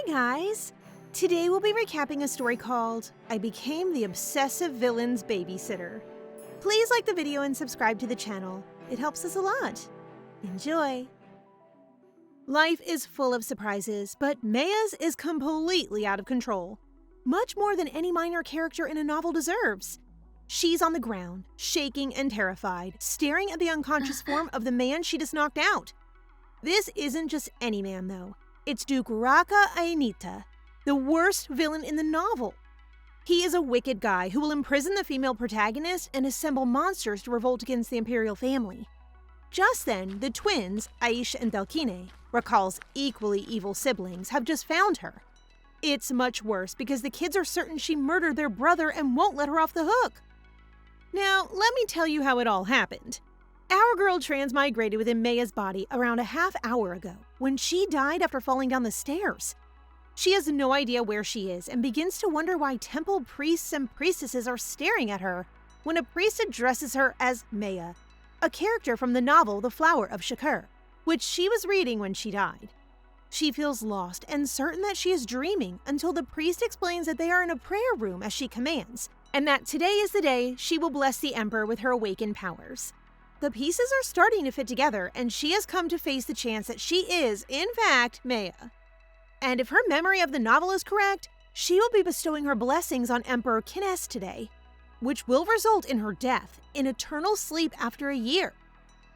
guys! Today we'll be recapping a story called I Became the Obsessive Villain's Babysitter. Please like the video and subscribe to the channel. It helps us a lot. Enjoy! Life is full of surprises, but Meia's is completely out of control. Much more than any minor character in a novel deserves. She's on the ground, shaking and terrified, staring at the unconscious form of the man she just knocked out. This isn't just any man, though. It's Duke Rakha Aintia, the worst villain in the novel. He is a wicked guy who will imprison the female protagonist and assemble monsters to revolt against the imperial family. Just then, the twins, Aisha and Delkine, Rakhal's equally evil siblings, have just found her. It's much worse because the kids are certain she murdered their brother and won't let her off the hook. Now, let me tell you how it all happened. Our girl transmigrated within Meia's body around a half hour ago, when she died after falling down the stairs. She has no idea where she is and begins to wonder why temple priests and priestesses are staring at her when a priest addresses her as Meia, a character from the novel The Flower of Shakir, which she was reading when she died. She feels lost and certain that she is dreaming until the priest explains that they are in a prayer room as she commands, and that today is the day she will bless the emperor with her awakened powers. The pieces are starting to fit together, and she has come to face the chance that she is, in fact, Meia. And if her memory of the novel is correct, she will be bestowing her blessings on Emperor Kines today, which will result in her death, in eternal sleep after a year.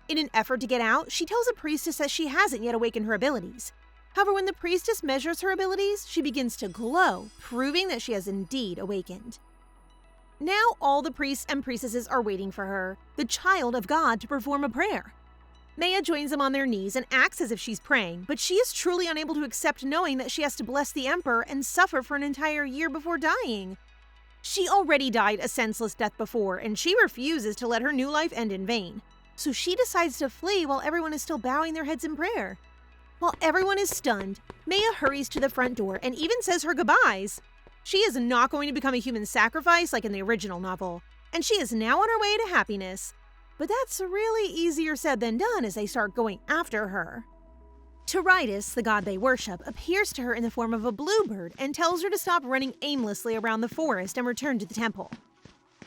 In an effort to get out, she tells a priestess that she hasn't yet awakened her abilities. However, when the priestess measures her abilities, she begins to glow, proving that she has indeed awakened. Now all the priests and priestesses are waiting for her, the child of God, to perform a prayer. Meia joins them on their knees and acts as if she's praying, but she is truly unable to accept knowing that she has to bless the emperor and suffer for an entire year before dying. She already died a senseless death before, and she refuses to let her new life end in vain. So she decides to flee while everyone is still bowing their heads in prayer. While everyone is stunned, Meia hurries to the front door and even says her goodbyes. She is not going to become a human sacrifice like in the original novel, and she is now on her way to happiness. But that's really easier said than done as they start going after her. Tiritis, the god they worship, appears to her in the form of a bluebird and tells her to stop running aimlessly around the forest and return to the temple.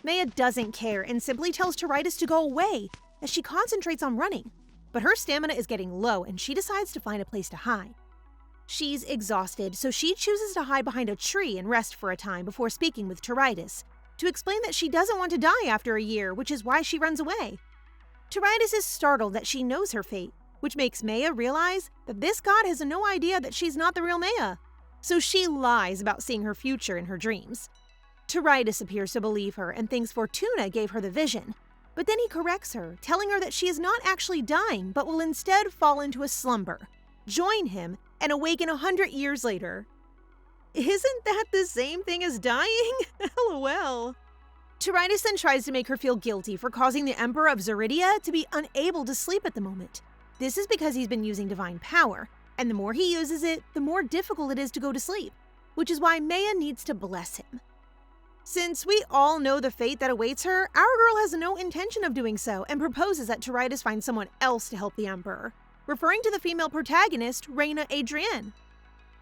Meia doesn't care and simply tells Tiritis to go away as she concentrates on running, but her stamina is getting low and she decides to find a place to hide. She's exhausted, so she chooses to hide behind a tree and rest for a time before speaking with Tiritis to explain that she doesn't want to die after a year, which is why she runs away. Tiritis is startled that she knows her fate, which makes Meia realize that this god has no idea that she's not the real Meia, so she lies about seeing her future in her dreams. Tiritis appears to believe her and thinks Fortuna gave her the vision, but then he corrects her, telling her that she is not actually dying but will instead fall into a slumber, join him, and awaken 100 years later. Isn't that the same thing as dying? LOL. Tiritis then tries to make her feel guilty for causing the Emperor of Zaridia to be unable to sleep at the moment. This is because he's been using divine power, and the more he uses it, the more difficult it is to go to sleep, which is why Meia needs to bless him. Since we all know the fate that awaits her, our girl has no intention of doing so and proposes that Tiritis find someone else to help the Emperor, referring to the female protagonist, Reina Adrienne.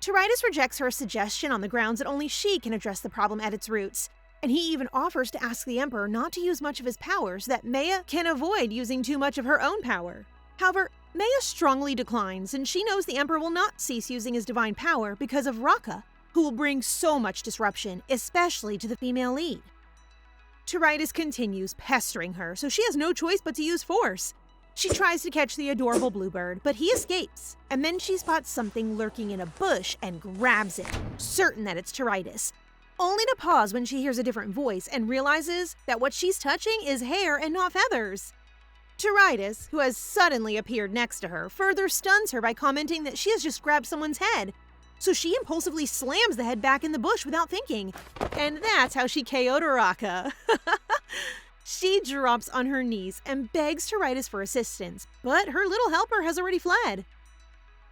Tiritis rejects her suggestion on the grounds that only she can address the problem at its roots, and he even offers to ask the Emperor not to use much of his power so that Meia can avoid using too much of her own power. However, Meia strongly declines, and she knows the Emperor will not cease using his divine power because of Rakha, who will bring so much disruption, especially to the female lead. Tiritis continues pestering her, so she has no choice but to use force. She tries to catch the adorable bluebird, but he escapes, and then she spots something lurking in a bush and grabs it, certain that it's Tiritis, only to pause when she hears a different voice and realizes that what she's touching is hair and not feathers. Tiritis, who has suddenly appeared next to her, further stuns her by commenting that she has just grabbed someone's head, so she impulsively slams the head back in the bush without thinking, and that's how she KO'd Rakha. She drops on her knees and begs Tiritis for assistance, but her little helper has already fled.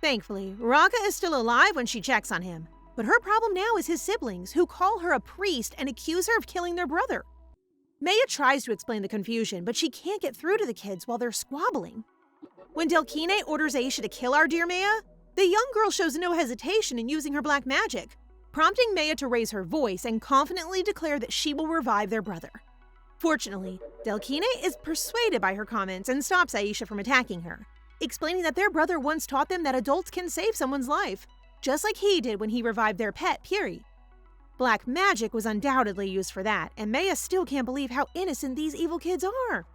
Thankfully, Rakha is still alive when she checks on him, but her problem now is his siblings, who call her a priest and accuse her of killing their brother. Meia tries to explain the confusion, but she can't get through to the kids while they're squabbling. When Delkine orders Aisha to kill our dear Meia, The young girl shows no hesitation in using her black magic, prompting Meia to raise her voice and confidently declare that she will revive their brother. Fortunately, Delkine is persuaded by her comments and stops Aisha from attacking her, explaining that their brother once taught them that adults can save someone's life, just like he did when he revived their pet, Puri. Black magic was undoubtedly used for that, and Meia still can't believe how innocent these evil kids are.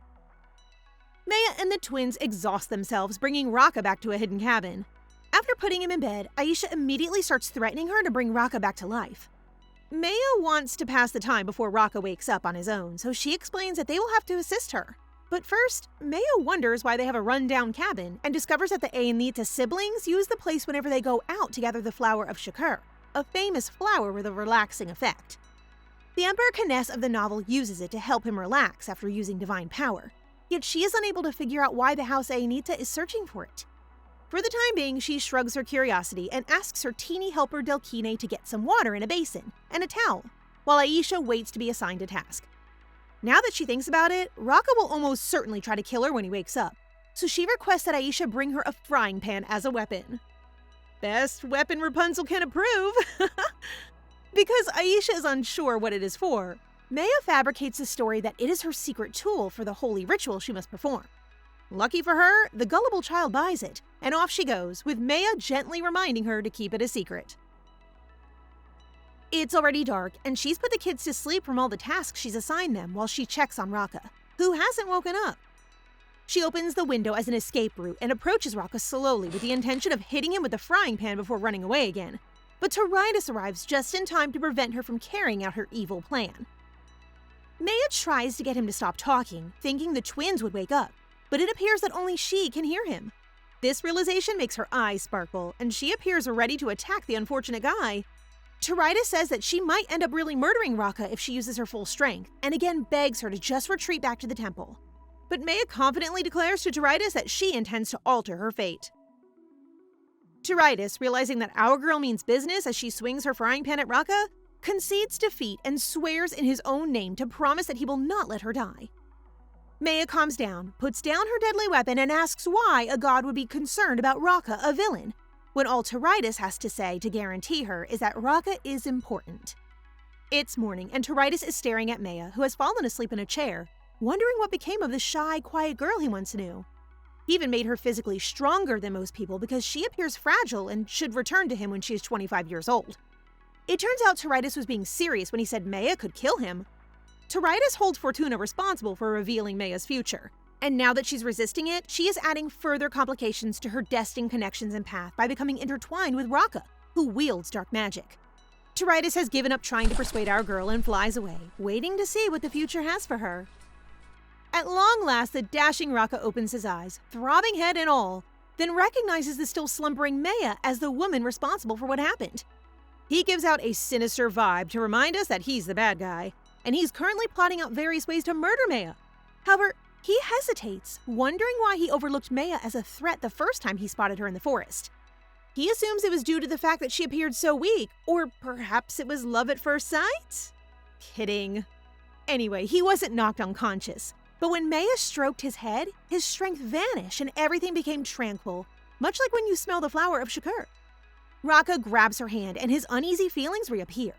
Meia and the twins exhaust themselves, bringing Rakha back to a hidden cabin. After putting him in bed, Aisha immediately starts threatening her to bring Rakha back to life. Meia wants to pass the time before Rakha wakes up on his own, so she explains that they will have to assist her. But first, Meia wonders why they have a run-down cabin and discovers that the Aintia siblings use the place whenever they go out to gather the Flower of Shakir, a famous flower with a relaxing effect. The Emperor Kness of the novel uses it to help him relax after using divine power, yet she is unable to figure out why the House Aintia is searching for it. For the time being, she shrugs her curiosity and asks her teeny helper Delkine to get some water in a basin and a towel, while Aisha waits to be assigned a task. Now that she thinks about it, Rakha will almost certainly try to kill her when he wakes up, so she requests that Aisha bring her a frying pan as a weapon. Best weapon Rapunzel can approve! Because Aisha is unsure what it is for, Meia fabricates a story that it is her secret tool for the holy ritual she must perform. Lucky for her, the gullible child buys it, and off she goes, with Meia gently reminding her to keep it a secret. It's already dark, and she's put the kids to sleep from all the tasks she's assigned them while she checks on Rakha, who hasn't woken up. She opens the window as an escape route and approaches Rakha slowly with the intention of hitting him with the frying pan before running away again. But Tiridas arrives just in time to prevent her from carrying out her evil plan. Meia tries to get him to stop talking, thinking the twins would wake up, but it appears that only she can hear him. This realization makes her eyes sparkle, and she appears ready to attack the unfortunate guy. Tiridas says that she might end up really murdering Rakha if she uses her full strength, and again begs her to just retreat back to the temple. But Meia confidently declares to Tiridas that she intends to alter her fate. Tiridas, realizing that our girl means business as she swings her frying pan at Rakha, concedes defeat and swears in his own name to promise that he will not let her die. Meia calms down, puts down her deadly weapon, and asks why a god would be concerned about Rakha, a villain, when all Tiridas has to say to guarantee her is that Rakha is important. It's morning, and Tiridas is staring at Meia, who has fallen asleep in a chair, wondering what became of the shy, quiet girl he once knew. He even made her physically stronger than most people because she appears fragile and should return to him when she is 25 years old. It turns out Tiridas was being serious when he said Meia could kill him. Tiridas holds Fortuna responsible for revealing Meia's future, and now that she's resisting it, she is adding further complications to her destined connections and path by becoming intertwined with Rakha, who wields dark magic. Tiridas has given up trying to persuade our girl and flies away, waiting to see what the future has for her. At long last, the dashing Rakha opens his eyes, throbbing head and all, then recognizes the still slumbering Meia as the woman responsible for what happened. He gives out a sinister vibe to remind us that he's the bad guy, and he's currently plotting out various ways to murder Meia. However, he hesitates, wondering why he overlooked Meia as a threat the first time he spotted her in the forest. He assumes it was due to the fact that she appeared so weak, or perhaps it was love at first sight? Kidding. Anyway, he wasn't knocked unconscious, but when Meia stroked his head, his strength vanished and everything became tranquil, much like when you smell the Flower of Shakir. Rakha grabs her hand and his uneasy feelings reappear.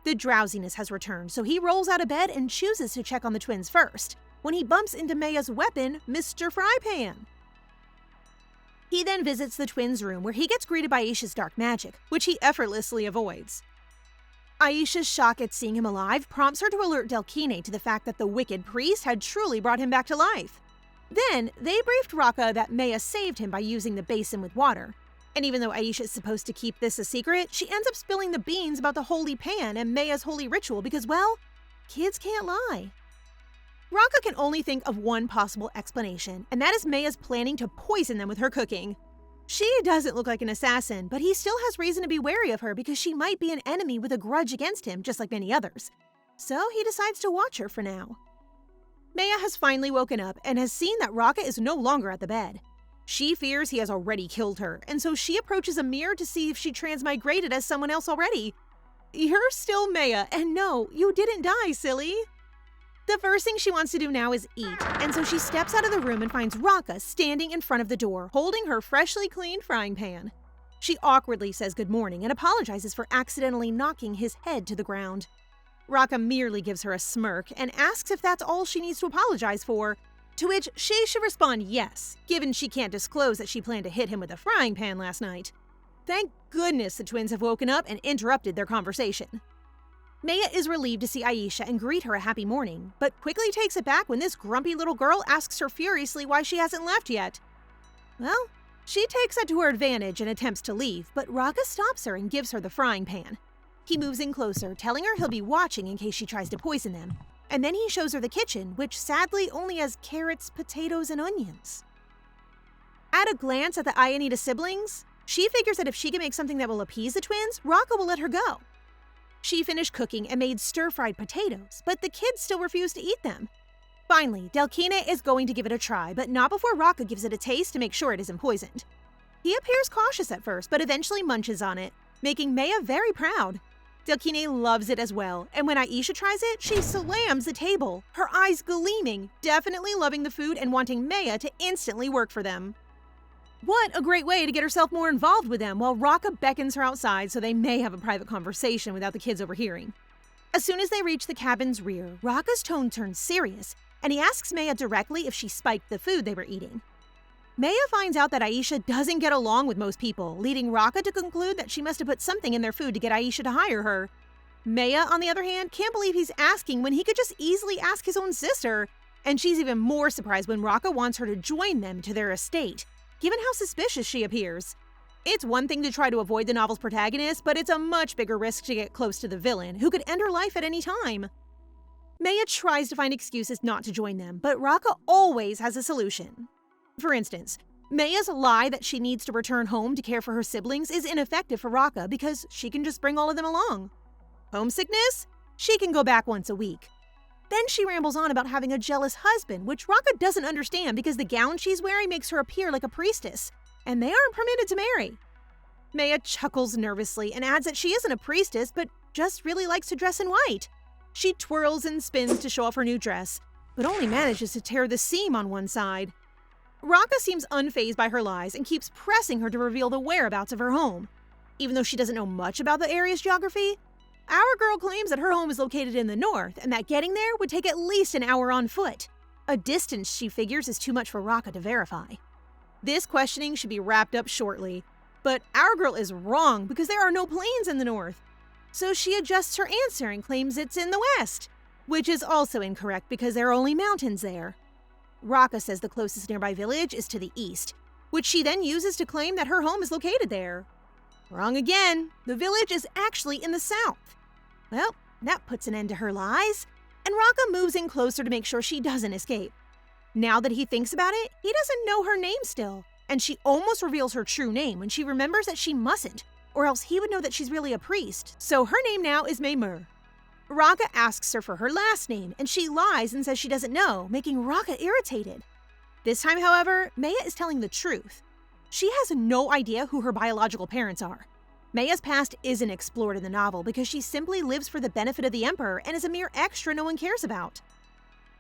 The drowsiness has returned, so he rolls out of bed and chooses to check on the twins first, when he bumps into Meia's weapon, Mr. Frypan. He then visits the twins' room where he gets greeted by Aisha's dark magic, which he effortlessly avoids. Aisha's shock at seeing him alive prompts her to alert Delkine to the fact that the wicked priest had truly brought him back to life. Then, they briefed Rakha that Meia saved him by using the basin with water. And even though Aisha is supposed to keep this a secret, she ends up spilling the beans about the holy pan and Meia's holy ritual because, well, kids can't lie. Rakha can only think of one possible explanation, and that is Meia's planning to poison them with her cooking. She doesn't look like an assassin, but he still has reason to be wary of her because she might be an enemy with a grudge against him, just like many others. So he decides to watch her for now. Meia has finally woken up and has seen that Rakha is no longer at the bed. She fears he has already killed her, and so she approaches a mirror to see if she transmigrated as someone else already. You're still Meia, and no, you didn't die, silly. The first thing she wants to do now is eat, and so she steps out of the room and finds Rakha standing in front of the door, holding her freshly cleaned frying pan. She awkwardly says good morning and apologizes for accidentally knocking his head to the ground. Rakha merely gives her a smirk and asks if that's all she needs to apologize for, to which she should respond yes, given she can't disclose that she planned to hit him with a frying pan last night. Thank goodness the twins have woken up and interrupted their conversation. Meia is relieved to see Aisha and greet her a happy morning, but quickly takes it back when this grumpy little girl asks her furiously why she hasn't left yet. Well, she takes that to her advantage and attempts to leave, but Rakha stops her and gives her the frying pan. He moves in closer, telling her he'll be watching in case she tries to poison them, and then he shows her the kitchen, which sadly only has carrots, potatoes, and onions. At a glance at the Ayanita siblings, she figures that if she can make something that will appease the twins, Rakha will let her go. She finished cooking and made stir-fried potatoes, but the kids still refuse to eat them. Finally, Delkine is going to give it a try, but not before Rakha gives it a taste to make sure it isn't poisoned. He appears cautious at first, but eventually munches on it, making Meia very proud. Delkine loves it as well, and when Aisha tries it, she slams the table, her eyes gleaming, definitely loving the food and wanting Meia to instantly work for them. What a great way to get herself more involved with them while Rakha beckons her outside so they may have a private conversation without the kids overhearing. As soon as they reach the cabin's rear, Rakha's tone turns serious, and he asks Meia directly if she spiked the food they were eating. Meia finds out that Aisha doesn't get along with most people, leading Rakha to conclude that she must have put something in their food to get Aisha to hire her. Meia, on the other hand, can't believe he's asking when he could just easily ask his own sister, and she's even more surprised when Rakha wants her to join them to their estate, given how suspicious she appears. It's one thing to try to avoid the novel's protagonist, but it's a much bigger risk to get close to the villain, who could end her life at any time. Meia tries to find excuses not to join them, but Rakha always has a solution. For instance, Meia's lie that she needs to return home to care for her siblings is ineffective for Rakha because she can just bring all of them along. Homesickness? She can go back once a week. Then she rambles on about having a jealous husband, which Rakha doesn't understand because the gown she's wearing makes her appear like a priestess, and they aren't permitted to marry. Meia chuckles nervously and adds that she isn't a priestess, but just really likes to dress in white. She twirls and spins to show off her new dress, but only manages to tear the seam on one side. Rakha seems unfazed by her lies and keeps pressing her to reveal the whereabouts of her home. Even though she doesn't know much about the area's geography, our girl claims that her home is located in the north and that getting there would take at least an hour on foot, a distance she figures is too much for Rakha to verify. This questioning should be wrapped up shortly, but our girl is wrong because there are no plains in the north. So she adjusts her answer and claims it's in the west, which is also incorrect because there are only mountains there. Rakha says the closest nearby village is to the east, which she then uses to claim that her home is located there. Wrong again. The village is actually in the south. Well, that puts an end to her lies, and Rakha moves in closer to make sure she doesn't escape. Now that he thinks about it, he doesn't know her name still, and she almost reveals her true name when she remembers that she mustn't, or else he would know that she's really a priest, so her name now is Meia. Rakha asks her for her last name, and she lies and says she doesn't know, making Rakha irritated. This time, however, Meia is telling the truth. She has no idea who her biological parents are. Meia's past isn't explored in the novel because she simply lives for the benefit of the Emperor and is a mere extra no one cares about.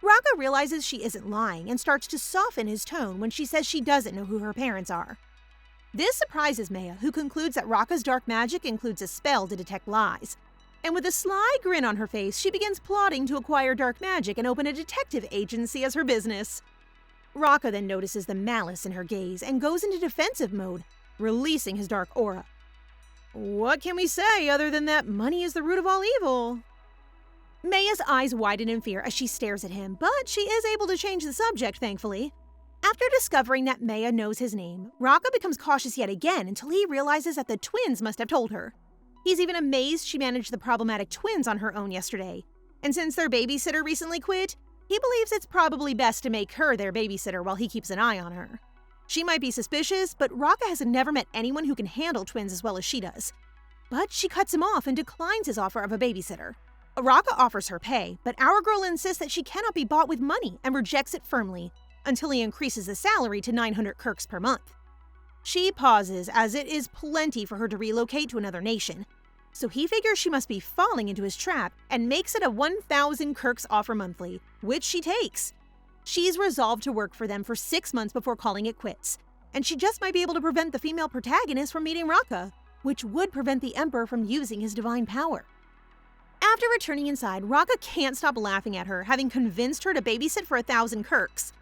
Rakha realizes she isn't lying and starts to soften his tone when she says she doesn't know who her parents are. This surprises Meia, who concludes that Rakha's dark magic includes a spell to detect lies. And with a sly grin on her face, she begins plotting to acquire dark magic and open a detective agency as her business. Rakha then notices the malice in her gaze and goes into defensive mode, releasing his dark aura. What can we say other than that money is the root of all evil? Meia's eyes widen in fear as she stares at him, but she is able to change the subject, thankfully. After discovering that Meia knows his name, Rakha becomes cautious yet again until he realizes that the twins must have told her. He's even amazed she managed the problematic twins on her own yesterday. And since their babysitter recently quit, he believes it's probably best to make her their babysitter while he keeps an eye on her. She might be suspicious, but Rakha has never met anyone who can handle twins as well as she does. But she cuts him off and declines his offer of a babysitter. Rakha offers her pay, but our girl insists that she cannot be bought with money and rejects it firmly, until he increases the salary to 900 kirks per month. She pauses, as it is plenty for her to relocate to another nation. So he figures she must be falling into his trap and makes it a 1,000 kirks offer monthly, which she takes. She's resolved to work for them for 6 months before calling it quits, and she just might be able to prevent the female protagonist from meeting Rakha, which would prevent the Emperor from using his divine power. After returning inside, Rakha can't stop laughing at her, having convinced her to babysit for 1,000 Kirks.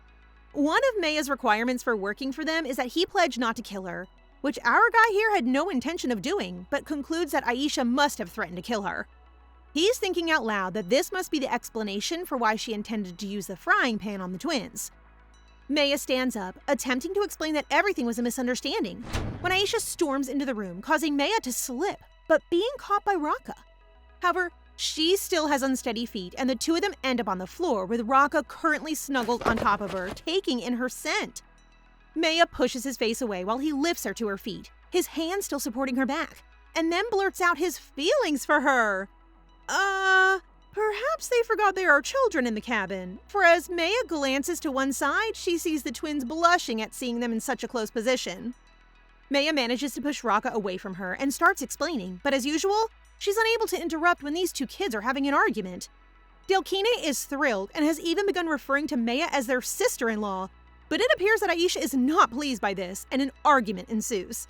One of Meia's requirements for working for them is that he pledge not to kill her, which our guy here had no intention of doing, but concludes that Aisha must have threatened to kill her. He's thinking out loud that this must be the explanation for why she intended to use the frying pan on the twins. Meia stands up, attempting to explain that everything was a misunderstanding, when Aisha storms into the room, causing Meia to slip, but being caught by Rakha. However, she still has unsteady feet, and the two of them end up on the floor, with Rakha currently snuggled on top of her, taking in her scent. Meia pushes his face away while he lifts her to her feet, his hand still supporting her back, and then blurts out his feelings for her. Perhaps they forgot there are children in the cabin, for as Meia glances to one side, she sees the twins blushing at seeing them in such a close position. Meia manages to push Rakha away from her and starts explaining, but as usual, she's unable to interrupt when these two kids are having an argument. Delkine is thrilled and has even begun referring to Meia as their sister-in-law, but it appears that Aisha is not pleased by this, and an argument ensues.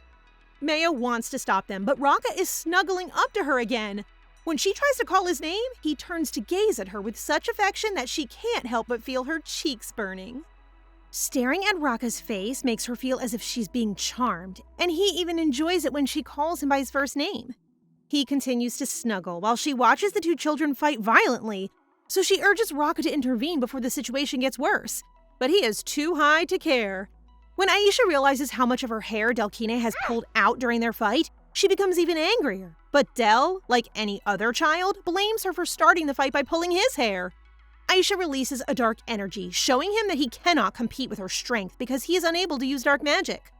Meia wants to stop them, but Rakha is snuggling up to her again. When she tries to call his name, he turns to gaze at her with such affection that she can't help but feel her cheeks burning. Staring at Rakha's face makes her feel as if she's being charmed, and he even enjoys it when she calls him by his first name. He continues to snuggle while she watches the two children fight violently, so she urges Rakha to intervene before the situation gets worse, but he is too high to care. When Aisha realizes how much of her hair Delkine has pulled out during their fight, she becomes even angrier. But Del, like any other child, blames her for starting the fight by pulling his hair. Aisha releases a dark energy, showing him that he cannot compete with her strength because he is unable to use dark magic.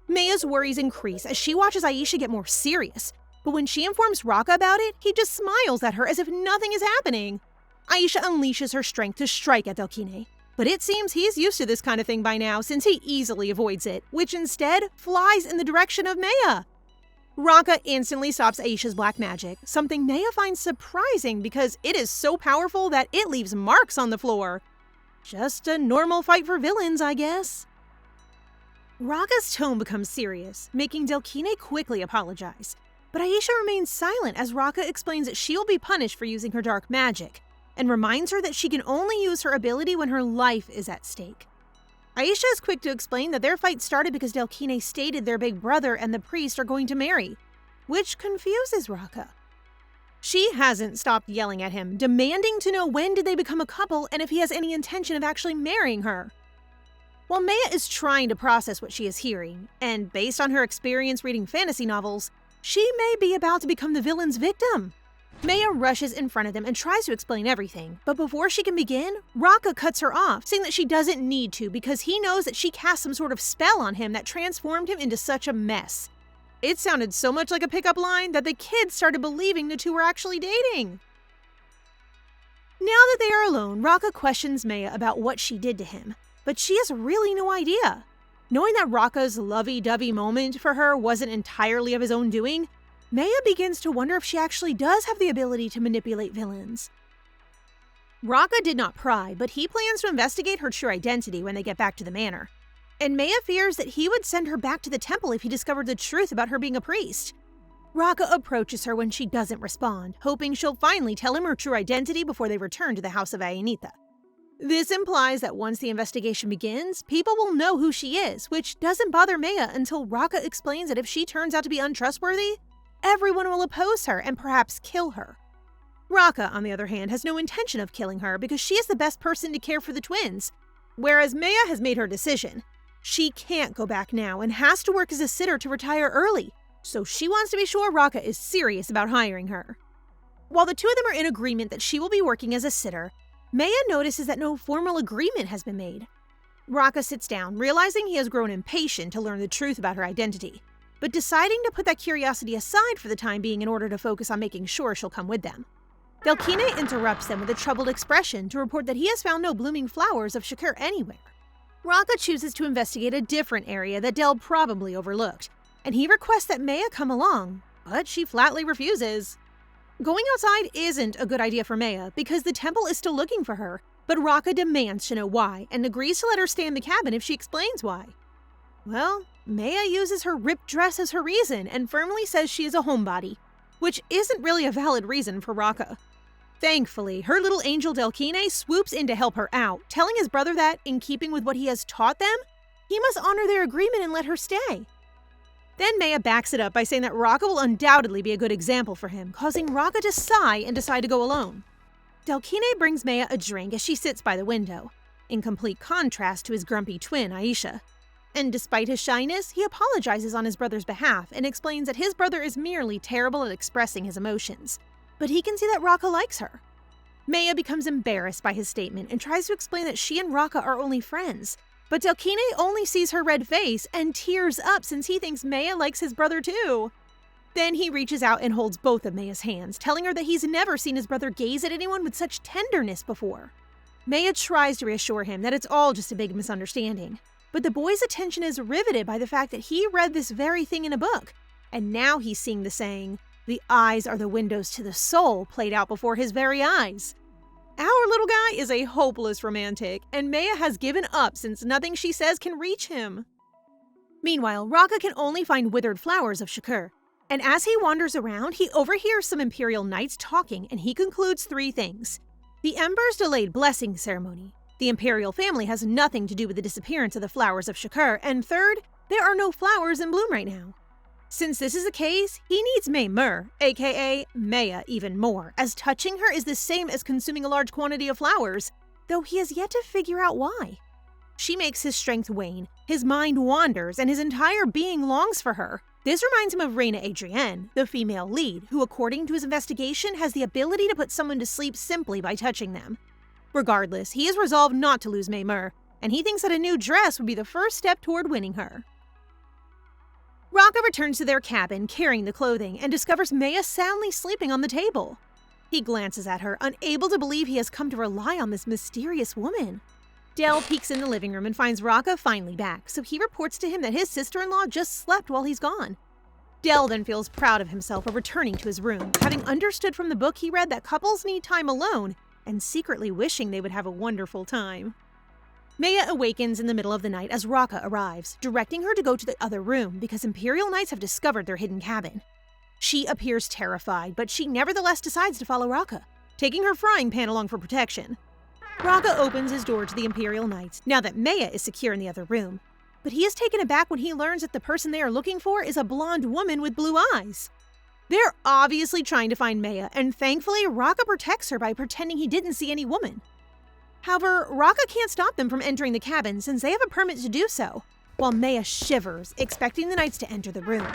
Meia's worries increase as she watches Aisha get more serious, but when she informs Rakha about it, he just smiles at her as if nothing is happening. Aisha unleashes her strength to strike at Delkine, but it seems he's used to this kind of thing by now since he easily avoids it, which instead flies in the direction of Meia. Rakha instantly stops Aisha's black magic, something Meia finds surprising because it is so powerful that it leaves marks on the floor. Just a normal fight for villains, I guess. Rakha's tone becomes serious, making Delkine quickly apologize. But Aisha remains silent as Rakha explains that she will be punished for using her dark magic, and reminds her that she can only use her ability when her life is at stake. Aisha is quick to explain that their fight started because Delkine stated their big brother and the priest are going to marry, which confuses Rakha. She hasn't stopped yelling at him, demanding to know when did they become a couple and if he has any intention of actually marrying her. While Meia is trying to process what she is hearing, and based on her experience reading fantasy novels, she may be about to become the villain's victim. Meia rushes in front of them and tries to explain everything, but before she can begin, Rakha cuts her off, saying that she doesn't need to because he knows that she cast some sort of spell on him that transformed him into such a mess. It sounded so much like a pickup line that the kids started believing the two were actually dating. Now that they are alone, Rakha questions Meia about what she did to him, but she has really no idea. Knowing that Rakha's lovey-dovey moment for her wasn't entirely of his own doing, Meia begins to wonder if she actually does have the ability to manipulate villains. Rakha did not pry, but he plans to investigate her true identity when they get back to the manor. And Meia fears that he would send her back to the temple if he discovered the truth about her being a priest. Rakha approaches her when she doesn't respond, hoping she'll finally tell him her true identity before they return to the house of Ainita. This implies that once the investigation begins, people will know who she is, which doesn't bother Meia until Rakha explains that if she turns out to be untrustworthy, everyone will oppose her and perhaps kill her. Rakha, on the other hand, has no intention of killing her because she is the best person to care for the twins, whereas Meia has made her decision. She can't go back now and has to work as a sitter to retire early, so she wants to be sure Rakha is serious about hiring her. While the two of them are in agreement that she will be working as a sitter, Meia notices that no formal agreement has been made. Rakha sits down, realizing he has grown impatient to learn the truth about her identity, but deciding to put that curiosity aside for the time being in order to focus on making sure she'll come with them. Delkine interrupts them with a troubled expression to report that he has found no blooming flowers of Shakir anywhere. Rakha chooses to investigate a different area that Del probably overlooked, and he requests that Meia come along, but she flatly refuses. Going outside isn't a good idea for Meia because the temple is still looking for her, but Rakha demands to know why and agrees to let her stay in the cabin if she explains why. Well, Meia uses her ripped dress as her reason and firmly says she is a homebody, which isn't really a valid reason for Rakha. Thankfully, her little angel Delkine swoops in to help her out, telling his brother that, in keeping with what he has taught them, he must honor their agreement and let her stay. Then Meia backs it up by saying that Rakha will undoubtedly be a good example for him, causing Rakha to sigh and decide to go alone. Delkine brings Meia a drink as she sits by the window, in complete contrast to his grumpy twin, Aisha. And despite his shyness, he apologizes on his brother's behalf and explains that his brother is merely terrible at expressing his emotions. But he can see that Rakha likes her. Meia becomes embarrassed by his statement and tries to explain that she and Rakha are only friends. But Delkine only sees her red face and tears up since he thinks Meia likes his brother too. Then he reaches out and holds both of Meia's hands, telling her that he's never seen his brother gaze at anyone with such tenderness before. Meia tries to reassure him that it's all just a big misunderstanding. But the boy's attention is riveted by the fact that he read this very thing in a book, and now he's seeing the saying, "The eyes are the windows to the soul," played out before his very eyes. Our little guy is a hopeless romantic, and Meia has given up since nothing she says can reach him. Meanwhile, Rakha can only find withered flowers of Shakir, and as he wanders around, he overhears some Imperial Knights talking, and he concludes 3 things. The Ember's delayed blessing ceremony. The Imperial family has nothing to do with the disappearance of the flowers of Shakir, and third, there are no flowers in bloom right now. Since this is the case, he needs Meia, aka Meia, even more, as touching her is the same as consuming a large quantity of flowers, though he has yet to figure out why. She makes his strength wane, his mind wanders, and his entire being longs for her. This reminds him of Reina Adrienne, the female lead, who according to his investigation has the ability to put someone to sleep simply by touching them. Regardless, he is resolved not to lose Meia, and he thinks that a new dress would be the first step toward winning her. Rakha returns to their cabin carrying the clothing and discovers Meia soundly sleeping on the table. He glances at her, unable to believe he has come to rely on this mysterious woman. Del peeks in the living room and finds Rakha finally back, so he reports to him that his sister-in-law just slept while he's gone. Del then feels proud of himself for returning to his room, having understood from the book he read that couples need time alone, and secretly wishing they would have a wonderful time. Meia awakens in the middle of the night as Rakha arrives, directing her to go to the other room because Imperial Knights have discovered their hidden cabin. She appears terrified, but she nevertheless decides to follow Rakha, taking her frying pan along for protection. Rakha opens his door to the Imperial Knights now that Meia is secure in the other room, but he is taken aback when he learns that the person they are looking for is a blonde woman with blue eyes. They're obviously trying to find Meia, and thankfully Rakha protects her by pretending he didn't see any woman. However, Rakha can't stop them from entering the cabin since they have a permit to do so, while Meia shivers, expecting the Knights to enter the room.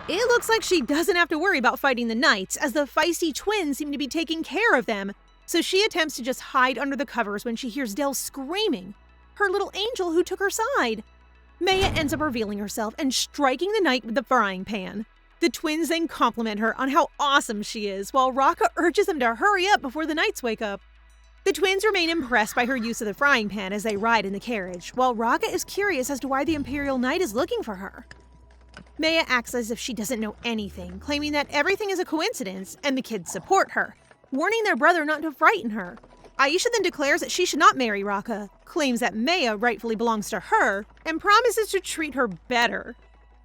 It looks like she doesn't have to worry about fighting the Knights, as the feisty twins seem to be taking care of them, so she attempts to just hide under the covers when she hears Del screaming, her little angel who took her side. Meia ends up revealing herself and striking the Knight with the frying pan. The twins then compliment her on how awesome she is, while Rakha urges them to hurry up before the Knights wake up. The twins remain impressed by her use of the frying pan as they ride in the carriage, while Rakha is curious as to why the Imperial Knight is looking for her. Meia acts as if she doesn't know anything, claiming that everything is a coincidence, and the kids support her, warning their brother not to frighten her. Aisha then declares that she should not marry Rakha, claims that Meia rightfully belongs to her, and promises to treat her better.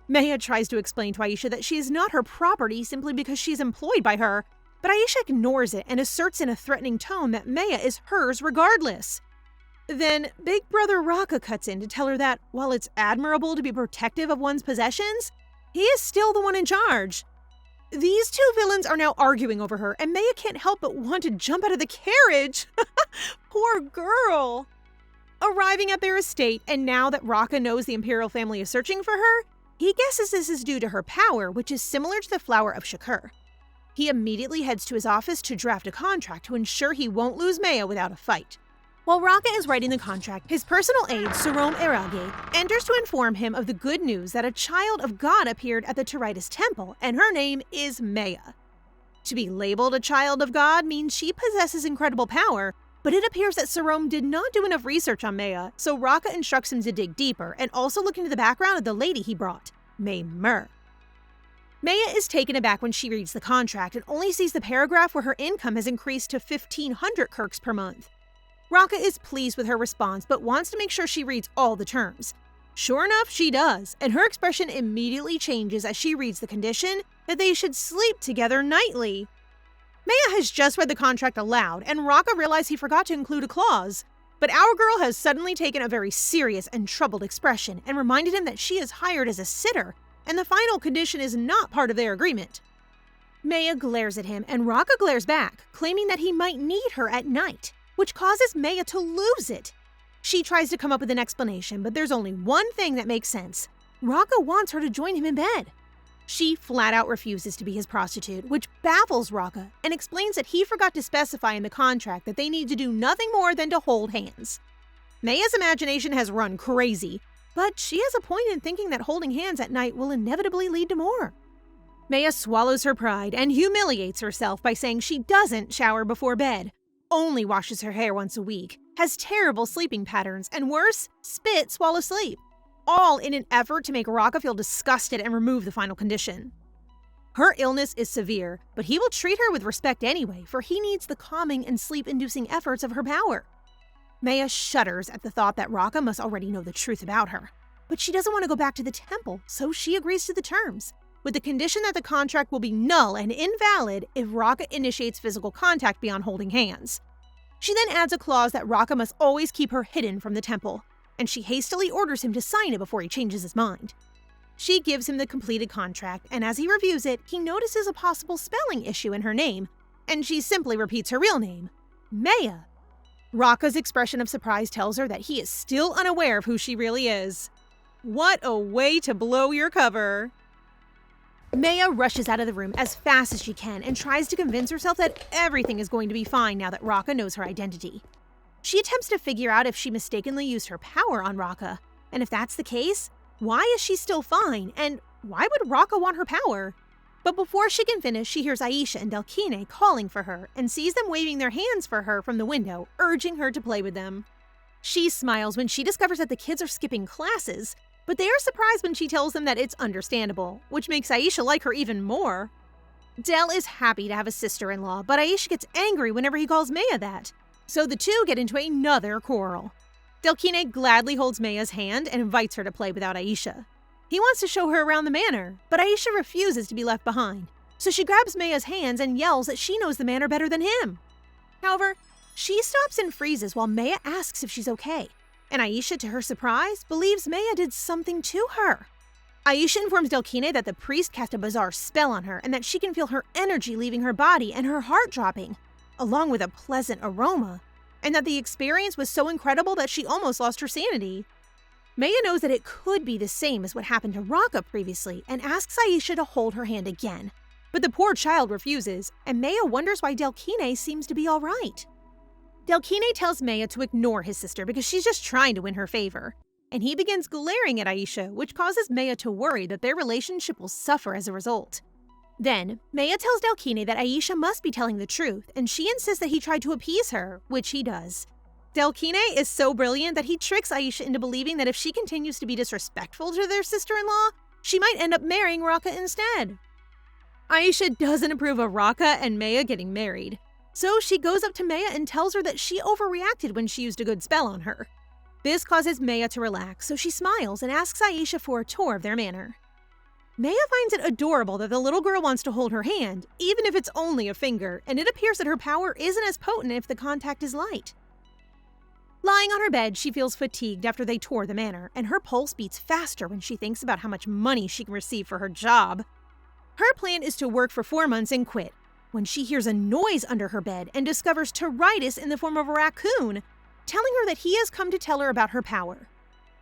Meia tries to explain to Aisha that she is not her property simply because she is employed by her, but Aisha ignores it and asserts in a threatening tone that Meia is hers regardless. Then Big Brother Rakha cuts in to tell her that, while it's admirable to be protective of one's possessions, he is still the one in charge. These two villains are now arguing over her, and Meia can't help but want to jump out of the carriage. Poor girl. Arriving at their estate, and now that Rakha knows the Imperial family is searching for her, he guesses this is due to her power, which is similar to the Flower of Shakir. He immediately heads to his office to draft a contract to ensure he won't lose Meia without a fight. While Rakha is writing the contract, his personal aide, Sarom Erage, enters to inform him of the good news that a child of God appeared at the Teritis Temple, and her name is Meia. To be labeled a child of God means she possesses incredible power, but it appears that Sarom did not do enough research on Meia, so Rakha instructs him to dig deeper and also look into the background of the lady he brought, Meia. Meia is taken aback when she reads the contract and only sees the paragraph where her income has increased to 1,500 kirks per month. Rakha is pleased with her response but wants to make sure she reads all the terms. Sure enough, she does, and her expression immediately changes as she reads the condition that they should sleep together nightly. Meia has just read the contract aloud, and Rakha realized he forgot to include a clause. But our girl has suddenly taken a very serious and troubled expression and reminded him that she is hired as a sitter, and the final condition is not part of their agreement. Meia glares at him, and Rakha glares back, claiming that he might need her at night, which causes Meia to lose it. She tries to come up with an explanation, but there's only one thing that makes sense. Rakha wants her to join him in bed. She flat out refuses to be his prostitute, which baffles Rakha, and explains that he forgot to specify in the contract that they need to do nothing more than to hold hands. Meia's imagination has run crazy, but she has a point in thinking that holding hands at night will inevitably lead to more. Meia swallows her pride and humiliates herself by saying she doesn't shower before bed, only washes her hair once a week, has terrible sleeping patterns, and worse, spits while asleep, all in an effort to make Rakha feel disgusted and remove the final condition. Her illness is severe, but he will treat her with respect anyway, for he needs the calming and sleep-inducing efforts of her power. Meia shudders at the thought that Rakha must already know the truth about her, but she doesn't want to go back to the temple, so she agrees to the terms, with the condition that the contract will be null and invalid if Rakha initiates physical contact beyond holding hands. She then adds a clause that Rakha must always keep her hidden from the temple, and she hastily orders him to sign it before he changes his mind. She gives him the completed contract, and as he reviews it, he notices a possible spelling issue in her name, and she simply repeats her real name, Meia. Rakha's expression of surprise tells her that he is still unaware of who she really is. What a way to blow your cover! Meia rushes out of the room as fast as she can and tries to convince herself that everything is going to be fine now that Rakha knows her identity. She attempts to figure out if she mistakenly used her power on Rakha, and if that's the case, why is she still fine, and why would Rakha want her power? But before she can finish, she hears Aisha and Delkine calling for her and sees them waving their hands for her from the window, urging her to play with them. She smiles when she discovers that the kids are skipping classes, but they are surprised when she tells them that it's understandable, which makes Aisha like her even more. Del is happy to have a sister-in-law, but Aisha gets angry whenever he calls Meia that, so the two get into another quarrel. Delkine gladly holds Meia's hand and invites her to play without Aisha. He wants to show her around the manor, but Aisha refuses to be left behind, so she grabs Meia's hands and yells that she knows the manor better than him. However, she stops and freezes while Meia asks if she's okay, and Aisha, to her surprise, believes Meia did something to her. Aisha informs Delkine that the priest cast a bizarre spell on her and that she can feel her energy leaving her body and her heart dropping, along with a pleasant aroma, and that the experience was so incredible that she almost lost her sanity. Meia knows that it could be the same as what happened to Rakha previously and asks Aisha to hold her hand again, but the poor child refuses, and Meia wonders why Delkine seems to be all right. Delkine tells Meia to ignore his sister because she's just trying to win her favor, and he begins glaring at Aisha, which causes Meia to worry that their relationship will suffer as a result. Then, Meia tells Delkine that Aisha must be telling the truth, and she insists that he tried to appease her, which he does. Delkine is so brilliant that he tricks Aisha into believing that if she continues to be disrespectful to their sister-in-law, she might end up marrying Rakha instead. Aisha doesn't approve of Rakha and Meia getting married, so she goes up to Meia and tells her that she overreacted when she used a good spell on her. This causes Meia to relax, so she smiles and asks Aisha for a tour of their manor. Meia finds it adorable that the little girl wants to hold her hand, even if it's only a finger, and it appears that her power isn't as potent if the contact is light. Lying on her bed, she feels fatigued after they tour the manor, and her pulse beats faster when she thinks about how much money she can receive for her job. Her plan is to work for 4 months and quit, when she hears a noise under her bed and discovers Tiritis in the form of a raccoon, telling her that he has come to tell her about her power.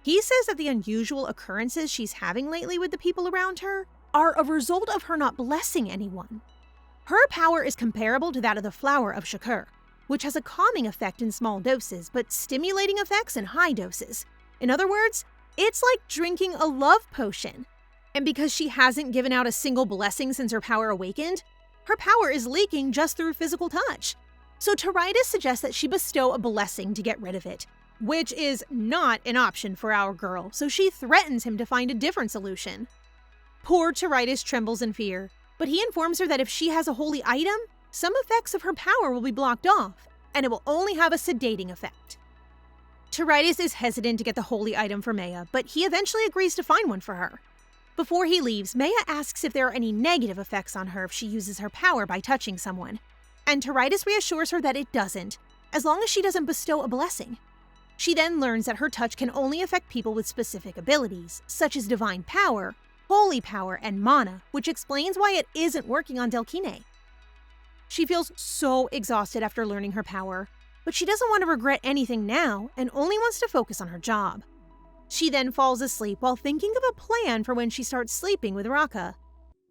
He says that the unusual occurrences she's having lately with the people around her are a result of her not blessing anyone. Her power is comparable to that of the Flower of Shakir, which has a calming effect in small doses, but stimulating effects in high doses. In other words, it's like drinking a love potion. And because she hasn't given out a single blessing since her power awakened, her power is leaking just through physical touch. So Tiritis suggests that she bestow a blessing to get rid of it, which is not an option for our girl, so she threatens him to find a different solution. Poor Tiritis trembles in fear, but he informs her that if she has a holy item, some effects of her power will be blocked off, and it will only have a sedating effect. Toritis is hesitant to get the holy item for Meia, but he eventually agrees to find one for her. Before he leaves, Meia asks if there are any negative effects on her if she uses her power by touching someone, and Toritis reassures her that it doesn't, as long as she doesn't bestow a blessing. She then learns that her touch can only affect people with specific abilities, such as divine power, holy power, and mana, which explains why it isn't working on Delkine. She feels so exhausted after learning her power, but she doesn't want to regret anything now and only wants to focus on her job. She then falls asleep while thinking of a plan for when she starts sleeping with Rakha.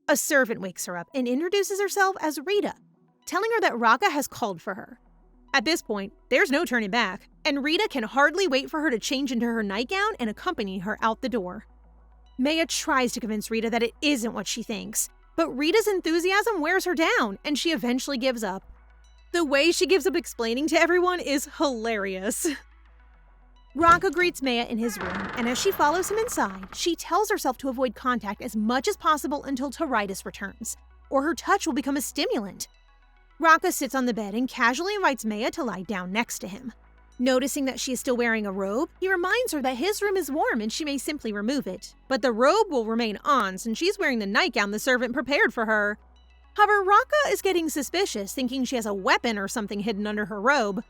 A servant wakes her up and introduces herself as Rita, telling her that Rakha has called for her. At this point, there's no turning back, and Rita can hardly wait for her to change into her nightgown and accompany her out the door. Meia tries to convince Rita that it isn't what she thinks, but Rita's enthusiasm wears her down, and she eventually gives up. The way she gives up explaining to everyone is hilarious. Rakha greets Meia in his room, and as she follows him inside, she tells herself to avoid contact as much as possible until Toritis returns, or her touch will become a stimulant. Rakha sits on the bed and casually invites Meia to lie down next to him. Noticing that she is still wearing a robe, he reminds her that his room is warm and she may simply remove it, but the robe will remain on since she's wearing the nightgown the servant prepared for her. However, Rakha is getting suspicious, thinking she has a weapon or something hidden under her robe.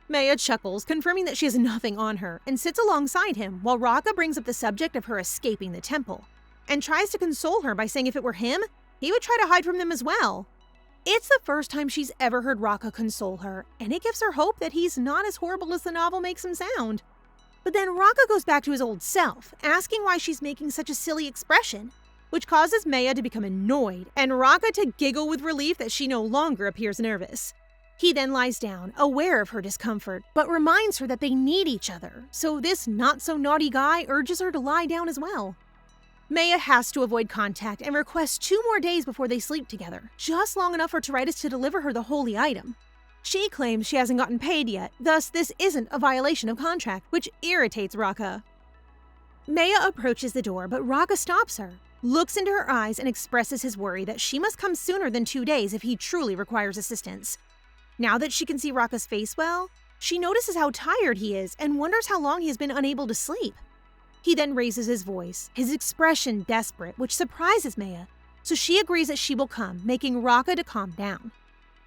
Meia chuckles, confirming that she has nothing on her, and sits alongside him while Rakha brings up the subject of her escaping the temple, and tries to console her by saying if it were him, he would try to hide from them as well. It's the first time she's ever heard Rakha console her, and it gives her hope that he's not as horrible as the novel makes him sound. But then Rakha goes back to his old self, asking why she's making such a silly expression, which causes Meia to become annoyed, and Rakha to giggle with relief that she no longer appears nervous. He then lies down, aware of her discomfort, but reminds her that they need each other, so this not-so-naughty guy urges her to lie down as well. Meia has to avoid contact and requests 2 more days before they sleep together, just long enough for Toritis to deliver her the holy item. She claims she hasn't gotten paid yet, thus this isn't a violation of contract, which irritates Rakha. Meia approaches the door, but Rakha stops her, looks into her eyes, and expresses his worry that she must come sooner than 2 days if he truly requires assistance. Now that she can see Rakha's face well, she notices how tired he is and wonders how long he has been unable to sleep. He then raises his voice, his expression desperate, which surprises Meia, so she agrees that she will come, making Rakha to calm down.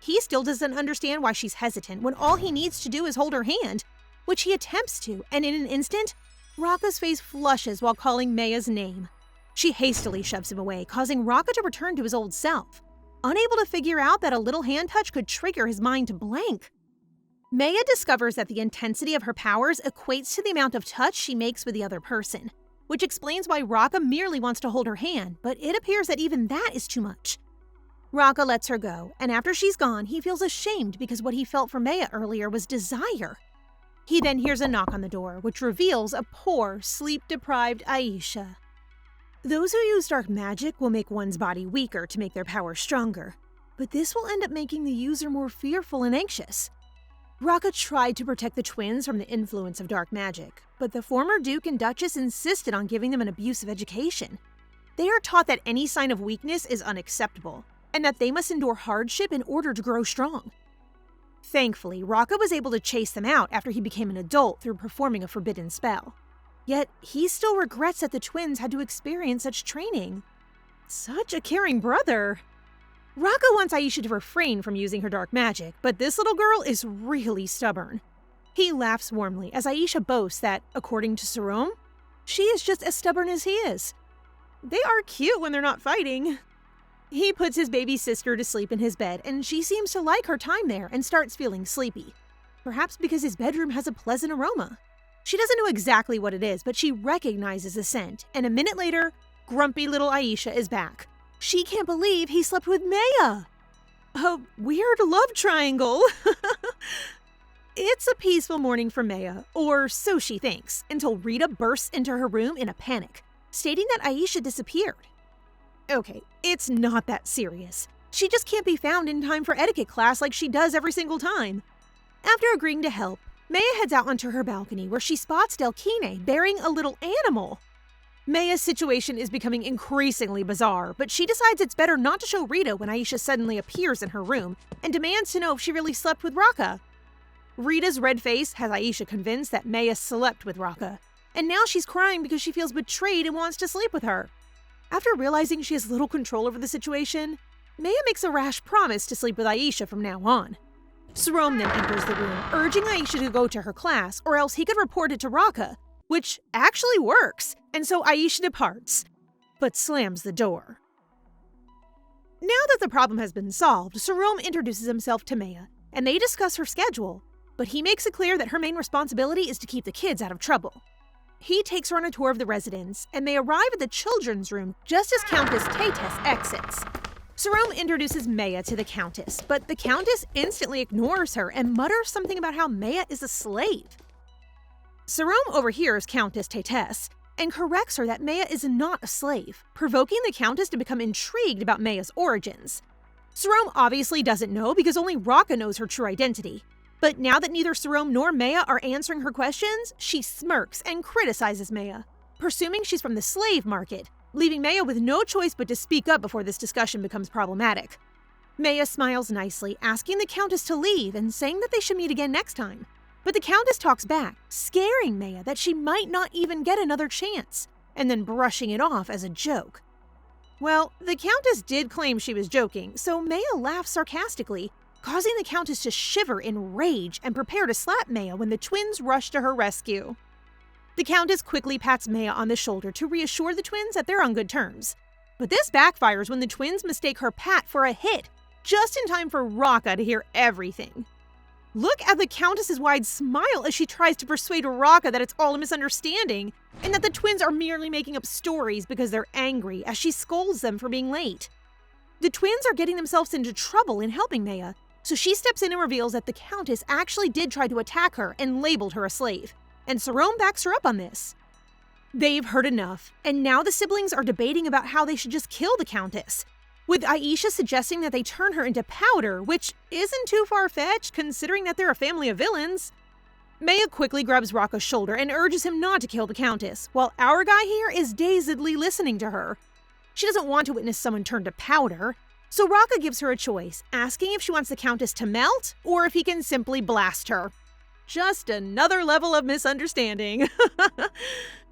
He still doesn't understand why she's hesitant when all he needs to do is hold her hand, which he attempts to, and in an instant, Rakha's face flushes while calling Meia's name. She hastily shoves him away, causing Rakha to return to his old self, unable to figure out that a little hand touch could trigger his mind to blank. Meia discovers that the intensity of her powers equates to the amount of touch she makes with the other person, which explains why Rakha merely wants to hold her hand, but it appears that even that is too much. Rakha lets her go, and after she's gone, he feels ashamed because what he felt for Meia earlier was desire. He then hears a knock on the door, which reveals a poor, sleep-deprived Aisha. Those who use dark magic will make one's body weaker to make their power stronger, but this will end up making the user more fearful and anxious. Rakha tried to protect the twins from the influence of dark magic, but the former Duke and Duchess insisted on giving them an abusive education. They are taught that any sign of weakness is unacceptable, and that they must endure hardship in order to grow strong. Thankfully, Rakha was able to chase them out after he became an adult through performing a forbidden spell. Yet, he still regrets that the twins had to experience such training. Such a caring brother! Rakha wants Aisha to refrain from using her dark magic, but this little girl is really stubborn. He laughs warmly as Aisha boasts that, according to Sarome, she is just as stubborn as he is. They are cute when they're not fighting. He puts his baby sister to sleep in his bed, and she seems to like her time there and starts feeling sleepy. Perhaps because his bedroom has a pleasant aroma. She doesn't know exactly what it is, but she recognizes the scent, and a minute later, grumpy little Aisha is back. She can't believe he slept with Meia. A weird love triangle. It's a peaceful morning for Meia, or so she thinks, until Rita bursts into her room in a panic, stating that Aisha disappeared. Okay, it's not that serious. She just can't be found in time for etiquette class like she does every single time. After agreeing to help, Meia heads out onto her balcony where she spots Delkine bearing a little animal. Meia's situation is becoming increasingly bizarre, but she decides it's better not to show Rita when Aisha suddenly appears in her room and demands to know if she really slept with Rakha. Rita's red face has Aisha convinced that Meia slept with Rakha, and now she's crying because she feels betrayed and wants to sleep with her. After realizing she has little control over the situation, Meia makes a rash promise to sleep with Aisha from now on. Sarome then enters the room, urging Aisha to go to her class or else he could report it to Rakha, which actually works, and so Aisha departs, but slams the door. Now that the problem has been solved, Sarome introduces himself to Meia, and they discuss her schedule, but he makes it clear that her main responsibility is to keep the kids out of trouble. He takes her on a tour of the residence, and they arrive at the children's room just as Countess Taytess exits. Sarome introduces Meia to the Countess, but the Countess instantly ignores her and mutters something about how Meia is a slave. Sarome overhears Countess Taytess and corrects her that Meia is not a slave, provoking the Countess to become intrigued about Meia's origins. Sarome obviously doesn't know because only Rakha knows her true identity. But now that neither Sarome nor Meia are answering her questions, she smirks and criticizes Meia, presuming she's from the slave market, leaving Meia with no choice but to speak up before this discussion becomes problematic. Meia smiles nicely, asking the Countess to leave and saying that they should meet again next time. But the Countess talks back, scaring Meia that she might not even get another chance, and then brushing it off as a joke. Well, the Countess did claim she was joking, so Meia laughs sarcastically, causing the Countess to shiver in rage and prepare to slap Meia when the twins rush to her rescue. The Countess quickly pats Meia on the shoulder to reassure the twins that they're on good terms. But this backfires when the twins mistake her pat for a hit, just in time for Rakha to hear everything. Look at the Countess's wide smile as she tries to persuade Rakha that it's all a misunderstanding, and that the twins are merely making up stories because they're angry as she scolds them for being late. The twins are getting themselves into trouble in helping Meia, so she steps in and reveals that the Countess actually did try to attack her and labeled her a slave, and Sarome backs her up on this. They've heard enough, and now the siblings are debating about how they should just kill the Countess, with Aisha suggesting that they turn her into powder, which isn't too far-fetched considering that they're a family of villains. Meia quickly grabs Rakha's shoulder and urges him not to kill the Countess, while our guy here is dazedly listening to her. She doesn't want to witness someone turn to powder, so Rakha gives her a choice, asking if she wants the Countess to melt or if he can simply blast her. Just another level of misunderstanding.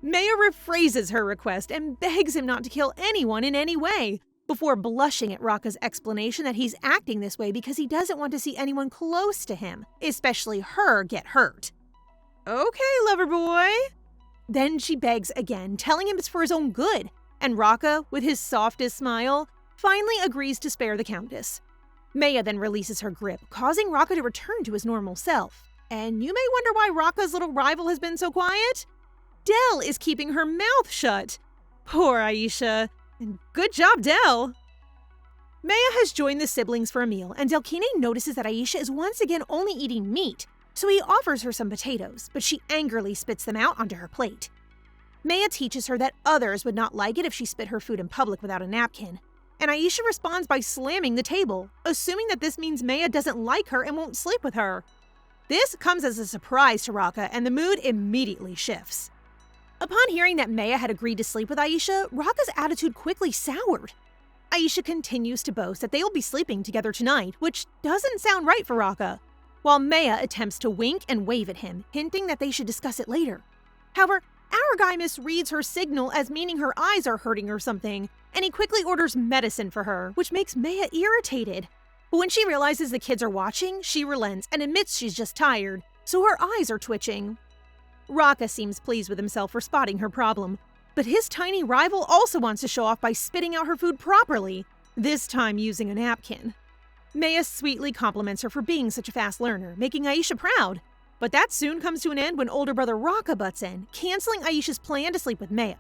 Meia rephrases her request and begs him not to kill anyone in any way, before blushing at Rakha's explanation that he's acting this way because he doesn't want to see anyone close to him, especially her, get hurt. Okay, lover boy. Then she begs again, telling him it's for his own good, and Rakha, with his softest smile, finally agrees to spare the Countess. Meia then releases her grip, causing Rakha to return to his normal self. And you may wonder why Rakha's little rival has been so quiet? Del is keeping her mouth shut. Poor Aisha. And good job, Del! Meia has joined the siblings for a meal, and Delkine notices that Aisha is once again only eating meat, so he offers her some potatoes, but she angrily spits them out onto her plate. Meia teaches her that others would not like it if she spit her food in public without a napkin, and Aisha responds by slamming the table, assuming that this means Meia doesn't like her and won't sleep with her. This comes as a surprise to Rakha, and the mood immediately shifts. Upon hearing that Meia had agreed to sleep with Aisha, Rakha's attitude quickly soured. Aisha continues to boast that they will be sleeping together tonight, which doesn't sound right for Rakha, while Meia attempts to wink and wave at him, hinting that they should discuss it later. However, our guy misreads her signal as meaning her eyes are hurting or something, and he quickly orders medicine for her, which makes Meia irritated. But when she realizes the kids are watching, she relents and admits she's just tired, so her eyes are twitching. Rakha seems pleased with himself for spotting her problem, but his tiny rival also wants to show off by spitting out her food properly, this time using a napkin. Meia sweetly compliments her for being such a fast learner, making Aisha proud, but that soon comes to an end when older brother Rakha butts in, canceling Aisha's plan to sleep with Meia.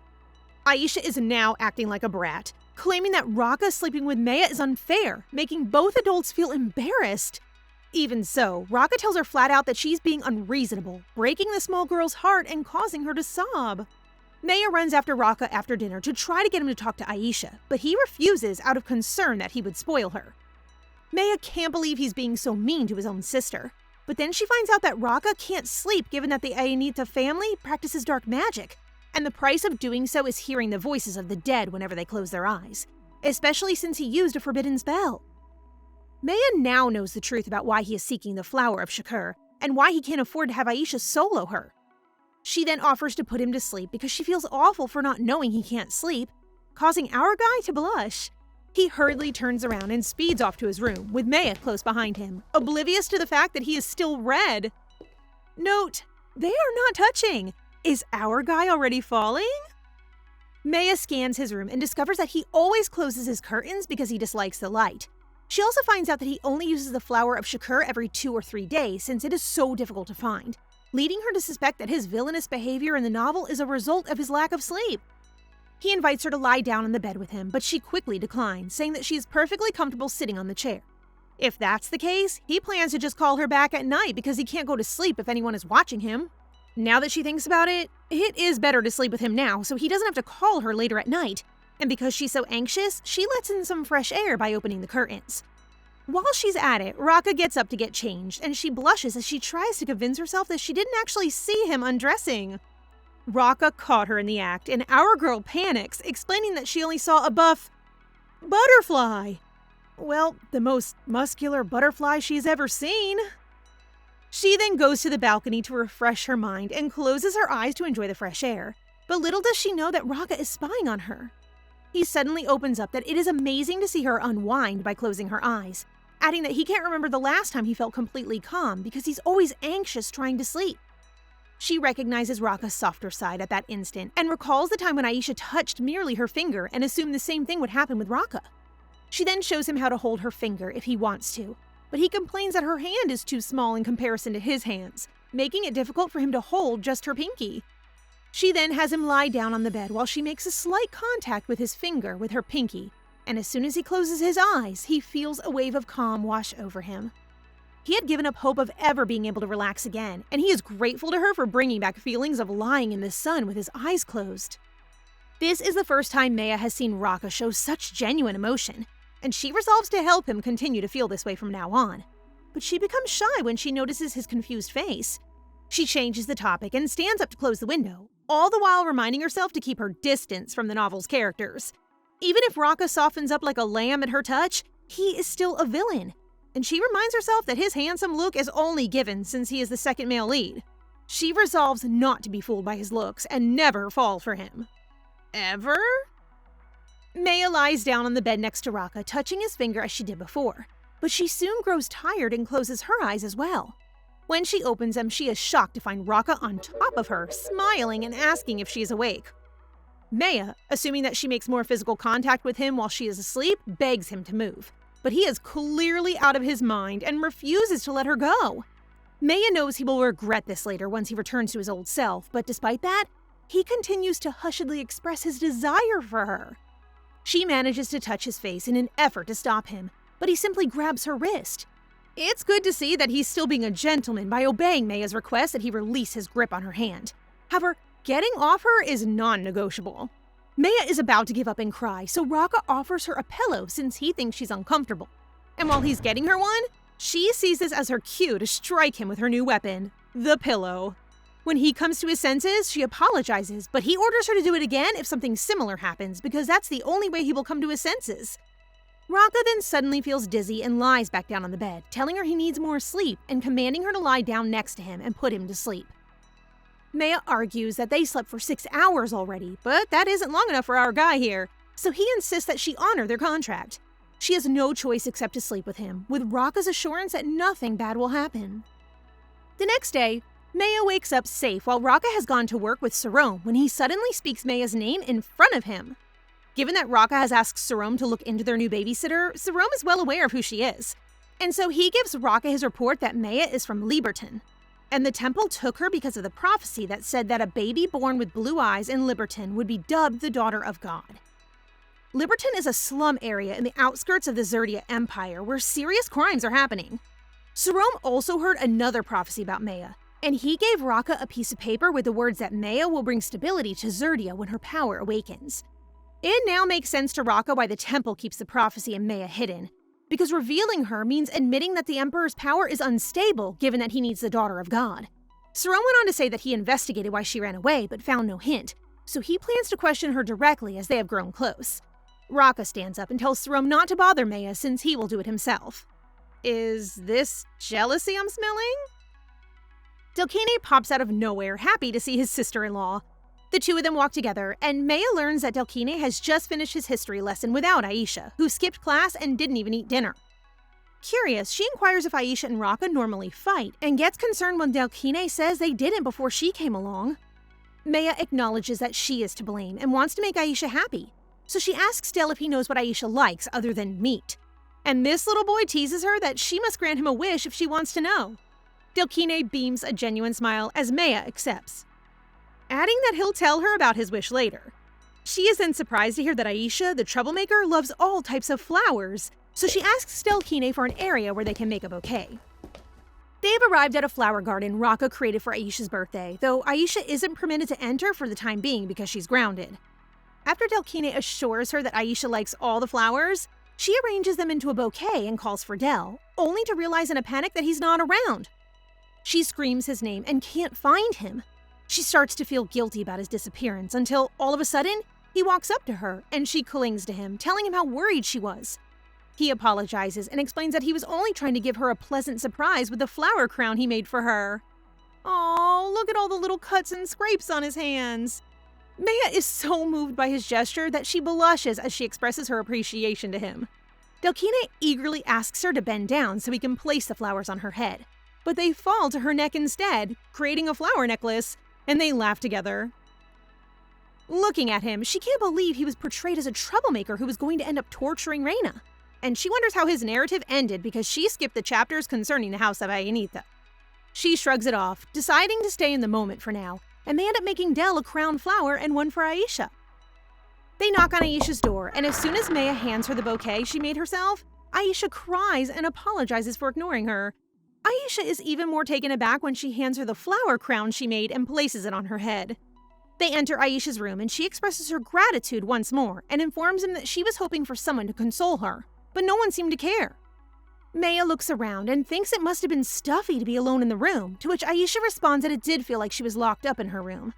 Aisha is now acting like a brat, claiming that Rakha sleeping with Meia is unfair, making both adults feel embarrassed. Even so, Rakha tells her flat out that she's being unreasonable, breaking the small girl's heart and causing her to sob. Meia runs after Rakha after dinner to try to get him to talk to Aisha, but he refuses out of concern that he would spoil her. Meia can't believe he's being so mean to his own sister, but then she finds out that Rakha can't sleep given that the Aintia family practices dark magic, and the price of doing so is hearing the voices of the dead whenever they close their eyes, especially since he used a forbidden spell. Meia now knows the truth about why he is seeking the Flower of Shakir, and why he can't afford to have Aisha solo her. She then offers to put him to sleep because she feels awful for not knowing he can't sleep, causing our guy to blush. He hurriedly turns around and speeds off to his room, with Meia close behind him, oblivious to the fact that he is still red. Note, they are not touching. Is our guy already falling? Meia scans his room and discovers that he always closes his curtains because he dislikes the light. She also finds out that he only uses the Flower of Shakir every 2 or 3 days since it is so difficult to find, leading her to suspect that his villainous behavior in the novel is a result of his lack of sleep. He invites her to lie down on the bed with him, but she quickly declines, saying that she is perfectly comfortable sitting on the chair. If that's the case, he plans to just call her back at night because he can't go to sleep if anyone is watching him. Now that she thinks about it, it is better to sleep with him now so he doesn't have to call her later at night, and because she's so anxious, she lets in some fresh air by opening the curtains. While she's at it, Rakha gets up to get changed, and she blushes as she tries to convince herself that she didn't actually see him undressing. Rakha caught her in the act, and our girl panics, explaining that she only saw a buff butterfly. Well, the most muscular butterfly she's ever seen. She then goes to the balcony to refresh her mind and closes her eyes to enjoy the fresh air. But little does she know that Rakha is spying on her. He suddenly opens up that it is amazing to see her unwind by closing her eyes, adding that he can't remember the last time he felt completely calm because he's always anxious trying to sleep. She recognizes Rakha's softer side at that instant and recalls the time when Aisha touched merely her finger and assumed the same thing would happen with Rakha. She then shows him how to hold her finger if he wants to, but he complains that her hand is too small in comparison to his hands, making it difficult for him to hold just her pinky. She then has him lie down on the bed while she makes a slight contact with his finger with her pinky, and as soon as he closes his eyes, he feels a wave of calm wash over him. He had given up hope of ever being able to relax again, and he is grateful to her for bringing back feelings of lying in the sun with his eyes closed. This is the first time Meia has seen Rakha show such genuine emotion, and she resolves to help him continue to feel this way from now on. But she becomes shy when she notices his confused face. She changes the topic and stands up to close the window, all the while reminding herself to keep her distance from the novel's characters. Even if Rakha softens up like a lamb at her touch, he is still a villain, and she reminds herself that his handsome look is only given since he is the second male lead. She resolves not to be fooled by his looks and never fall for him. Ever? Meia lies down on the bed next to Rakha, touching his finger as she did before, but she soon grows tired and closes her eyes as well. When she opens them, she is shocked to find Rakha on top of her, smiling and asking if she is awake. Meia, assuming that she makes more physical contact with him while she is asleep, begs him to move, but he is clearly out of his mind and refuses to let her go. Meia knows he will regret this later once he returns to his old self, but despite that, he continues to hushedly express his desire for her. She manages to touch his face in an effort to stop him, but he simply grabs her wrist. It's good to see that he's still being a gentleman by obeying Meia's request that he release his grip on her hand. However, getting off her is non-negotiable. Meia is about to give up and cry, so Rakha offers her a pillow since he thinks she's uncomfortable. And while he's getting her one, she sees this as her cue to strike him with her new weapon, the pillow. When he comes to his senses, she apologizes, but he orders her to do it again if something similar happens because that's the only way he will come to his senses. Rakha then suddenly feels dizzy and lies back down on the bed, telling her he needs more sleep and commanding her to lie down next to him and put him to sleep. Meia argues that they slept for 6 hours already, but that isn't long enough for our guy here, so he insists that she honor their contract. She has no choice except to sleep with him, with Rakha's assurance that nothing bad will happen. The next day, Meia wakes up safe while Rakha has gone to work with Sarome when he suddenly speaks Meia's name in front of him. Given that Rakha has asked Sarome to look into their new babysitter, Sarome is well aware of who she is. And so he gives Rakha his report that Meia is from Liberton. And the temple took her because of the prophecy that said that a baby born with blue eyes in Liberton would be dubbed the daughter of God. Liberton is a slum area in the outskirts of the Zerdia Empire where serious crimes are happening. Sarome also heard another prophecy about Meia, and he gave Rakha a piece of paper with the words that Meia will bring stability to Zerdia when her power awakens. It now makes sense to Rakha why the temple keeps the prophecy in Meia hidden, because revealing her means admitting that the Emperor's power is unstable given that he needs the daughter of God. Sarome went on to say that he investigated why she ran away but found no hint, so he plans to question her directly as they have grown close. Rakha stands up and tells Sarome not to bother Meia since he will do it himself. Is this jealousy I'm smelling? Delkine pops out of nowhere, happy to see his sister-in-law. The two of them walk together, and Meia learns that Delkine has just finished his history lesson without Aisha, who skipped class and didn't even eat dinner. Curious, she inquires if Aisha and Rakha normally fight, and gets concerned when Delkine says they didn't before she came along. Meia acknowledges that she is to blame and wants to make Aisha happy, so she asks Del if he knows what Aisha likes other than meat. And this little boy teases her that she must grant him a wish if she wants to know. Delkine beams a genuine smile as Meia accepts, adding that he'll tell her about his wish later. She is then surprised to hear that Aisha, the troublemaker, loves all types of flowers, so she asks Delkine for an area where they can make a bouquet. They've arrived at a flower garden Rakha created for Aisha's birthday, though Aisha isn't permitted to enter for the time being because she's grounded. After Delkine assures her that Aisha likes all the flowers, she arranges them into a bouquet and calls for Del, only to realize in a panic that he's not around. She screams his name and can't find him. She starts to feel guilty about his disappearance until, all of a sudden, he walks up to her and she clings to him, telling him how worried she was. He apologizes and explains that he was only trying to give her a pleasant surprise with the flower crown he made for her. Oh, look at all the little cuts and scrapes on his hands. Meia is so moved by his gesture that she blushes as she expresses her appreciation to him. Delkine eagerly asks her to bend down so he can place the flowers on her head, but they fall to her neck instead, creating a flower necklace, and they laugh together. Looking at him, she can't believe he was portrayed as a troublemaker who was going to end up torturing Reina, and she wonders how his narrative ended because she skipped the chapters concerning the house of Ainita. She shrugs it off, deciding to stay in the moment for now, and they end up making Del a crown flower and one for Aisha. They knock on Aisha's door, and as soon as Meia hands her the bouquet she made herself, Aisha cries and apologizes for ignoring her. Aisha is even more taken aback when she hands her the flower crown she made and places it on her head. They enter Aisha's room and she expresses her gratitude once more and informs him that she was hoping for someone to console her, but no one seemed to care. Meia looks around and thinks it must have been stuffy to be alone in the room, to which Aisha responds that it did feel like she was locked up in her room.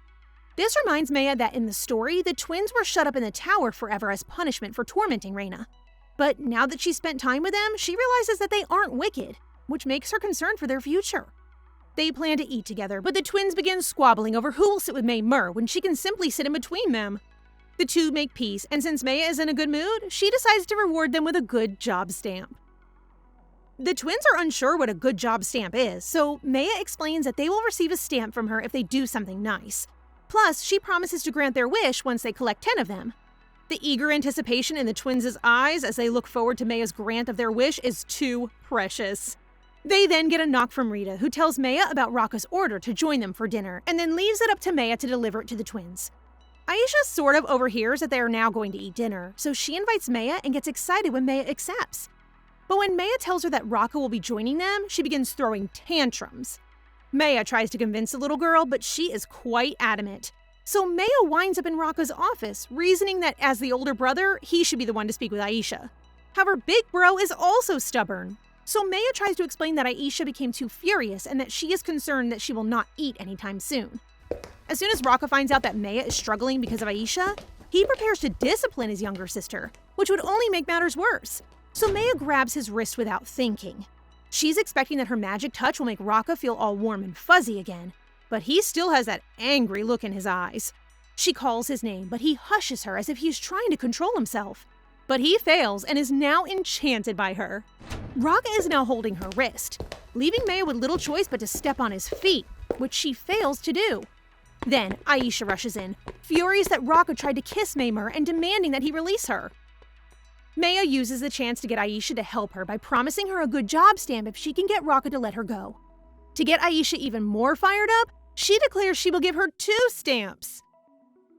This reminds Meia that in the story, the twins were shut up in the tower forever as punishment for tormenting Reina. But now that she's spent time with them, she realizes that they aren't wicked, which makes her concerned for their future. They plan to eat together, but the twins begin squabbling over who will sit with Meia when she can simply sit in between them. The two make peace, and since Meia is in a good mood, she decides to reward them with a good job stamp. The twins are unsure what a good job stamp is, so Meia explains that they will receive a stamp from her if they do something nice. Plus, she promises to grant their wish once they collect 10 of them. The eager anticipation in the twins' eyes as they look forward to Meia's grant of their wish is too precious. They then get a knock from Rita, who tells Meia about Rakha's order to join them for dinner, and then leaves it up to Meia to deliver it to the twins. Aisha sort of overhears that they are now going to eat dinner, so she invites Meia and gets excited when Meia accepts. But when Meia tells her that Rakha will be joining them, she begins throwing tantrums. Meia tries to convince the little girl, but she is quite adamant. So Meia winds up in Rakha's office, reasoning that as the older brother, he should be the one to speak with Aisha. However, Big Bro is also stubborn. So Meia tries to explain that Aisha became too furious and that she is concerned that she will not eat anytime soon. As soon as Rakha finds out that Meia is struggling because of Aisha, he prepares to discipline his younger sister, which would only make matters worse. So Meia grabs his wrist without thinking. She's expecting that her magic touch will make Rakha feel all warm and fuzzy again, but he still has that angry look in his eyes. She calls his name, but he hushes her as if he's trying to control himself. But he fails and is now enchanted by her. Rakha is now holding her wrist, leaving Meia with little choice but to step on his feet, which she fails to do. Then Aisha rushes in, furious that Rakha tried to kiss Meia and demanding that he release her. Meia uses the chance to get Aisha to help her by promising her a good job stamp if she can get Rakha to let her go. To get Aisha even more fired up, she declares she will give her 2 stamps.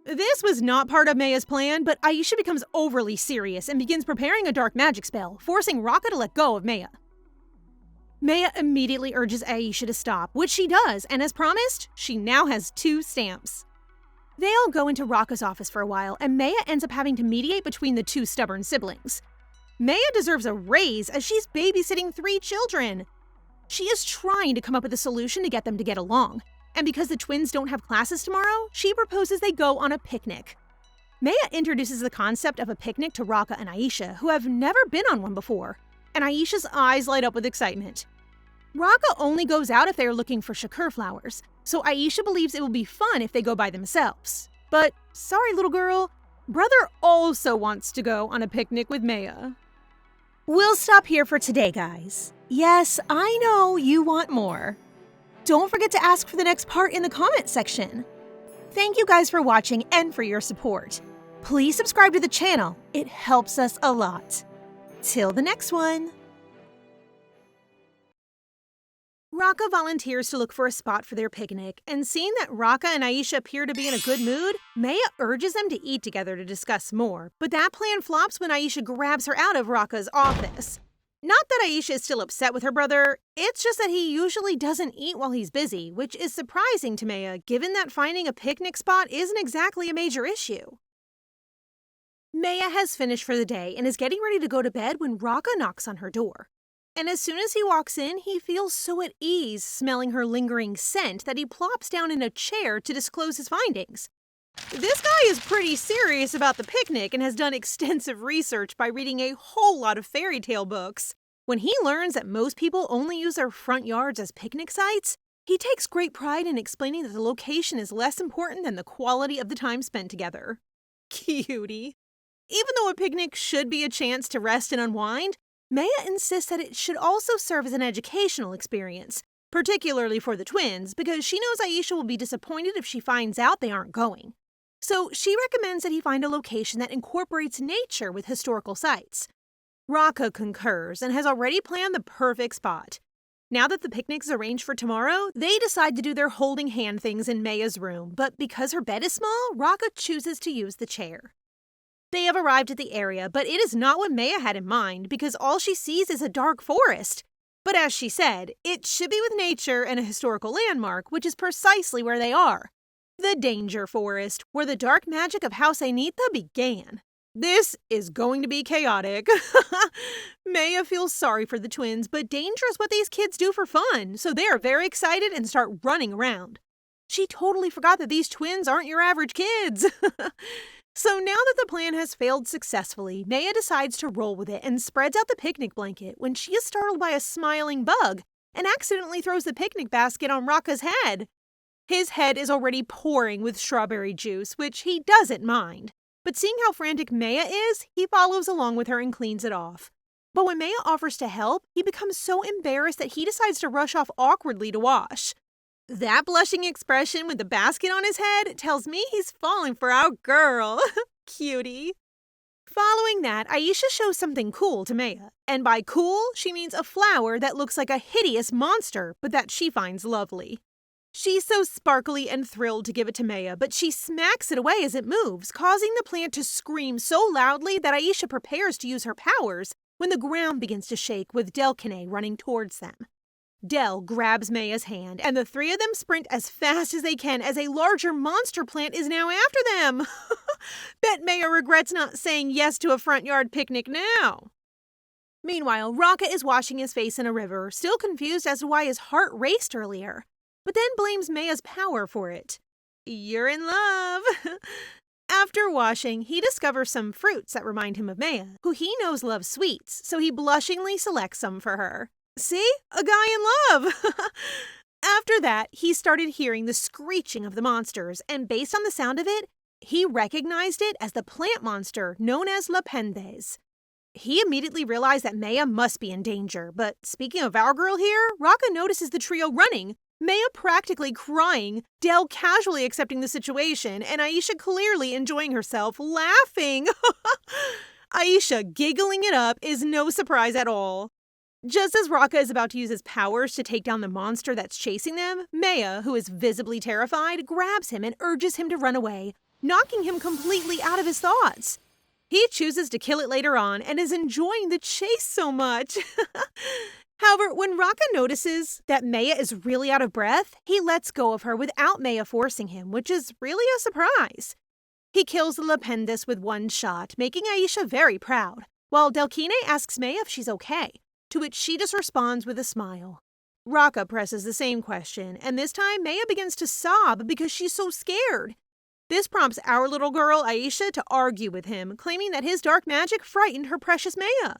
This was not part of Meia's plan, but Aisha becomes overly serious and begins preparing a dark magic spell, forcing Rakha to let go of Meia. Meia immediately urges Aisha to stop, which she does, and as promised, she now has 2 stamps. They all go into Rakha's office for a while, and Meia ends up having to mediate between the 2 stubborn siblings. Meia deserves a raise as she's babysitting 3 children. She is trying to come up with a solution to get along. And because the twins don't have classes tomorrow, she proposes they go on a picnic. Meia introduces the concept of a picnic to Rakha and Aisha, who have never been on one before, and Aisha's eyes light up with excitement. Raka only goes out if they are looking for Shakir flowers, so Aisha believes it will be fun if they go by themselves. But sorry, little girl, brother also wants to go on a picnic with Meia. We'll stop here for today, guys. Yes, I know you want more. Don't forget to ask for the next part in the comment section. Thank you guys for watching and for your support. Please subscribe to the channel. It helps us a lot. Till the next one. Raka volunteers to look for a spot for their picnic, and seeing that Raka and Aisha appear to be in a good mood, Meia urges them to eat together to discuss more, but that plan flops when Aisha grabs her out of Raka's office. Not that Aisha is still upset with her brother, it's just that he usually doesn't eat while he's busy, which is surprising to Meia given that finding a picnic spot isn't exactly a major issue. Meia has finished for the day and is getting ready to go to bed when Raka knocks on her door. And as soon as he walks in, he feels so at ease smelling her lingering scent that he plops down in a chair to disclose his findings. This guy is pretty serious about the picnic and has done extensive research by reading a whole lot of fairy tale books. When he learns that most people only use their front yards as picnic sites, he takes great pride in explaining that the location is less important than the quality of the time spent together. Cutie. Even though a picnic should be a chance to rest and unwind, Meia insists that it should also serve as an educational experience, particularly for the twins, because she knows Aisha will be disappointed if she finds out they aren't going. So she recommends that he find a location that incorporates nature with historical sites. Raka concurs and has already planned the perfect spot. Now that the picnic's arranged for tomorrow, they decide to do their holding hand things in Meia's room, but because her bed is small, Raka chooses to use the chair. They have arrived at the area, but it is not what Meia had in mind because all she sees is a dark forest. But as she said, it should be with nature and a historical landmark, which is precisely where they are. The Danger Forest, where the dark magic of House Ainita began. This is going to be chaotic. Meia feels sorry for the twins, but danger is what these kids do for fun, so they are very excited and start running around. She totally forgot that these twins aren't your average kids. So now that the plan has failed successfully, Meia decides to roll with it and spreads out the picnic blanket when she is startled by a smiling bug and accidentally throws the picnic basket on Raka's head. His head is already pouring with strawberry juice, which he doesn't mind. But seeing how frantic Meia is, he follows along with her and cleans it off. But when Meia offers to help, he becomes so embarrassed that he decides to rush off awkwardly to wash. That blushing expression with the basket on his head tells me he's falling for our girl. Cutie. Following that, Aisha shows something cool to Meia. And by cool, she means a flower that looks like a hideous monster, but that she finds lovely. She's so sparkly and thrilled to give it to Meia, but she smacks it away as it moves, causing the plant to scream so loudly that Aisha prepares to use her powers when the ground begins to shake with Delkine running towards them. Del grabs Meia's hand, and the three of them sprint as fast as they can as a larger monster plant is now after them. Bet Meia regrets not saying yes to a front yard picnic now. Meanwhile, Raka is washing his face in a river, still confused as to why his heart raced earlier, but then blames Meia's power for it. You're in love. After washing, he discovers some fruits that remind him of Meia, who he knows loves sweets, so he blushingly selects some for her. See? A guy in love! After that, he started hearing the screeching of the monsters, and based on the sound of it, he recognized it as the plant monster known as Lependes. He immediately realized that Meia must be in danger, but speaking of our girl here, Raka notices the trio running, Meia practically crying, Del casually accepting the situation, and Aisha clearly enjoying herself, laughing. Aisha giggling it up is no surprise at all. Just as Raka is about to use his powers to take down the monster that's chasing them, Meia, who is visibly terrified, grabs him and urges him to run away, knocking him completely out of his thoughts. He chooses to kill it later on and is enjoying the chase so much. However, when Raka notices that Meia is really out of breath, he lets go of her without Meia forcing him, which is really a surprise. He kills the Lependes with one shot, making Aisha very proud, while Delkine asks Meia if she's okay, to which she just responds with a smile. Raka presses the same question, and this time Meia begins to sob because she's so scared. This prompts our little girl Aisha to argue with him, claiming that his dark magic frightened her precious Meia.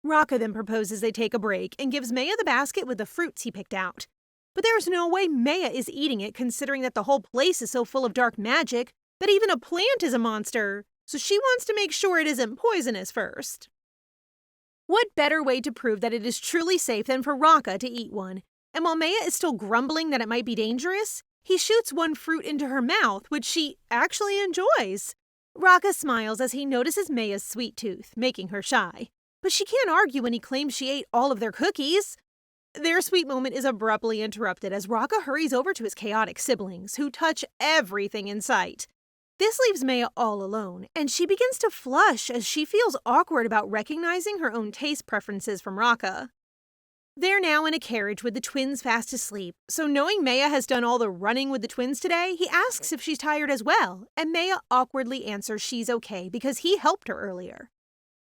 Raka then proposes they take a break and gives Meia the basket with the fruits he picked out. But there's no way Meia is eating it, considering that the whole place is so full of dark magic that even a plant is a monster, so she wants to make sure it isn't poisonous first. What better way to prove that it is truly safe than for Raka to eat one? And while Meia is still grumbling that it might be dangerous, he shoots one fruit into her mouth, which she actually enjoys. Raka smiles as he notices Meia's sweet tooth, making her shy. But she can't argue when he claims she ate all of their cookies. Their sweet moment is abruptly interrupted as Raka hurries over to his chaotic siblings, who touch everything in sight. This leaves Meia all alone, and she begins to flush as she feels awkward about recognizing her own taste preferences from Raka. They're now in a carriage with the twins fast asleep, so knowing Meia has done all the running with the twins today, he asks if she's tired as well, and Meia awkwardly answers she's okay because he helped her earlier.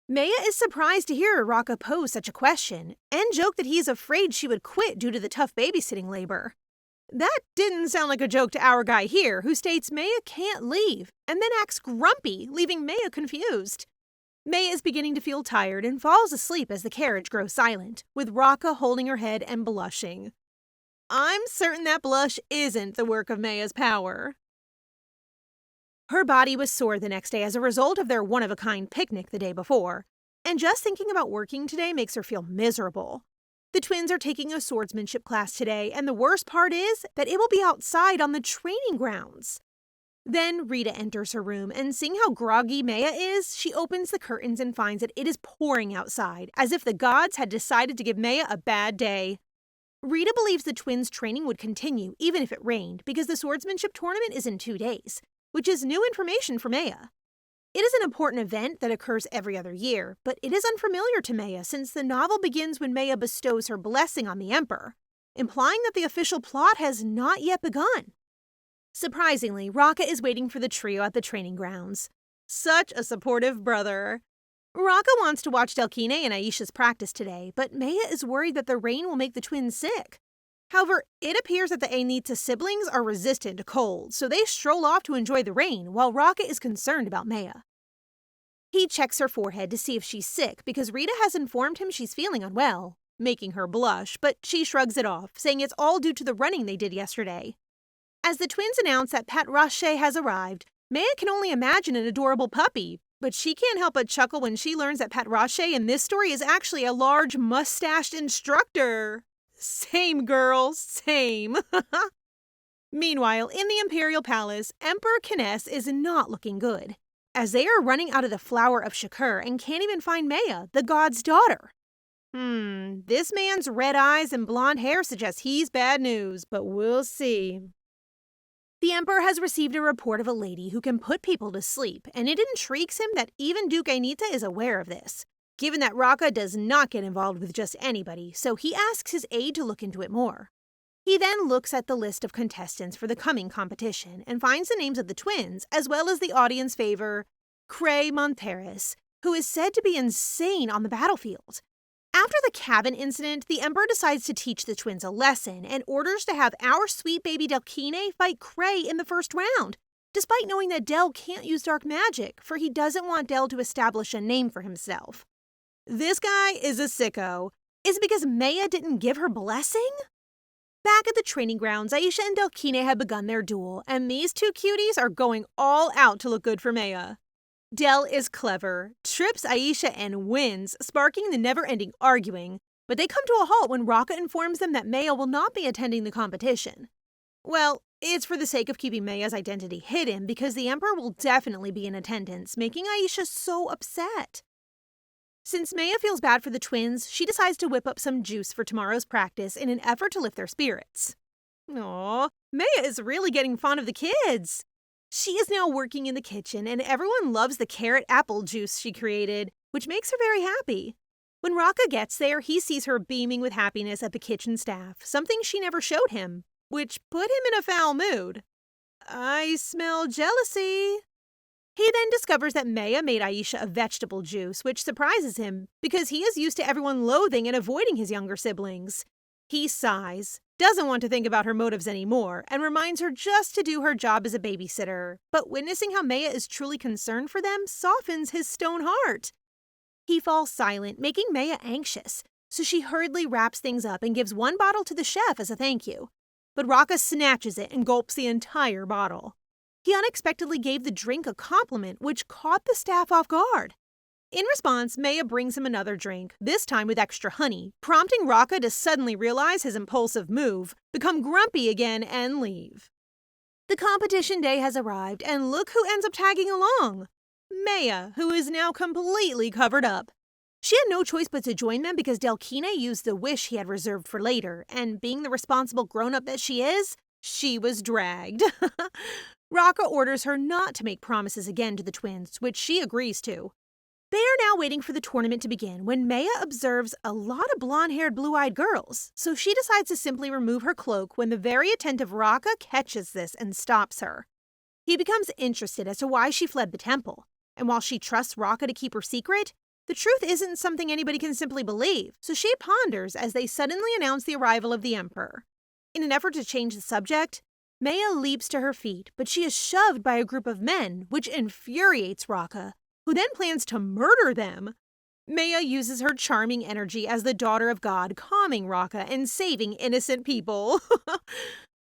Meia is surprised to hear Raka pose such a question, and joke that he is afraid she would quit due to the tough babysitting labor. That didn't sound like a joke to our guy here, who states Meia can't leave, and then acts grumpy, leaving Meia confused. Meia is beginning to feel tired and falls asleep as the carriage grows silent, with Raka holding her head and blushing. I'm certain that blush isn't the work of Meia's power. Her body was sore the next day as a result of their one-of-a-kind picnic the day before, and just thinking about working today makes her feel miserable. The twins are taking a swordsmanship class today, and the worst part is that it will be outside on the training grounds. Then Rita enters her room, and seeing how groggy Meia is, she opens the curtains and finds that it is pouring outside, as if the gods had decided to give Meia a bad day. Rita believes the twins' training would continue even if it rained, because the swordsmanship tournament is in 2 days, which is new information for Meia. It is an important event that occurs every other year, but it is unfamiliar to Meia since the novel begins when Meia bestows her blessing on the Emperor, implying that the official plot has not yet begun. Surprisingly, Raka is waiting for the trio at the training grounds. Such a supportive brother. Raka wants to watch Delkine and Aisha's practice today, but Meia is worried that the rain will make the twins sick. However, it appears that the Ainita siblings are resistant to cold, so they stroll off to enjoy the rain while Raka is concerned about Meia. He checks her forehead to see if she's sick because Rita has informed him she's feeling unwell, making her blush, but she shrugs it off, saying it's all due to the running they did yesterday. As the twins announce that Pat Rache has arrived, Meia can only imagine an adorable puppy, but she can't help but chuckle when she learns that Pat Rache in this story is actually a large, mustached instructor. Same, girl, same. Meanwhile, in the Imperial Palace, Emperor Kines is not looking good, as they are running out of the Flower of Shakir and can't even find Meia, the god's daughter. This man's red eyes and blonde hair suggest he's bad news, but we'll see. The Emperor has received a report of a lady who can put people to sleep, and it intrigues him that even Duke Ainita is aware of this, given that Raka does not get involved with just anybody, so he asks his aide to look into it more. He then looks at the list of contestants for the coming competition and finds the names of the twins, as well as the audience favor, Cray Monteris, who is said to be insane on the battlefield. After the cabin incident, the Emperor decides to teach the twins a lesson and orders to have our sweet baby Delkine fight Cray in the first round, despite knowing that Del can't use dark magic, for he doesn't want Del to establish a name for himself. This guy is a sicko. Is it because Meia didn't give her blessing? Back at the training grounds, Aisha and Delkine have begun their duel, and these two cuties are going all out to look good for Meia. Del is clever, trips Aisha and wins, sparking the never-ending arguing, but they come to a halt when Raka informs them that Meia will not be attending the competition. Well, it's for the sake of keeping Meia's identity hidden because the Emperor will definitely be in attendance, making Aisha so upset. Since Meia feels bad for the twins, she decides to whip up some juice for tomorrow's practice in an effort to lift their spirits. Aww, Meia is really getting fond of the kids. She is now working in the kitchen, and everyone loves the carrot apple juice she created, which makes her very happy. When Raka gets there, he sees her beaming with happiness at the kitchen staff, something she never showed him, which put him in a foul mood. I smell jealousy. He then discovers that Meia made Aisha a vegetable juice, which surprises him because he is used to everyone loathing and avoiding his younger siblings. He sighs, doesn't want to think about her motives anymore, and reminds her just to do her job as a babysitter. But witnessing how Meia is truly concerned for them softens his stone heart. He falls silent, making Meia anxious, so she hurriedly wraps things up and gives one bottle to the chef as a thank you. But Rakha snatches it and gulps the entire bottle. He unexpectedly gave the drink a compliment, which caught the staff off guard. In response, Meia brings him another drink, this time with extra honey, prompting Rakha to suddenly realize his impulsive move, become grumpy again, and leave. The competition day has arrived, and look who ends up tagging along. Meia, who is now completely covered up. She had no choice but to join them because Delkine used the wish he had reserved for later, and being the responsible grown-up that she is, she was dragged. Rakha orders her not to make promises again to the twins, which she agrees to. They are now waiting for the tournament to begin when Meia observes a lot of blonde-haired, blue-eyed girls, so she decides to simply remove her cloak when the very attentive Rakha catches this and stops her. He becomes interested as to why she fled the temple, and while she trusts Rakha to keep her secret, the truth isn't something anybody can simply believe, so she ponders as they suddenly announce the arrival of the emperor. In an effort to change the subject, Meia leaps to her feet, but she is shoved by a group of men, which infuriates Rakha, who then plans to murder them. Meia uses her charming energy as the daughter of God, calming Rakha and saving innocent people.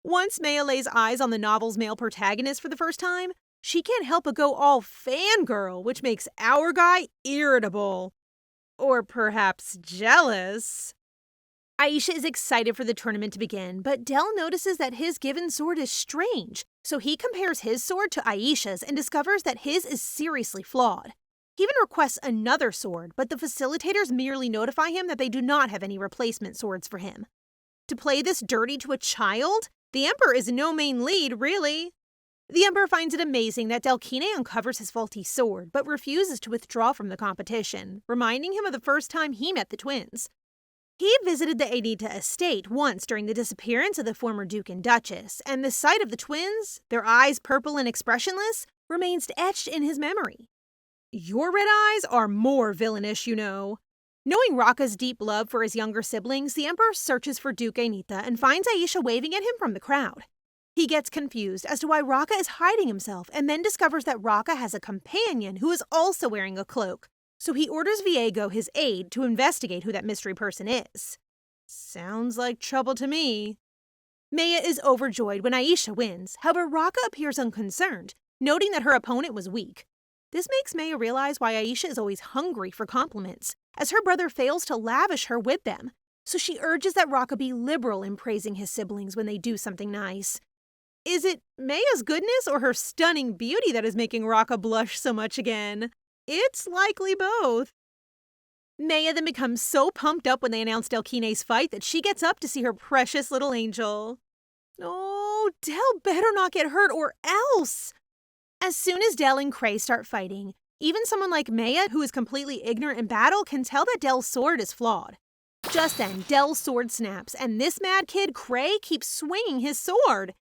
Once Meia lays eyes on the novel's male protagonist for the first time, she can't help but go all fangirl, which makes our guy irritable. Or perhaps jealous. Aisha is excited for the tournament to begin, but Del notices that his given sword is strange, so he compares his sword to Aisha's and discovers that his is seriously flawed. He even requests another sword, but the facilitators merely notify him that they do not have any replacement swords for him. To play this dirty to a child? The Emperor is no main lead, really. The Emperor finds it amazing that Delkine uncovers his faulty sword, but refuses to withdraw from the competition, reminding him of the first time he met the twins. He visited the Aintia estate once during the disappearance of the former Duke and Duchess, and the sight of the twins, their eyes purple and expressionless, remains etched in his memory. Your red eyes are more villainous, you know. Knowing Rakha's deep love for his younger siblings, the Emperor searches for Duke Aintia and finds Aisha waving at him from the crowd. He gets confused as to why Rakha is hiding himself and then discovers that Rakha has a companion who is also wearing a cloak, so he orders Viego, his aide, to investigate who that mystery person is. Sounds like trouble to me. Meia is overjoyed when Aisha wins, however Rakha appears unconcerned, noting that her opponent was weak. This makes Meia realize why Aisha is always hungry for compliments, as her brother fails to lavish her with them, so she urges that Rakha be liberal in praising his siblings when they do something nice. Is it Meia's goodness or her stunning beauty that is making Rakha blush so much again? It's likely both. Meia then becomes so pumped up when they announce Delkine's fight that she gets up to see her precious little angel. Oh, Del better not get hurt or else! As soon as Del and Cray start fighting, even someone like Meia, who is completely ignorant in battle, can tell that Del's sword is flawed. Just then, Del's sword snaps, and this mad kid, Cray, keeps swinging his sword.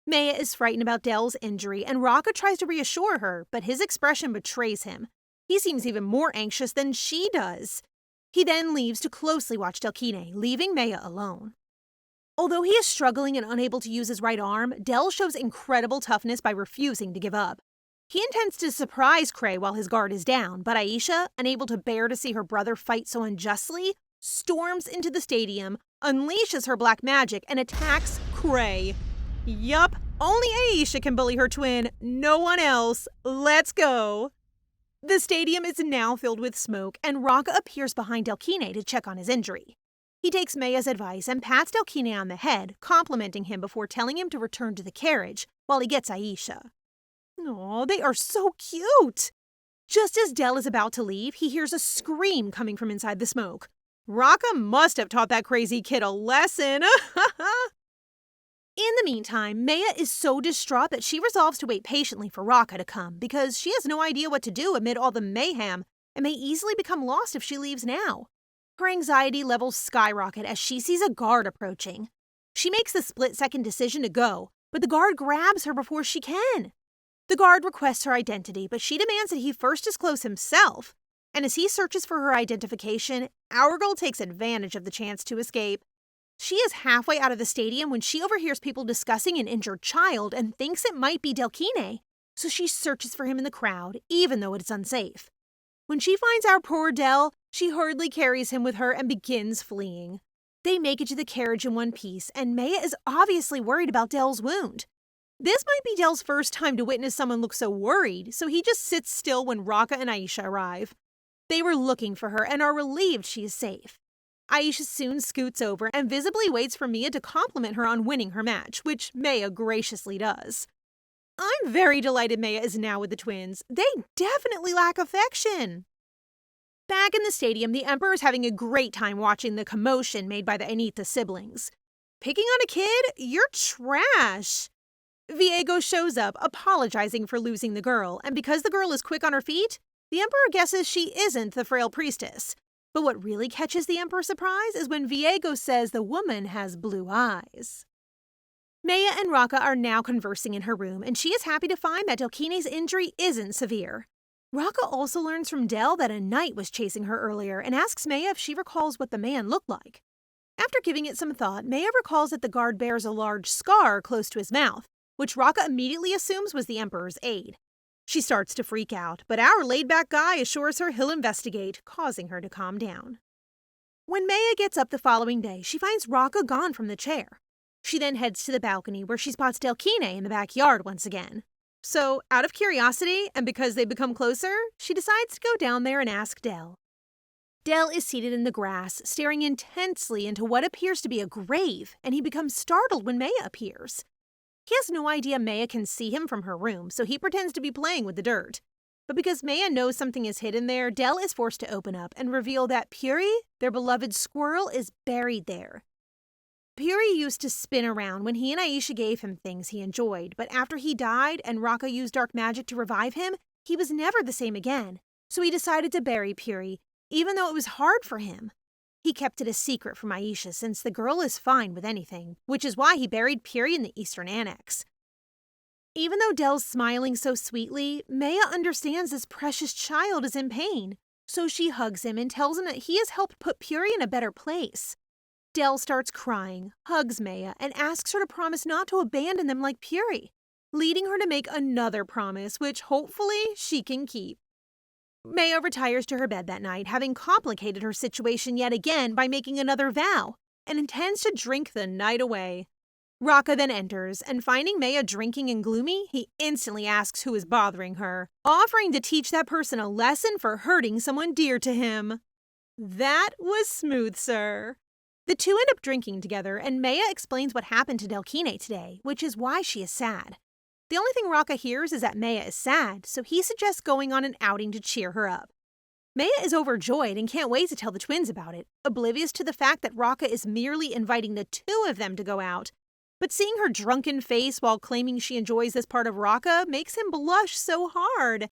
Meia is frightened about Del's injury, and Rakha tries to reassure her, but his expression betrays him. He seems even more anxious than she does. He then leaves to closely watch Delkine, leaving Meia alone. Although he is struggling and unable to use his right arm, Del shows incredible toughness by refusing to give up. He intends to surprise Cray while his guard is down, but Aisha, unable to bear to see her brother fight so unjustly, storms into the stadium, unleashes her black magic, and attacks Cray. Yup, only Aisha can bully her twin, no one else. Let's go. The stadium is now filled with smoke, and Rakha appears behind Delkine to check on his injury. He takes Meia's advice and pats Delkine on the head, complimenting him before telling him to return to the carriage while he gets Aisha. Aw, they are so cute! Just as Del is about to leave, he hears a scream coming from inside the smoke. Rakha must have taught that crazy kid a lesson. In the meantime, Meia is so distraught that she resolves to wait patiently for Rakha to come because she has no idea what to do amid all the mayhem and may easily become lost if she leaves now. Her anxiety levels skyrocket as she sees a guard approaching. She makes the split-second decision to go, but the guard grabs her before she can. The guard requests her identity, but she demands that he first disclose himself. And as he searches for her identification, our girl takes advantage of the chance to escape. She is halfway out of the stadium when she overhears people discussing an injured child and thinks it might be Delkine, so she searches for him in the crowd, even though it is unsafe. When she finds our poor Dell, she hurriedly carries him with her and begins fleeing. They make it to the carriage in one piece, and Meia is obviously worried about Dell's wound. This might be Dell's first time to witness someone look so worried, so he just sits still when Rakha and Aisha arrive. They were looking for her and are relieved she is safe. Aisha soon scoots over and visibly waits for Meia to compliment her on winning her match, which Meia graciously does. I'm very delighted Meia is now with the twins. They definitely lack affection. Back in the stadium, the Emperor is having a great time watching the commotion made by the Ainita siblings. Picking on a kid? You're trash! Viego shows up, apologizing for losing the girl, and because the girl is quick on her feet, the Emperor guesses she isn't the frail priestess. But what really catches the Emperor's surprise is when Viego says the woman has blue eyes. Meia and Rakha are now conversing in her room, and she is happy to find that Delkine's injury isn't severe. Rakha also learns from Del that a knight was chasing her earlier and asks Meia if she recalls what the man looked like. After giving it some thought, Meia recalls that the guard bears a large scar close to his mouth, which Rakha immediately assumes was the Emperor's aide. She starts to freak out, but our laid-back guy assures her he'll investigate, causing her to calm down. When Meia gets up the following day, she finds Rakha gone from the chair. She then heads to the balcony where she spots Delkine in the backyard once again. So, out of curiosity, and because they become closer, she decides to go down there and ask Del. Del is seated in the grass, staring intensely into what appears to be a grave, and he becomes startled when Meia appears. He has no idea Meia can see him from her room, so he pretends to be playing with the dirt. But because Meia knows something is hidden there, Del is forced to open up and reveal that Puri, their beloved squirrel, is buried there. Puri used to spin around when he and Aisha gave him things he enjoyed, but after he died and Rakha used dark magic to revive him, he was never the same again. So he decided to bury Puri, even though it was hard for him. He kept it a secret from Aisha since the girl is fine with anything, which is why he buried Puri in the Eastern Annex. Even though Del's smiling so sweetly, Meia understands this precious child is in pain, so she hugs him and tells him that he has helped put Puri in a better place. Del starts crying, hugs Meia, and asks her to promise not to abandon them like Puri, leading her to make another promise, which hopefully she can keep. Meia retires to her bed that night, having complicated her situation yet again by making another vow, and intends to drink the night away. Rakha then enters, and finding Meia drinking and gloomy, he instantly asks who is bothering her, offering to teach that person a lesson for hurting someone dear to him. That was smooth, sir. The two end up drinking together, and Meia explains what happened to Delkine today, which is why she is sad. The only thing Rakha hears is that Meia is sad, so he suggests going on an outing to cheer her up. Meia is overjoyed and can't wait to tell the twins about it, oblivious to the fact that Rakha is merely inviting the two of them to go out. But seeing her drunken face while claiming she enjoys this part of Rakha makes him blush so hard.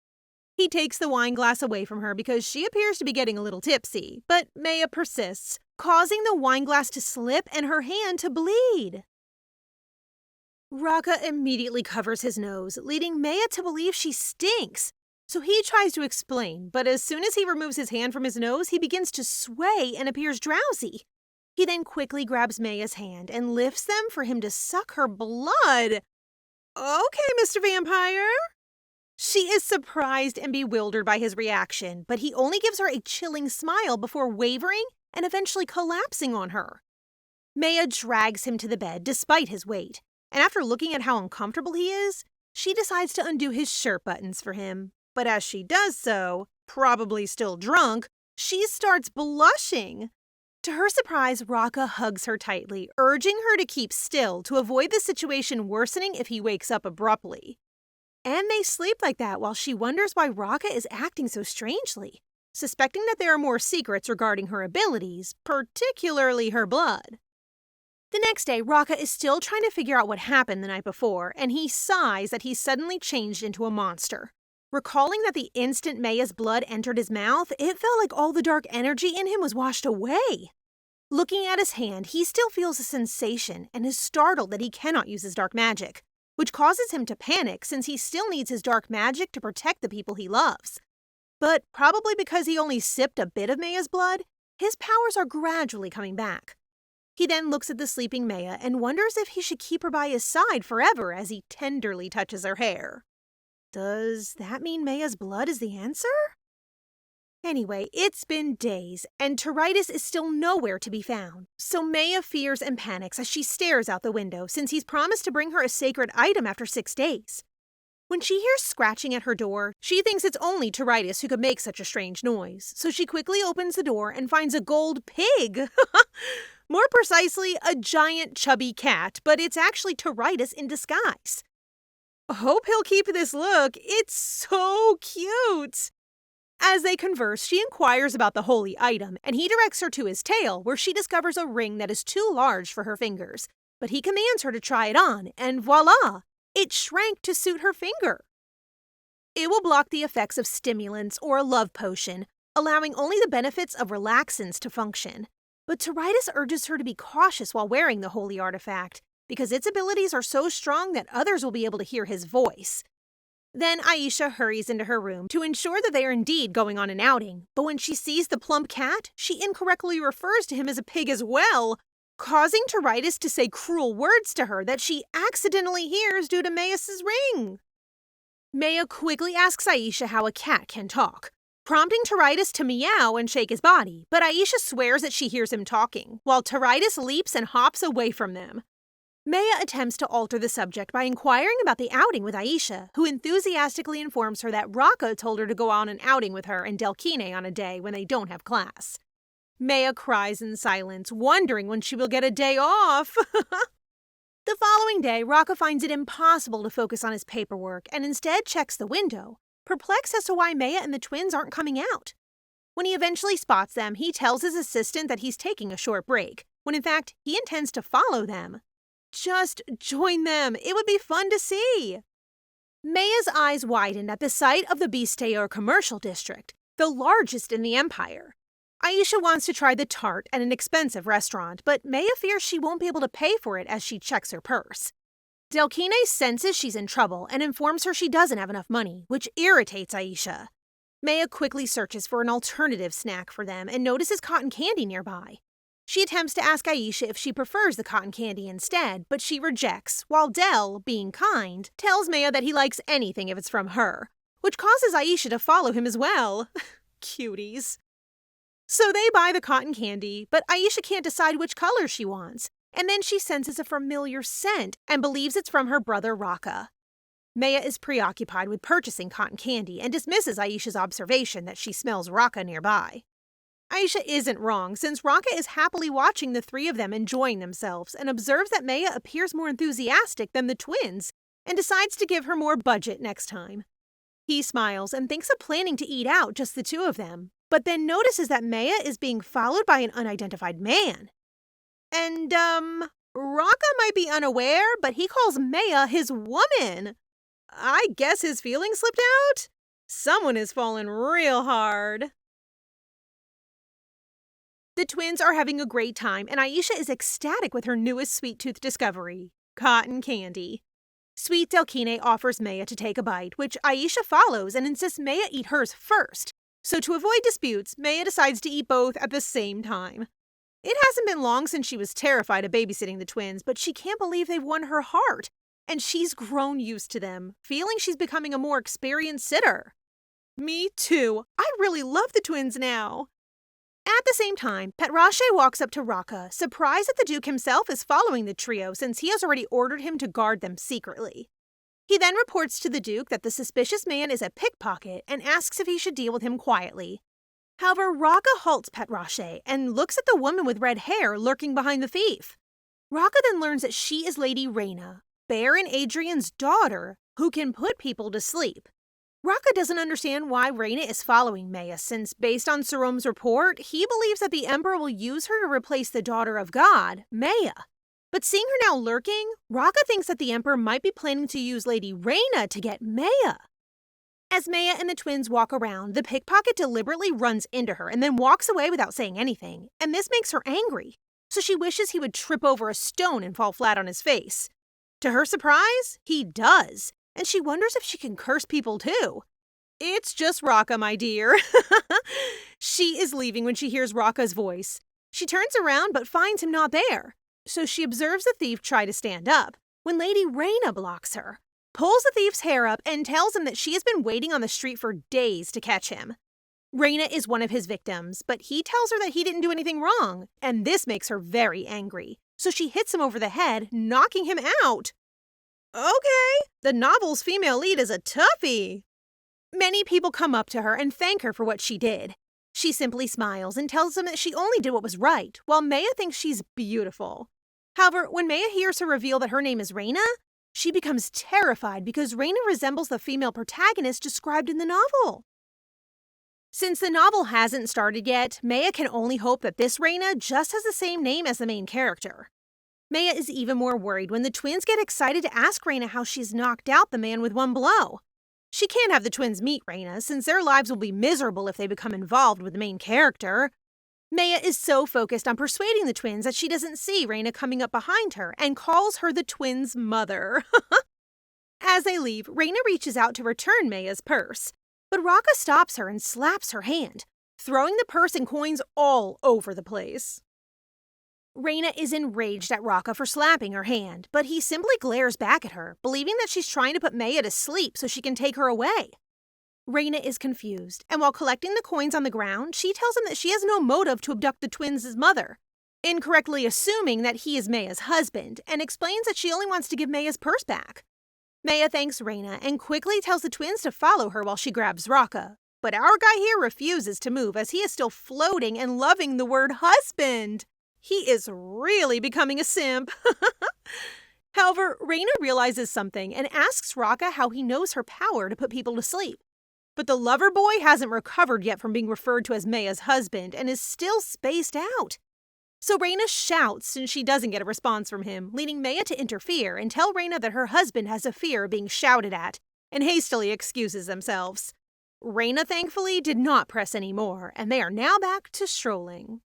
He takes the wine glass away from her because she appears to be getting a little tipsy, but Meia persists, causing the wine glass to slip and her hand to bleed. Rakha immediately covers his nose, leading Meia to believe she stinks. So he tries to explain, but as soon as he removes his hand from his nose, he begins to sway and appears drowsy. He then quickly grabs Meia's hand and lifts them for him to suck her blood. Okay, Mr. Vampire. She is surprised and bewildered by his reaction, but he only gives her a chilling smile before wavering and eventually collapsing on her. Meia drags him to the bed despite his weight, and after looking at how uncomfortable he is, she decides to undo his shirt buttons for him. But as she does so, probably still drunk, she starts blushing. To her surprise, Rakha hugs her tightly, urging her to keep still to avoid the situation worsening if he wakes up abruptly. And they sleep like that while she wonders why Rakha is acting so strangely, suspecting that there are more secrets regarding her abilities, particularly her blood. The next day, Rakha is still trying to figure out what happened the night before, and he sighs that he's suddenly changed into a monster. Recalling that the instant Meia's blood entered his mouth, it felt like all the dark energy in him was washed away. Looking at his hand, he still feels a sensation and is startled that he cannot use his dark magic, which causes him to panic since he still needs his dark magic to protect the people he loves. But probably because he only sipped a bit of Meia's blood, his powers are gradually coming back. He then looks at the sleeping Meia and wonders if he should keep her by his side forever as he tenderly touches her hair. Does that mean Meia's blood is the answer? Anyway, it's been days, and Toritis is still nowhere to be found. So Meia fears and panics as she stares out the window since he's promised to bring her a sacred item after 6 days. When she hears scratching at her door, she thinks it's only Toritis who could make such a strange noise, so she quickly opens the door and finds a gold pig! More precisely, a giant chubby cat, but it's actually Toritis in disguise. Hope he'll keep this look, it's so cute! As they converse, she inquires about the holy item, and he directs her to his tail, where she discovers a ring that is too large for her fingers. But he commands her to try it on, and voila! It shrank to suit her finger. It will block the effects of stimulants or a love potion, allowing only the benefits of relaxants to function. But Toritis urges her to be cautious while wearing the holy artifact, because its abilities are so strong that others will be able to hear his voice. Then Aisha hurries into her room to ensure that they are indeed going on an outing, but when she sees the plump cat, she incorrectly refers to him as a pig as well, causing Toritis to say cruel words to her that she accidentally hears due to Meia's ring. Meia quickly asks Aisha how a cat can talk, prompting Toritis to meow and shake his body, but Aisha swears that she hears him talking, while Toritis leaps and hops away from them. Meia attempts to alter the subject by inquiring about the outing with Aisha, who enthusiastically informs her that Rakha told her to go on an outing with her and Delkine on a day when they don't have class. Meia cries in silence, wondering when she will get a day off. The following day, Rakha finds it impossible to focus on his paperwork and instead checks the window, perplexed as to why Meia and the twins aren't coming out. When he eventually spots them, he tells his assistant that he's taking a short break, when in fact he intends to follow them. Just join them. It would be fun to see. Meia's eyes widened at the sight of the Bisteo commercial district, the largest in the empire. Aisha wants to try the tart at an expensive restaurant, but Meia fears she won't be able to pay for it as she checks her purse. Delkine senses she's in trouble and informs her she doesn't have enough money, which irritates Aisha. Meia quickly searches for an alternative snack for them and notices cotton candy nearby. She attempts to ask Aisha if she prefers the cotton candy instead, but she rejects, while Del, being kind, tells Meia that he likes anything if it's from her, which causes Aisha to follow him as well. Cuties. So they buy the cotton candy, but Aisha can't decide which color she wants, and then she senses a familiar scent and believes it's from her brother Rakha. Meia is preoccupied with purchasing cotton candy and dismisses Aisha's observation that she smells Rakha nearby. Aisha isn't wrong, since Rakha is happily watching the three of them enjoying themselves and observes that Meia appears more enthusiastic than the twins and decides to give her more budget next time. He smiles and thinks of planning to eat out just the two of them, but then notices that Meia is being followed by an unidentified man. And, Rakha might be unaware, but he calls Meia his woman. I guess his feelings slipped out? Someone has fallen real hard. The twins are having a great time, and Aisha is ecstatic with her newest sweet tooth discovery, cotton candy. Sweet Delkine offers Meia to take a bite, which Aisha follows and insists Meia eat hers first. So to avoid disputes, Meia decides to eat both at the same time. It hasn't been long since she was terrified of babysitting the twins, but she can't believe they've won her heart, and she's grown used to them, feeling she's becoming a more experienced sitter. Me too. I really love the twins now. At the same time, Petrache walks up to Rakha, surprised that the Duke himself is following the trio since he has already ordered him to guard them secretly. He then reports to the Duke that the suspicious man is a pickpocket and asks if he should deal with him quietly. However, Rakha halts Petrache and looks at the woman with red hair lurking behind the thief. Rakha then learns that she is Lady Reina, Baron Adrian's daughter, who can put people to sleep. Rakha doesn't understand why Reina is following Meia, since based on Sarome's report, he believes that the Emperor will use her to replace the daughter of God, Meia. But seeing her now lurking, Rakha thinks that the Emperor might be planning to use Lady Reina to get Meia. As Meia and the twins walk around, the pickpocket deliberately runs into her and then walks away without saying anything, and this makes her angry, so she wishes he would trip over a stone and fall flat on his face. To her surprise, he does, and she wonders if she can curse people too. It's just Rakha, my dear. She is leaving when she hears Rakha's voice. She turns around but finds him not there, so she observes the thief try to stand up, when Lady Reina blocks her, pulls the thief's hair up, and tells him that she has been waiting on the street for days to catch him. Reina is one of his victims, but he tells her that he didn't do anything wrong, and this makes her very angry. So she hits him over the head, knocking him out. Okay, the novel's female lead is a toughie. Many people come up to her and thank her for what she did. She simply smiles and tells them that she only did what was right, while Meia thinks she's beautiful. However, when Meia hears her reveal that her name is Reina, she becomes terrified because Reina resembles the female protagonist described in the novel. Since the novel hasn't started yet, Meia can only hope that this Reina just has the same name as the main character. Meia is even more worried when the twins get excited to ask Reina how she's knocked out the man with one blow. She can't have the twins meet Reina, since their lives will be miserable if they become involved with the main character. Meia is so focused on persuading the twins that she doesn't see Reina coming up behind her and calls her the twins' mother. As they leave, Reina reaches out to return Meia's purse, but Rakha stops her and slaps her hand, throwing the purse and coins all over the place. Reina is enraged at Rakha for slapping her hand, but he simply glares back at her, believing that she's trying to put Meia to sleep so she can take her away. Reina is confused, and while collecting the coins on the ground, she tells him that she has no motive to abduct the twins' mother, incorrectly assuming that he is Meia's husband, and explains that she only wants to give Meia's purse back. Meia thanks Reina and quickly tells the twins to follow her while she grabs Rakha, but our guy here refuses to move as he is still floating and loving the word husband. He is really becoming a simp. However, Reina realizes something and asks Rakha how he knows her power to put people to sleep. But the lover boy hasn't recovered yet from being referred to as Meia's husband and is still spaced out. So Reina shouts and she doesn't get a response from him, leading Meia to interfere and tell Reina that her husband has a fear of being shouted at and hastily excuses themselves. Reina thankfully did not press any more, and they are now back to strolling.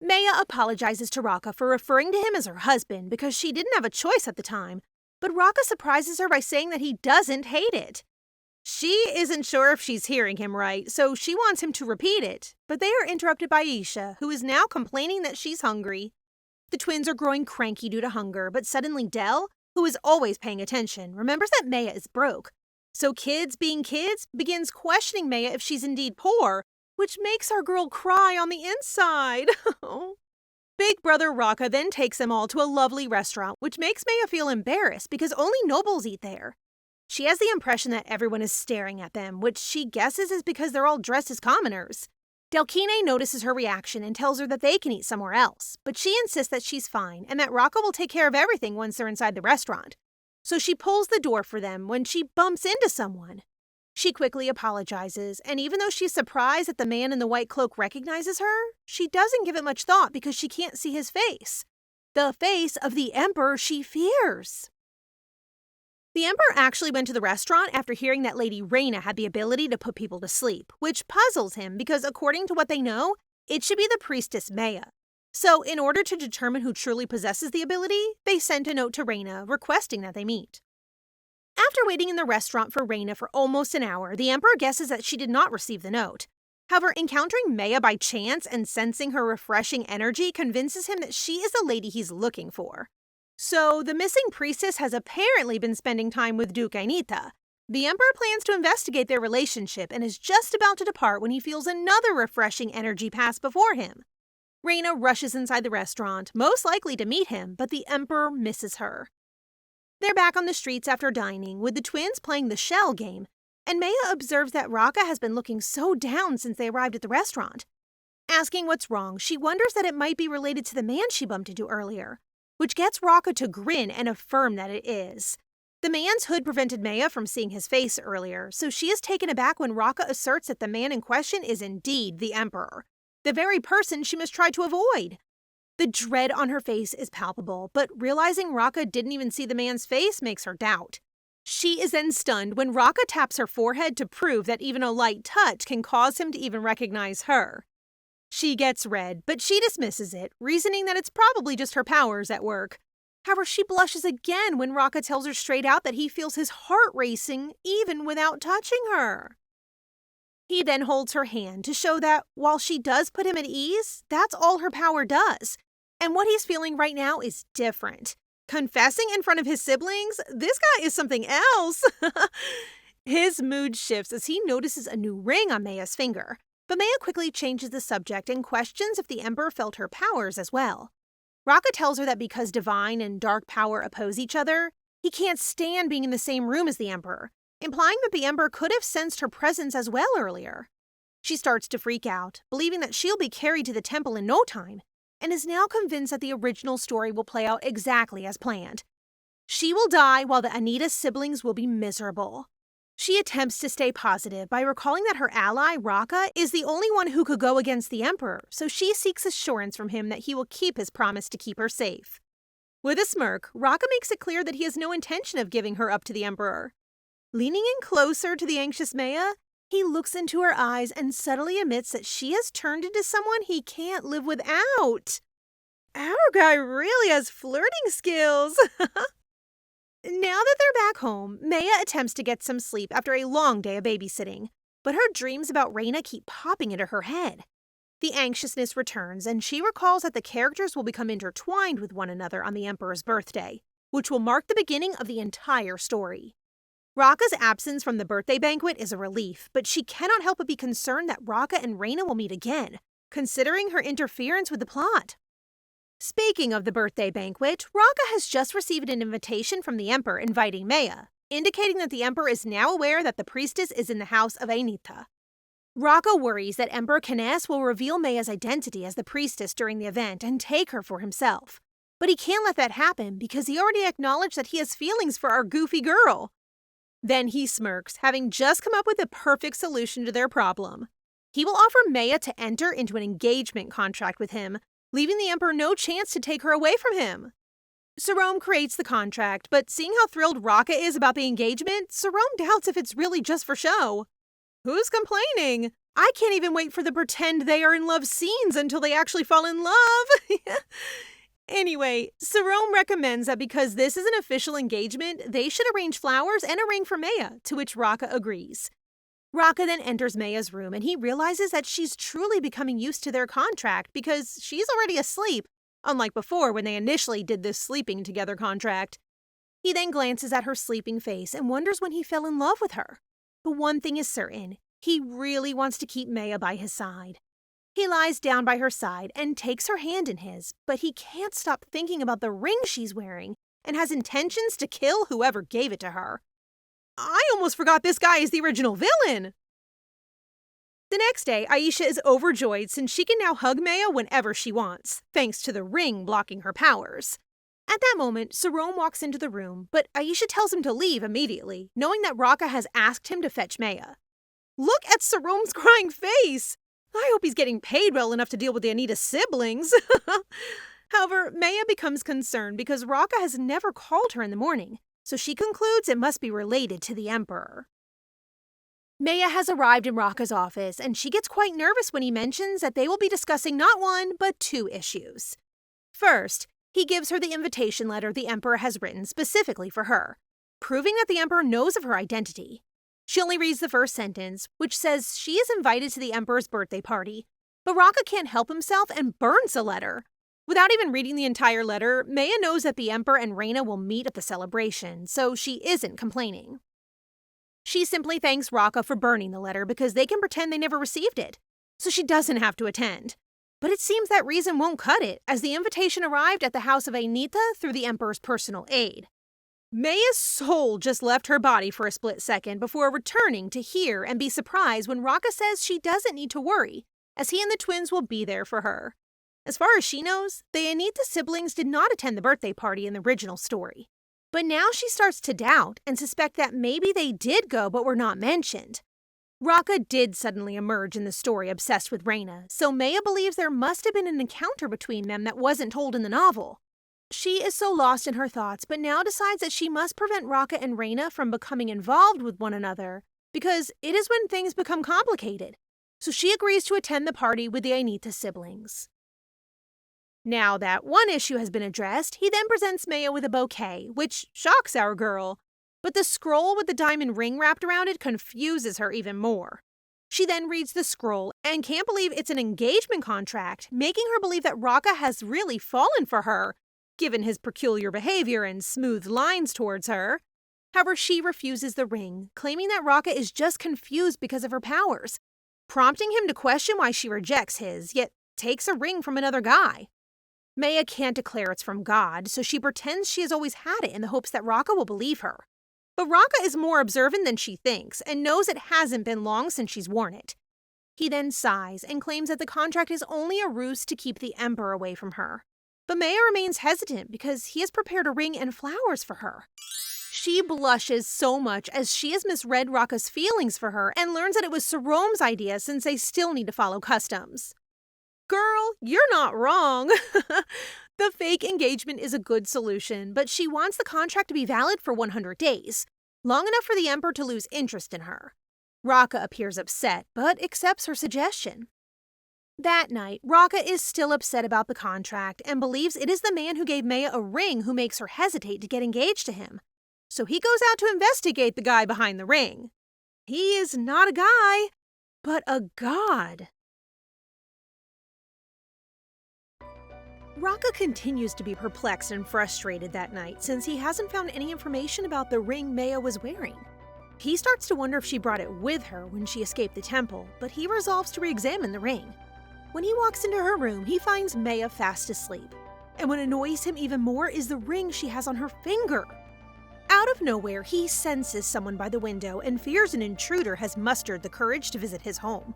Meia apologizes to Rakha for referring to him as her husband because she didn't have a choice at the time, but Rakha surprises her by saying that he doesn't hate it. She isn't sure if she's hearing him right, so she wants him to repeat it, but they are interrupted by Isha, who is now complaining that she's hungry. The twins are growing cranky due to hunger, but suddenly Del, who is always paying attention, remembers that Meia is broke. So kids being kids begins questioning Meia if she's indeed poor, which makes our girl cry on the inside. Big brother Rakha then takes them all to a lovely restaurant, which makes Meia feel embarrassed because only nobles eat there. She has the impression that everyone is staring at them, which she guesses is because they're all dressed as commoners. Delkine notices her reaction and tells her that they can eat somewhere else, but she insists that she's fine and that Rakha will take care of everything once they're inside the restaurant. So she pulls the door for them when she bumps into someone. She quickly apologizes, and even though she's surprised that the man in the white cloak recognizes her, she doesn't give it much thought because she can't see his face. The face of the emperor she fears. The emperor actually went to the restaurant after hearing that Lady Reina had the ability to put people to sleep, which puzzles him because according to what they know, it should be the priestess Meia. So in order to determine who truly possesses the ability, they sent a note to Reina requesting that they meet. After waiting in the restaurant for Reina for almost an hour, the emperor guesses that she did not receive the note. However, encountering Meia by chance and sensing her refreshing energy convinces him that she is the lady he's looking for. So, the missing priestess has apparently been spending time with Duke Aintia. The emperor plans to investigate their relationship and is just about to depart when he feels another refreshing energy pass before him. Reina rushes inside the restaurant, most likely to meet him, but the emperor misses her. They're back on the streets after dining, with the twins playing the shell game, and Meia observes that Rakha has been looking so down since they arrived at the restaurant. Asking what's wrong, she wonders that it might be related to the man she bumped into earlier, which gets Rakha to grin and affirm that it is. The man's hood prevented Meia from seeing his face earlier, so she is taken aback when Rakha asserts that the man in question is indeed the emperor, the very person she must try to avoid. The dread on her face is palpable, but realizing Rakha didn't even see the man's face makes her doubt. She is then stunned when Rakha taps her forehead to prove that even a light touch can cause him to even recognize her. She gets red, but she dismisses it, reasoning that it's probably just her powers at work. However, she blushes again when Rakha tells her straight out that he feels his heart racing even without touching her. He then holds her hand to show that while she does put him at ease, that's all her power does. And what he's feeling right now is different. Confessing in front of his siblings, this guy is something else. His mood shifts as he notices a new ring on Meia's finger, but Meia quickly changes the subject and questions if the Emperor felt her powers as well. Rakha tells her that because divine and dark power oppose each other, he can't stand being in the same room as the Emperor, implying that the Emperor could have sensed her presence as well earlier. She starts to freak out, believing that she'll be carried to the temple in no time, and is now convinced that the original story will play out exactly as planned. She will die while the Ainita siblings will be miserable. She attempts to stay positive by recalling that her ally, Rakha, is the only one who could go against the Emperor, so she seeks assurance from him that he will keep his promise to keep her safe. With a smirk, Rakha makes it clear that he has no intention of giving her up to the Emperor. Leaning in closer to the anxious Meia, he looks into her eyes and subtly admits that she has turned into someone he can't live without. Our guy really has flirting skills. Now that they're back home, Meia attempts to get some sleep after a long day of babysitting, but her dreams about Reina keep popping into her head. The anxiousness returns, and she recalls that the characters will become intertwined with one another on the Emperor's birthday, which will mark the beginning of the entire story. Rakha's absence from the birthday banquet is a relief, but she cannot help but be concerned that Rakha and Reina will meet again, considering her interference with the plot. Speaking of the birthday banquet, Rakha has just received an invitation from the Emperor inviting Meia, indicating that the Emperor is now aware that the priestess is in the house of Ainita. Rakha worries that Emperor Kines will reveal Meia's identity as the priestess during the event and take her for himself. But he can't let that happen because he already acknowledged that he has feelings for our goofy girl. Then he smirks, having just come up with the perfect solution to their problem. He will offer Meia to enter into an engagement contract with him, leaving the Emperor no chance to take her away from him. Sarome creates the contract, but seeing how thrilled Rakha is about the engagement, Sarome doubts if it's really just for show. Who's complaining? I can't even wait for the pretend they are in love scenes until they actually fall in love. Anyway, Sarome recommends that because this is an official engagement, they should arrange flowers and a ring for Meia, to which Rakha agrees. Rakha then enters Meia's room and he realizes that she's truly becoming used to their contract because she's already asleep, unlike before when they initially did this sleeping together contract. He then glances at her sleeping face and wonders when he fell in love with her. But one thing is certain, he really wants to keep Meia by his side. He lies down by her side and takes her hand in his, but he can't stop thinking about the ring she's wearing and has intentions to kill whoever gave it to her. I almost forgot this guy is the original villain! The next day, Aisha is overjoyed since she can now hug Meia whenever she wants, thanks to the ring blocking her powers. At that moment, Sarome walks into the room, but Aisha tells him to leave immediately, knowing that Rakha has asked him to fetch Meia. Look at Sarome's crying face! I hope he's getting paid well enough to deal with the Ainita siblings. However, Meia becomes concerned because Rakha has never called her in the morning, so she concludes it must be related to the Emperor. Meia has arrived in Rakha's office, and she gets quite nervous when he mentions that they will be discussing not one, but two issues. First, he gives her the invitation letter the Emperor has written specifically for her, proving that the Emperor knows of her identity. She only reads the first sentence, which says she is invited to the Emperor's birthday party, but Rakha can't help himself and burns the letter. Without even reading the entire letter, Meia knows that the Emperor and Reina will meet at the celebration, so she isn't complaining. She simply thanks Rakha for burning the letter because they can pretend they never received it, so she doesn't have to attend. But it seems that reason won't cut it, as the invitation arrived at the house of Ainita through the Emperor's personal aide. Meia's soul just left her body for a split second before returning to hear and be surprised when Rakha says she doesn't need to worry, as he and the twins will be there for her. As far as she knows, the Ainita siblings did not attend the birthday party in the original story. But now she starts to doubt and suspect that maybe they did go but were not mentioned. Rakha did suddenly emerge in the story obsessed with Reina, so Meia believes there must have been an encounter between them that wasn't told in the novel. She is so lost in her thoughts, but now decides that she must prevent Rakha and Reina from becoming involved with one another, because it is when things become complicated. So she agrees to attend the party with the Ainita siblings. Now that one issue has been addressed, he then presents Meia with a bouquet, which shocks our girl. But the scroll with the diamond ring wrapped around it confuses her even more. She then reads the scroll and can't believe it's an engagement contract, making her believe that Rakha has really fallen for her, given his peculiar behavior and smooth lines towards her. However, she refuses the ring, claiming that Rakha is just confused because of her powers, prompting him to question why she rejects his, yet takes a ring from another guy. Meia can't declare it's from God, so she pretends she has always had it in the hopes that Rakha will believe her. But Rakha is more observant than she thinks and knows it hasn't been long since she's worn it. He then sighs and claims that the contract is only a ruse to keep the Emperor away from her. But Meia remains hesitant because he has prepared a ring and flowers for her. She blushes so much as she has misread Rakha's feelings for her and learns that it was Sarome's idea since they still need to follow customs. Girl, you're not wrong. The fake engagement is a good solution, but she wants the contract to be valid for 100 days, long enough for the Emperor to lose interest in her. Rakha appears upset, but accepts her suggestion. That night, Rakha is still upset about the contract and believes it is the man who gave Meia a ring who makes her hesitate to get engaged to him. So he goes out to investigate the guy behind the ring. He is not a guy, but a god. Rakha continues to be perplexed and frustrated that night since he hasn't found any information about the ring Meia was wearing. He starts to wonder if she brought it with her when she escaped the temple, but he resolves to re-examine the ring. When he walks into her room, he finds Meia fast asleep. And what annoys him even more is the ring she has on her finger. Out of nowhere, he senses someone by the window and fears an intruder has mustered the courage to visit his home.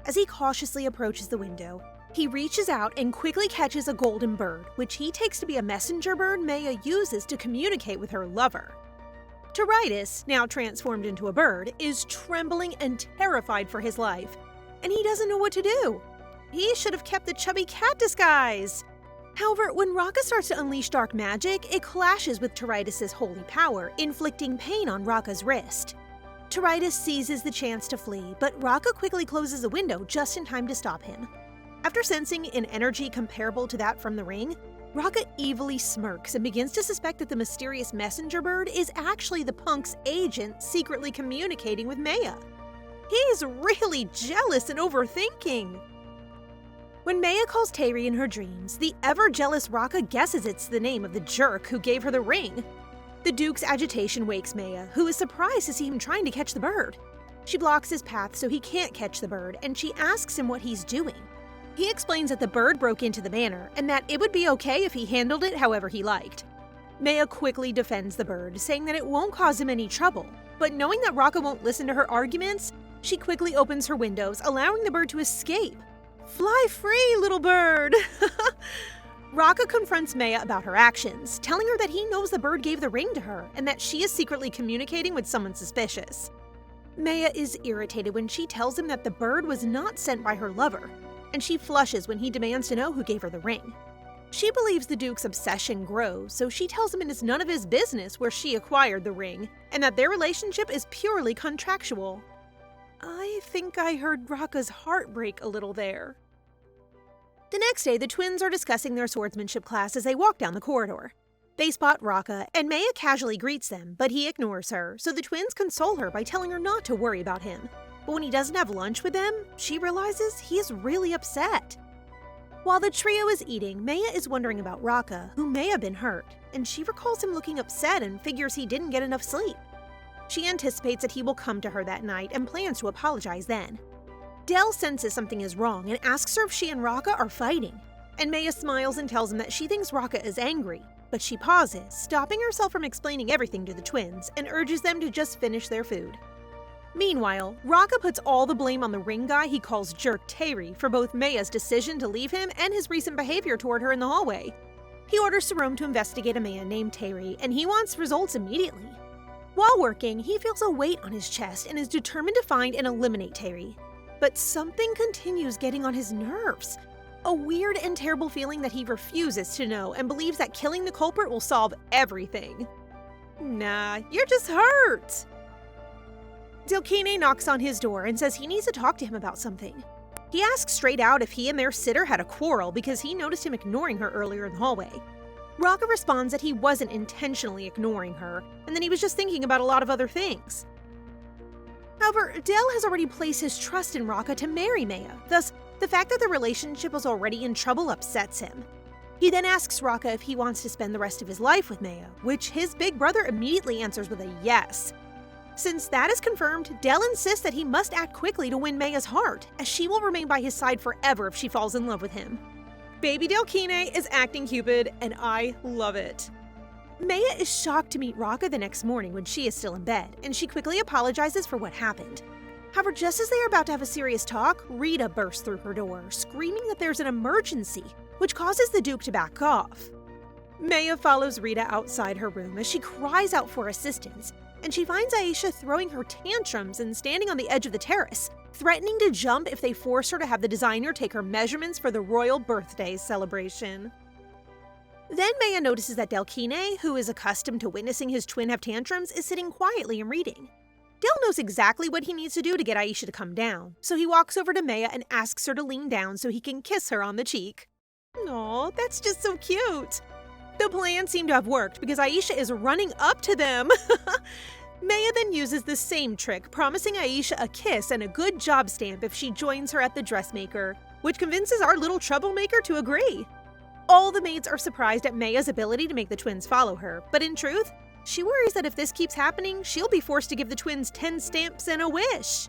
As he cautiously approaches the window, he reaches out and quickly catches a golden bird, which he takes to be a messenger bird Meia uses to communicate with her lover. Tiritus, now transformed into a bird, is trembling and terrified for his life, and he doesn't know what to do. He should have kept the chubby cat disguise. However, when Rakha starts to unleash dark magic, it clashes with Tiritus' holy power, inflicting pain on Rakha's wrist. Tiritus seizes the chance to flee, but Rakha quickly closes the window just in time to stop him. After sensing an energy comparable to that from the ring, Rakha evilly smirks and begins to suspect that the mysterious messenger bird is actually the punk's agent secretly communicating with Meia. He's really jealous and overthinking. When Meia calls Tairi in her dreams, the ever-jealous Rakha guesses it's the name of the jerk who gave her the ring. The Duke's agitation wakes Meia, who is surprised to see him trying to catch the bird. She blocks his path so he can't catch the bird, and she asks him what he's doing. He explains that the bird broke into the manor, and that it would be okay if he handled it however he liked. Meia quickly defends the bird, saying that it won't cause him any trouble, but knowing that Rakha won't listen to her arguments, she quickly opens her windows, allowing the bird to escape. Fly free, little bird! Rakha confronts Meia about her actions, telling her that he knows the bird gave the ring to her and that she is secretly communicating with someone suspicious. Meia is irritated when she tells him that the bird was not sent by her lover, and she flushes when he demands to know who gave her the ring. She believes the Duke's obsession grows, so she tells him it is none of his business where she acquired the ring, and that their relationship is purely contractual. I think I heard Rakha's heart break a little there. The next day, the twins are discussing their swordsmanship class as they walk down the corridor. They spot Rakha, and Meia casually greets them, but he ignores her, so the twins console her by telling her not to worry about him. But when he doesn't have lunch with them, she realizes he is really upset. While the trio is eating, Meia is wondering about Rakha, who may have been hurt, and she recalls him looking upset and figures he didn't get enough sleep. She anticipates that he will come to her that night and plans to apologize then. Dell senses something is wrong and asks her if she and Rakha are fighting, and Meia smiles and tells him that she thinks Rakha is angry, but she pauses, stopping herself from explaining everything to the twins, and urges them to just finish their food. Meanwhile, Rakha puts all the blame on the ring guy he calls Jerk Tairi for both Meia's decision to leave him and his recent behavior toward her in the hallway. He orders Sarome to investigate a man named Tairi, and he wants results immediately. While working, he feels a weight on his chest and is determined to find and eliminate Tairi. But something continues getting on his nerves. A weird and terrible feeling that he refuses to know and believes that killing the culprit will solve everything. Nah, you're just hurt! Delkine knocks on his door and says he needs to talk to him about something. He asks straight out if he and their sitter had a quarrel because he noticed him ignoring her earlier in the hallway. Rakha responds that he wasn't intentionally ignoring her, and that he was just thinking about a lot of other things. However, Dell has already placed his trust in Rakha to marry Meia, thus, the fact that the relationship was already in trouble upsets him. He then asks Rakha if he wants to spend the rest of his life with Meia, which his big brother immediately answers with a yes. Since that is confirmed, Del insists that he must act quickly to win Meia's heart, as she will remain by his side forever if she falls in love with him. Baby Delkine is acting Cupid, and I love it. Meia is shocked to meet Rakha the next morning when she is still in bed, and she quickly apologizes for what happened. However, just as they are about to have a serious talk, Rita bursts through her door, screaming that there's an emergency, which causes the Duke to back off. Meia follows Rita outside her room as she cries out for assistance, and she finds Aisha throwing her tantrums and standing on the edge of the terrace, threatening to jump if they force her to have the designer take her measurements for the royal birthday celebration. Then Meia notices that Delkine, who is accustomed to witnessing his twin have tantrums, is sitting quietly and reading. Del knows exactly what he needs to do to get Aisha to come down, so he walks over to Meia and asks her to lean down so he can kiss her on the cheek. Aw, that's just so cute. The plan seemed to have worked because Aisha is running up to them. Meia then uses the same trick, promising Aisha a kiss and a good job stamp if she joins her at the dressmaker, which convinces our little troublemaker to agree. All the maids are surprised at Meia's ability to make the twins follow her, but in truth, she worries that if this keeps happening, she'll be forced to give the twins 10 stamps and a wish.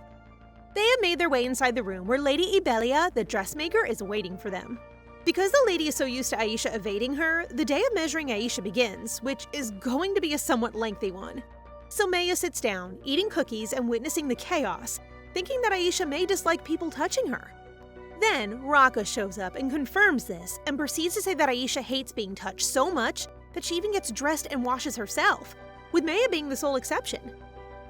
They have made their way inside the room where Lady Ibelia, the dressmaker, is waiting for them. Because the lady is so used to Aisha evading her, the day of measuring Aisha begins, which is going to be a somewhat lengthy one. So Meia sits down, eating cookies and witnessing the chaos, thinking that Aisha may dislike people touching her. Then Rakha shows up and confirms this and proceeds to say that Aisha hates being touched so much that she even gets dressed and washes herself, with Meia being the sole exception.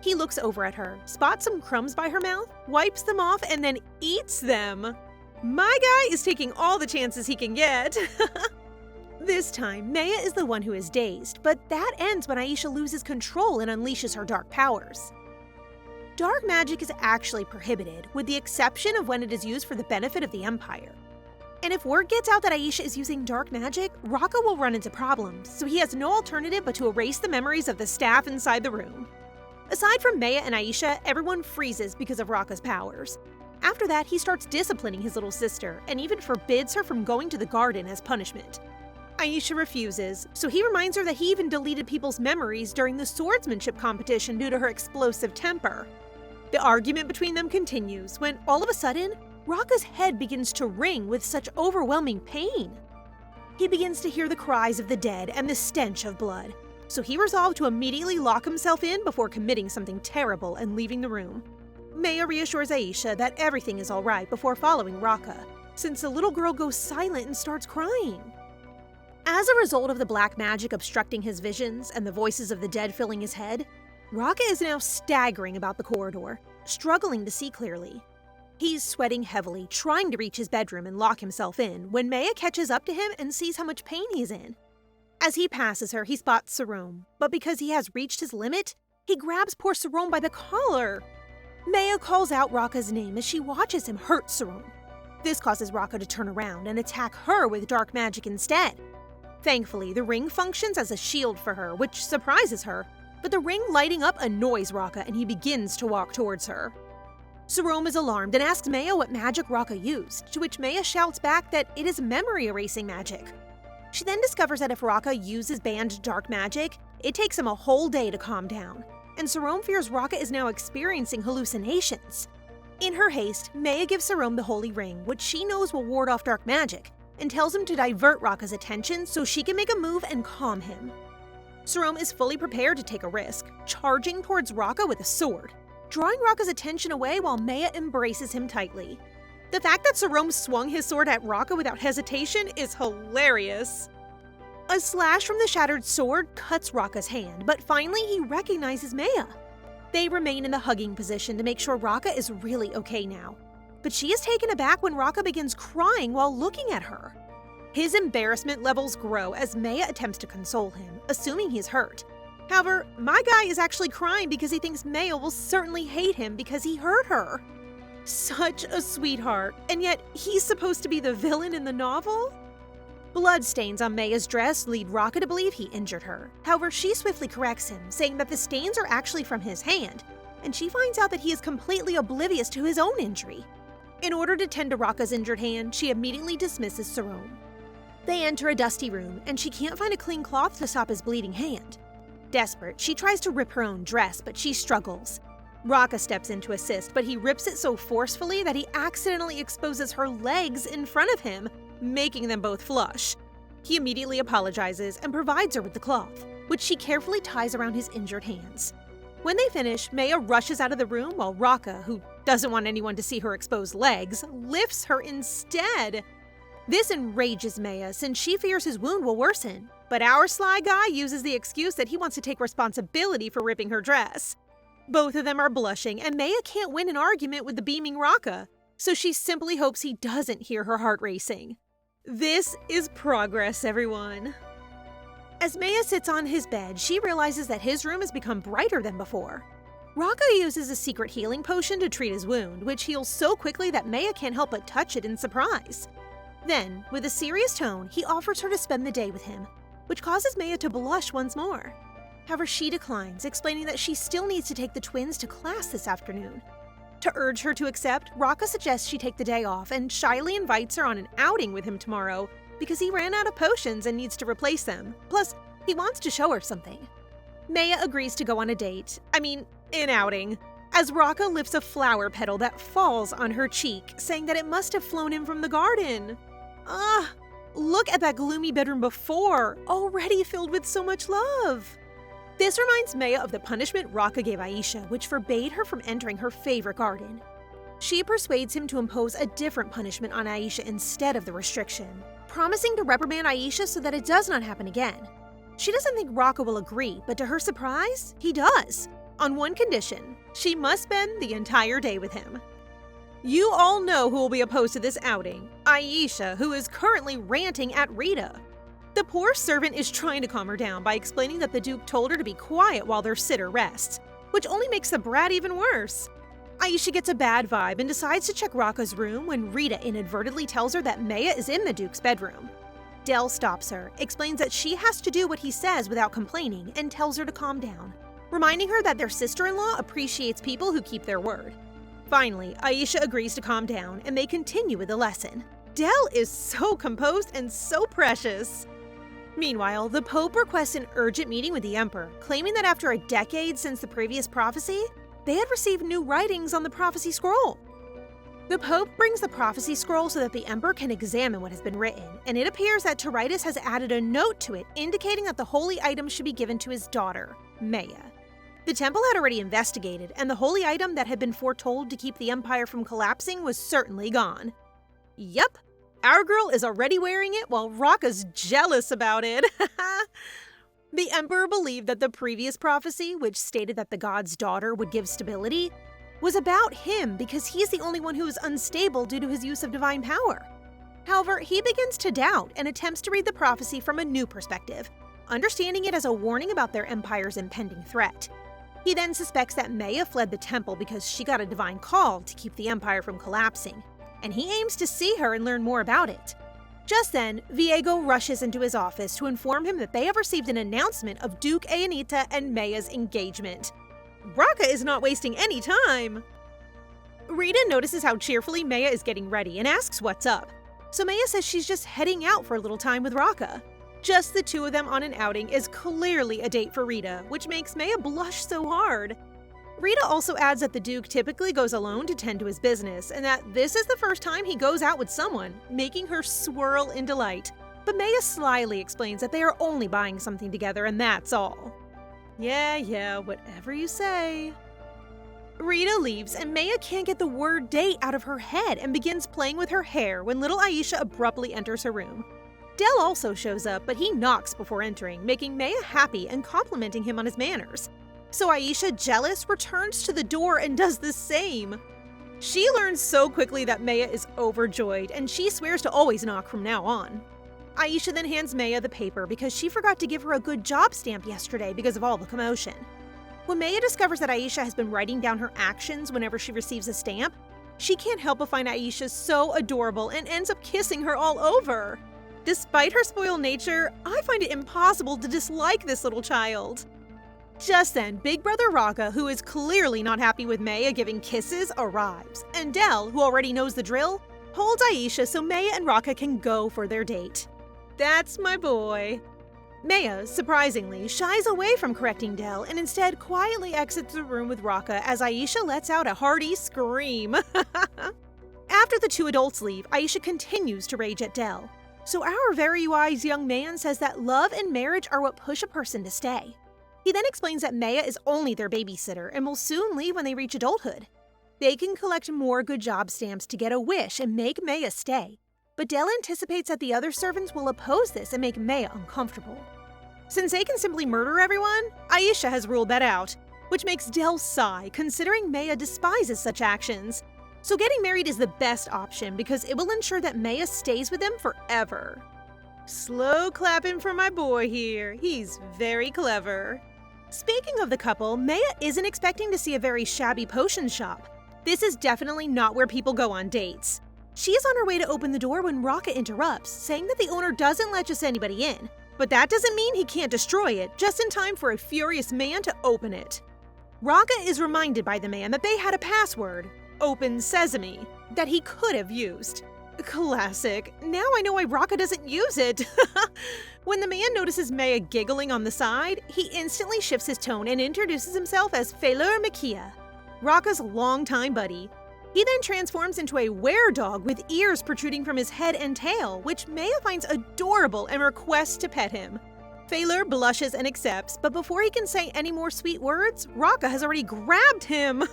He looks over at her, spots some crumbs by her mouth, wipes them off, and then eats them. My guy is taking all the chances he can get. This time, Meia is the one who is dazed, but that ends when Aisha loses control and unleashes her dark powers. Dark magic is actually prohibited, with the exception of when it is used for the benefit of the Empire. And if word gets out that Aisha is using dark magic, Rakha will run into problems, so he has no alternative but to erase the memories of the staff inside the room. Aside from Meia and Aisha, everyone freezes because of Rakha's powers. After that, he starts disciplining his little sister, and even forbids her from going to the garden as punishment. Aisha refuses, so he reminds her that he even deleted people's memories during the swordsmanship competition due to her explosive temper. The argument between them continues when, all of a sudden, Rakha's head begins to ring with such overwhelming pain. He begins to hear the cries of the dead and the stench of blood, so he resolved to immediately lock himself in before committing something terrible and leaving the room. Meia reassures Aisha that everything is alright before following Rakha, since the little girl goes silent and starts crying. As a result of the black magic obstructing his visions and the voices of the dead filling his head, Rakha is now staggering about the corridor, struggling to see clearly. He's sweating heavily, trying to reach his bedroom and lock himself in, when Meia catches up to him and sees how much pain he's in. As he passes her, he spots Sarome, but because he has reached his limit, he grabs poor Sarome by the collar. Meia calls out Rakha's name as she watches him hurt Sarome. This causes Rakha to turn around and attack her with dark magic instead. Thankfully, the ring functions as a shield for her, which surprises her, but the ring lighting up annoys Rakha and he begins to walk towards her. Sarome is alarmed and asks Meia what magic Rakha used, to which Meia shouts back that it is memory-erasing magic. She then discovers that if Rakha uses banned dark magic, it takes him a whole day to calm down, and Sarome fears Rakha is now experiencing hallucinations. In her haste, Meia gives Sarome the holy ring, which she knows will ward off dark magic, and tells him to divert Rakha's attention so she can make a move and calm him. Sarome is fully prepared to take a risk, charging towards Rakha with a sword, drawing Rakha's attention away while Meia embraces him tightly. The fact that Sarome swung his sword at Rakha without hesitation is hilarious. A slash from the shattered sword cuts Rakha's hand, but finally he recognizes Meia. They remain in the hugging position to make sure Rakha is really okay now, but she is taken aback when Rakha begins crying while looking at her. His embarrassment levels grow as Meia attempts to console him, assuming he's hurt. However, my guy is actually crying because he thinks Meia will certainly hate him because he hurt her. Such a sweetheart, and yet he's supposed to be the villain in the novel? Bloodstains on Meia's dress lead Rakha to believe he injured her. However, she swiftly corrects him, saying that the stains are actually from his hand, and she finds out that he is completely oblivious to his own injury. In order to tend to Rakha's injured hand, she immediately dismisses Sarome. They enter a dusty room, and she can't find a clean cloth to stop his bleeding hand. Desperate, she tries to rip her own dress, but she struggles. Rakha steps in to assist, but he rips it so forcefully that he accidentally exposes her legs in front of him, making them both flush. He immediately apologizes and provides her with the cloth, which she carefully ties around his injured hands. When they finish, Meia rushes out of the room while Rakha, who doesn't want anyone to see her exposed legs, lifts her instead. This enrages Meia since she fears his wound will worsen, but our sly guy uses the excuse that he wants to take responsibility for ripping her dress. Both of them are blushing, and Meia can't win an argument with the beaming Rakha, so she simply hopes he doesn't hear her heart racing. This is progress, everyone. As Meia sits on his bed, she realizes that his room has become brighter than before. Rakha uses a secret healing potion to treat his wound, which heals so quickly that Meia can't help but touch it in surprise. Then, with a serious tone, he offers her to spend the day with him, which causes Meia to blush once more. However, she declines, explaining that she still needs to take the twins to class this afternoon. To urge her to accept, Rakha suggests she take the day off and shyly invites her on an outing with him tomorrow because he ran out of potions and needs to replace them. Plus, he wants to show her something. Meia agrees to go on a date. An outing. As Rakha lifts a flower petal that falls on her cheek, saying that it must have flown in from the garden. Look at that gloomy bedroom before, already filled with so much love. This reminds Meia of the punishment Rakha gave Aisha, which forbade her from entering her favorite garden. She persuades him to impose a different punishment on Aisha instead of the restriction, promising to reprimand Aisha so that it does not happen again. She doesn't think Rakha will agree, but to her surprise, he does. On one condition, she must spend the entire day with him. You all know who will be opposed to this outing, Aisha, who is currently ranting at Rita. The poor servant is trying to calm her down by explaining that the Duke told her to be quiet while their sitter rests, which only makes the brat even worse. Aisha gets a bad vibe and decides to check Rakha's room when Rita inadvertently tells her that Meia is in the Duke's bedroom. Dell stops her, explains that she has to do what he says without complaining, and tells her to calm down, reminding her that their sister-in-law appreciates people who keep their word. Finally, Aisha agrees to calm down, and they continue with the lesson. Dell is so composed and so precious. Meanwhile, the Pope requests an urgent meeting with the Emperor, claiming that after a decade since the previous prophecy, they had received new writings on the prophecy scroll. The Pope brings the prophecy scroll so that the Emperor can examine what has been written, and it appears that Tiritis has added a note to it indicating that the holy item should be given to his daughter, Meia. The temple had already investigated, and the holy item that had been foretold to keep the empire from collapsing was certainly gone. Yup, our girl is already wearing it while Rakha's jealous about it. The Emperor believed that the previous prophecy, which stated that the god's daughter would give stability, was about him because he's the only one who is unstable due to his use of divine power. However, he begins to doubt and attempts to read the prophecy from a new perspective, understanding it as a warning about their empire's impending threat. He then suspects that Meia fled the temple because she got a divine call to keep the empire from collapsing, and he aims to see her and learn more about it. Just then, Viego rushes into his office to inform him that they have received an announcement of Duke Aintia and Meia's engagement. Rakha is not wasting any time! Rita notices how cheerfully Meia is getting ready and asks what's up, so Meia says she's just heading out for a little time with Rakha. Just the two of them on an outing is clearly a date for Rita, which makes Meia blush so hard. Rita also adds that the Duke typically goes alone to tend to his business, and that this is the first time he goes out with someone, making her swirl in delight. But Meia slyly explains that they are only buying something together and that's all. Yeah, whatever you say. Rita leaves and Meia can't get the word date out of her head and begins playing with her hair when little Aisha abruptly enters her room. Dell also shows up, but he knocks before entering, making Meia happy and complimenting him on his manners. So Aisha, jealous, returns to the door and does the same. She learns so quickly that Meia is overjoyed, and she swears to always knock from now on. Aisha then hands Meia the paper because she forgot to give her a good job stamp yesterday because of all the commotion. When Meia discovers that Aisha has been writing down her actions whenever she receives a stamp, she can't help but find Aisha so adorable and ends up kissing her all over. Despite her spoiled nature, I find it impossible to dislike this little child. Just then, Big Brother Rakha, who is clearly not happy with Meia giving kisses, arrives, and Dell, who already knows the drill, holds Aisha so Meia and Rakha can go for their date. That's my boy. Meia, surprisingly, shies away from correcting Del and instead quietly exits the room with Rakha as Aisha lets out a hearty scream. After the two adults leave, Aisha continues to rage at Del. So our very wise young man says that love and marriage are what push a person to stay. He then explains that Meia is only their babysitter and will soon leave when they reach adulthood. They can collect more good job stamps to get a wish and make Meia stay. But Del anticipates that the other servants will oppose this and make Meia uncomfortable. Since they can simply murder everyone, Aisha has ruled that out, which makes Del sigh considering Meia despises such actions. So getting married is the best option because it will ensure that Meia stays with them forever. Slow clapping for my boy here, he's very clever. Speaking of the couple, Meia isn't expecting to see a very shabby potion shop. This is definitely not where people go on dates. She is on her way to open the door when Rakha interrupts, saying that the owner doesn't let just anybody in. But that doesn't mean he can't destroy it, just in time for a furious man to open it. Rakha is reminded by the man that they had a password, Open Sesame, that he could have used. Classic. Now I know why Rakha doesn't use it. When the man notices Meia giggling on the side, he instantly shifts his tone and introduces himself as Fleur Meia, Rakha's longtime buddy. He then transforms into a were-dog with ears protruding from his head and tail, which Meia finds adorable and requests to pet him. Fleur blushes and accepts, but before he can say any more sweet words, Rakha has already grabbed him.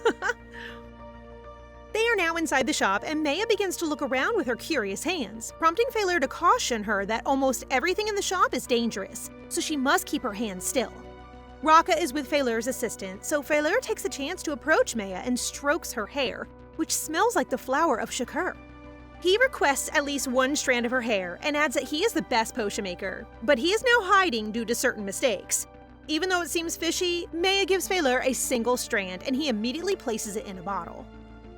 They are now inside the shop, and Meia begins to look around with her curious hands, prompting Fleur to caution her that almost everything in the shop is dangerous, so she must keep her hands still. Rakha is with Fleur's assistant, so Fleur takes a chance to approach Meia and strokes her hair, which smells like the Flower of Shakir. He requests at least one strand of her hair and adds that he is the best potion maker, but he is now hiding due to certain mistakes. Even though it seems fishy, Meia gives Fleur a single strand and he immediately places it in a bottle.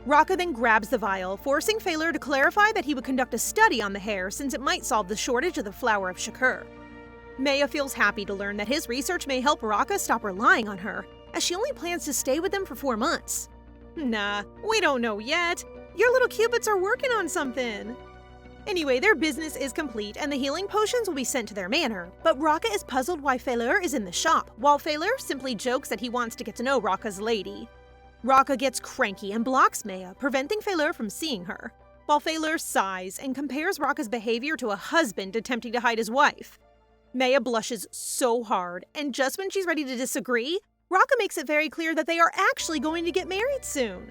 Rakha then grabs the vial, forcing Fleur to clarify that he would conduct a study on the hair since it might solve the shortage of the Flower of Shakir. Meia feels happy to learn that his research may help Rakha stop relying on her, as she only plans to stay with them for 4 months. Nah, we don't know yet. Your little cupids are working on something. Anyway, their business is complete and the healing potions will be sent to their manor, but Rakha is puzzled why Fleur is in the shop, while Fleur simply jokes that he wants to get to know Rakha's lady. Rakha gets cranky and blocks Meia, preventing Fleur from seeing her, while Fleur sighs and compares Rakha's behavior to a husband attempting to hide his wife. Meia blushes so hard, and just when she's ready to disagree, Rakha makes it very clear that they are actually going to get married soon.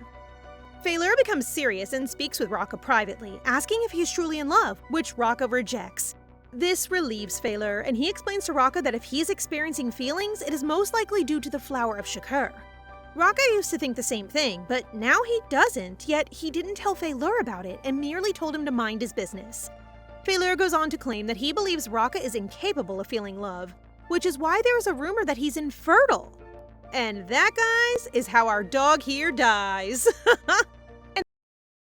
Fleur becomes serious and speaks with Rakha privately, asking if he is truly in love, which Rakha rejects. This relieves Fleur, and he explains to Rakha that if he is experiencing feelings, it is most likely due to the Flower of Shakir. Rakha used to think the same thing, but now he doesn't, yet he didn't tell Fleur about it and merely told him to mind his business. Fleur goes on to claim that he believes Rakha is incapable of feeling love, which is why there is a rumor that he's infertile. And that, guys, is how our dog here dies. And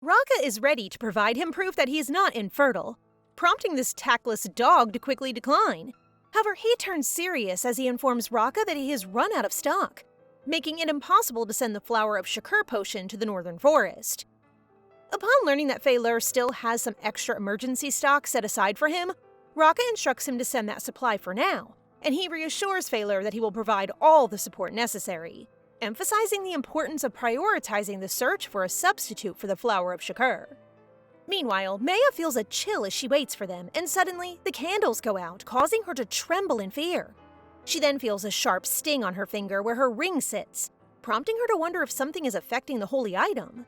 Rakha is ready to provide him proof that he is not infertile, prompting this tactless dog to quickly decline. However, he turns serious as he informs Rakha that he has run out of stock, making it impossible to send the Flower of Shakir potion to the northern forest. Upon learning that Fleur still has some extra emergency stock set aside for him, Rakha instructs him to send that supply for now, and he reassures Fleur that he will provide all the support necessary, emphasizing the importance of prioritizing the search for a substitute for the Flower of Shakir. Meanwhile, Meia feels a chill as she waits for them, and suddenly the candles go out, causing her to tremble in fear. She then feels a sharp sting on her finger where her ring sits, prompting her to wonder if something is affecting the holy item.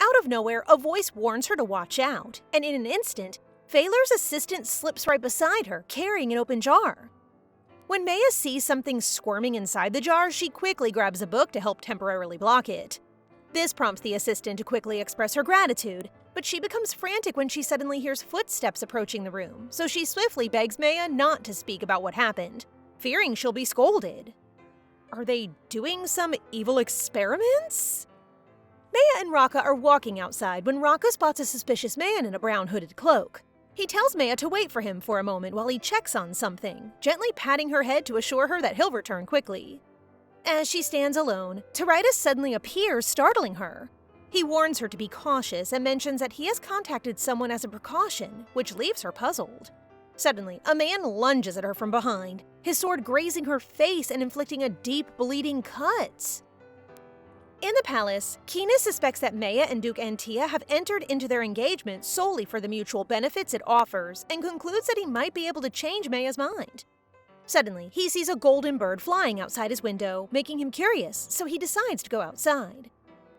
Out of nowhere, a voice warns her to watch out, and in an instant, Fleur's assistant slips right beside her, carrying an open jar. When Meia sees something squirming inside the jar, she quickly grabs a book to help temporarily block it. This prompts the assistant to quickly express her gratitude, but she becomes frantic when she suddenly hears footsteps approaching the room, so she swiftly begs Meia not to speak about what happened, fearing she'll be scolded. Are they doing some evil experiments? Meia and Rakha are walking outside when Rakha spots a suspicious man in a brown hooded cloak. He tells Meia to wait for him for a moment while he checks on something, gently patting her head to assure her that he'll return quickly. As she stands alone, Taritus suddenly appears, startling her. He warns her to be cautious and mentions that he has contacted someone as a precaution, which leaves her puzzled. Suddenly, a man lunges at her from behind, his sword grazing her face and inflicting a deep, bleeding cut. In the palace, Kina suspects that Meia and Duke Aintia have entered into their engagement solely for the mutual benefits it offers and concludes that he might be able to change Meia's mind. Suddenly, he sees a golden bird flying outside his window, making him curious, so he decides to go outside.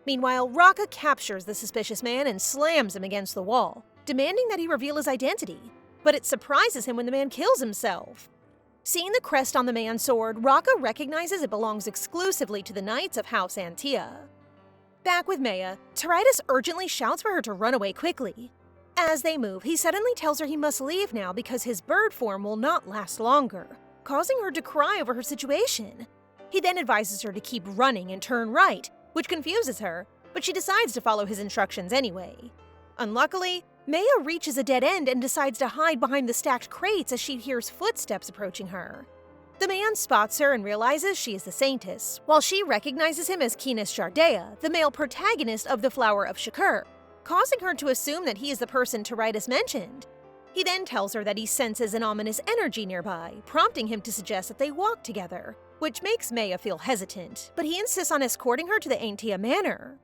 Meanwhile, Rakha captures the suspicious man and slams him against the wall, demanding that he reveal his identity. But it surprises him when the man kills himself. Seeing the crest on the man's sword, Rakha recognizes it belongs exclusively to the Knights of House Aintia. Back with Meia, Tiridas urgently shouts for her to run away quickly. As they move, he suddenly tells her he must leave now because his bird form will not last longer, causing her to cry over her situation. He then advises her to keep running and turn right, which confuses her, but she decides to follow his instructions anyway. Unluckily, Meia reaches a dead end and decides to hide behind the stacked crates as she hears footsteps approaching her. The man spots her and realizes she is the Saintess, while she recognizes him as Kines Shardea, the male protagonist of the Flower of Shakir, causing her to assume that he is the person Tiridas mentioned. He then tells her that he senses an ominous energy nearby, prompting him to suggest that they walk together, which makes Meia feel hesitant, but he insists on escorting her to the Aintia Manor.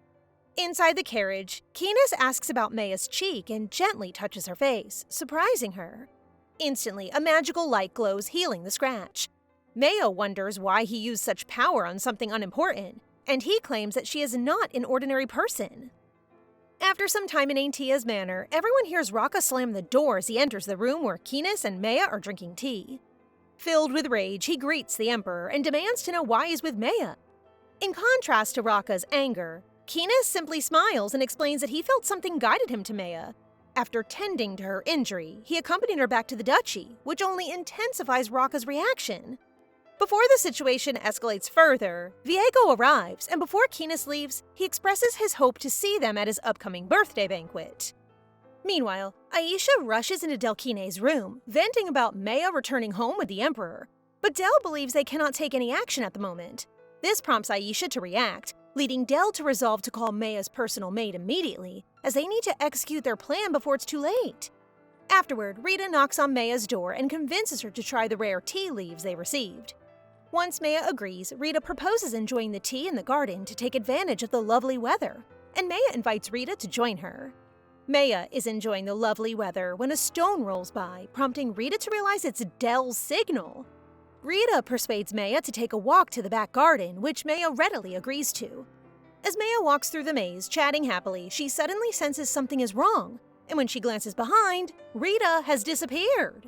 Inside the carriage, Kines asks about Meia's cheek and gently touches her face, surprising her. Instantly, a magical light glows, healing the scratch. Meia wonders why he used such power on something unimportant, and he claims that she is not an ordinary person. After some time in Aintia's manor, everyone hears Rakha slam the door as he enters the room where Kines and Meia are drinking tea. Filled with rage, he greets the Emperor and demands to know why he's with Meia. In contrast to Rakha's anger, Kines simply smiles and explains that he felt something guided him to Meia. After tending to her injury, he accompanied her back to the duchy, which only intensifies Rakha's reaction. Before the situation escalates further, Viego arrives, and before Kines leaves, he expresses his hope to see them at his upcoming birthday banquet. Meanwhile, Aisha rushes into Delkine's room, venting about Meia returning home with the Emperor, but Del believes they cannot take any action at the moment. This prompts Aisha to react, leading Del to resolve to call Meia's personal maid immediately, as they need to execute their plan before it's too late. Afterward, Rita knocks on Meia's door and convinces her to try the rare tea leaves they received. Once Meia agrees, Rita proposes enjoying the tea in the garden to take advantage of the lovely weather, and Meia invites Rita to join her. Meia is enjoying the lovely weather when a stone rolls by, prompting Rita to realize it's Del's signal. Rita persuades Meia to take a walk to the back garden, which Meia readily agrees to. As Meia walks through the maze, chatting happily, she suddenly senses something is wrong, and when she glances behind, Rita has disappeared.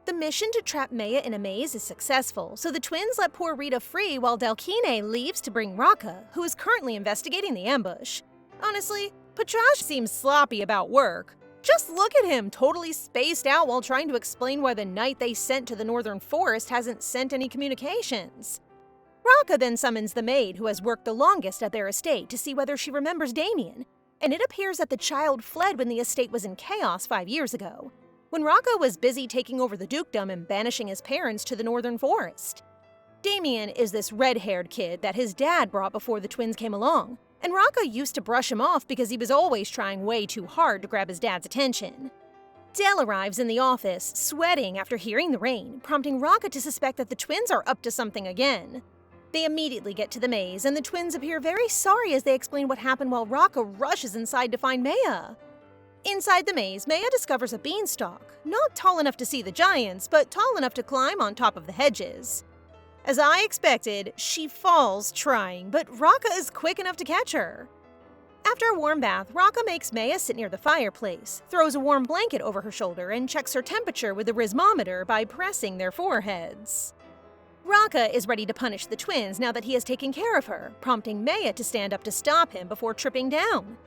The mission to trap Meia in a maze is successful, so the twins let poor Rita free while Delkine leaves to bring Rakha, who is currently investigating the ambush. Honestly, Patrash seems sloppy about work. Just look at him, totally spaced out while trying to explain why the knight they sent to the northern forest hasn't sent any communications. Rakha then summons the maid who has worked the longest at their estate to see whether she remembers Damien, and it appears that the child fled when the estate was in chaos 5 years ago, when Rakha was busy taking over the dukedom and banishing his parents to the northern forest. Damien is this red-haired kid that his dad brought before the twins came along, and Rakha used to brush him off because he was always trying way too hard to grab his dad's attention. Del arrives in the office, sweating after hearing the rain, prompting Rakha to suspect that the twins are up to something again. They immediately get to the maze, and the twins appear very sorry as they explain what happened while Rakha rushes inside to find Meia. Inside the maze, Meia discovers a beanstalk, not tall enough to see the giants, but tall enough to climb on top of the hedges. As I expected, she falls trying, but Rakha is quick enough to catch her. After a warm bath, Rakha makes Meia sit near the fireplace, throws a warm blanket over her shoulder, and checks her temperature with a rhythmometer by pressing their foreheads. Rakha is ready to punish the twins now that he has taken care of her, prompting Meia to stand up to stop him before tripping down.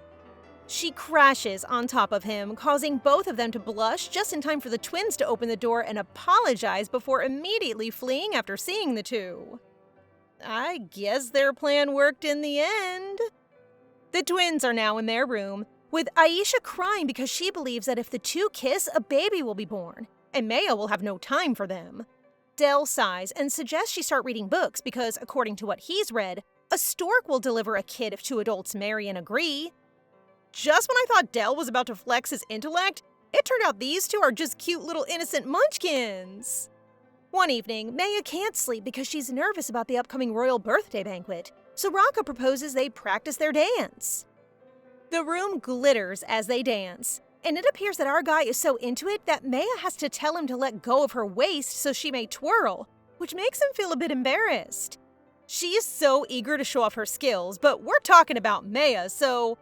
She crashes on top of him, causing both of them to blush just in time for the twins to open the door and apologize before immediately fleeing after seeing the two. I guess their plan worked in the end. The twins are now in their room, with Aisha crying because she believes that if the two kiss, a baby will be born, and Meia will have no time for them. Del sighs and suggests she start reading books because, according to what he's read, a stork will deliver a kid if two adults marry and agree. Just when I thought Del was about to flex his intellect, It turned out these two are just cute little innocent munchkins. One evening, Meia can't sleep because she's nervous about the upcoming royal birthday banquet, so Rakha proposes they practice their dance. The room glitters as they dance, and it appears that our guy is so into it that Meia has to tell him to let go of her waist so she may twirl, which makes him feel a bit embarrassed. She is so eager to show off her skills, but we're talking about Meia, so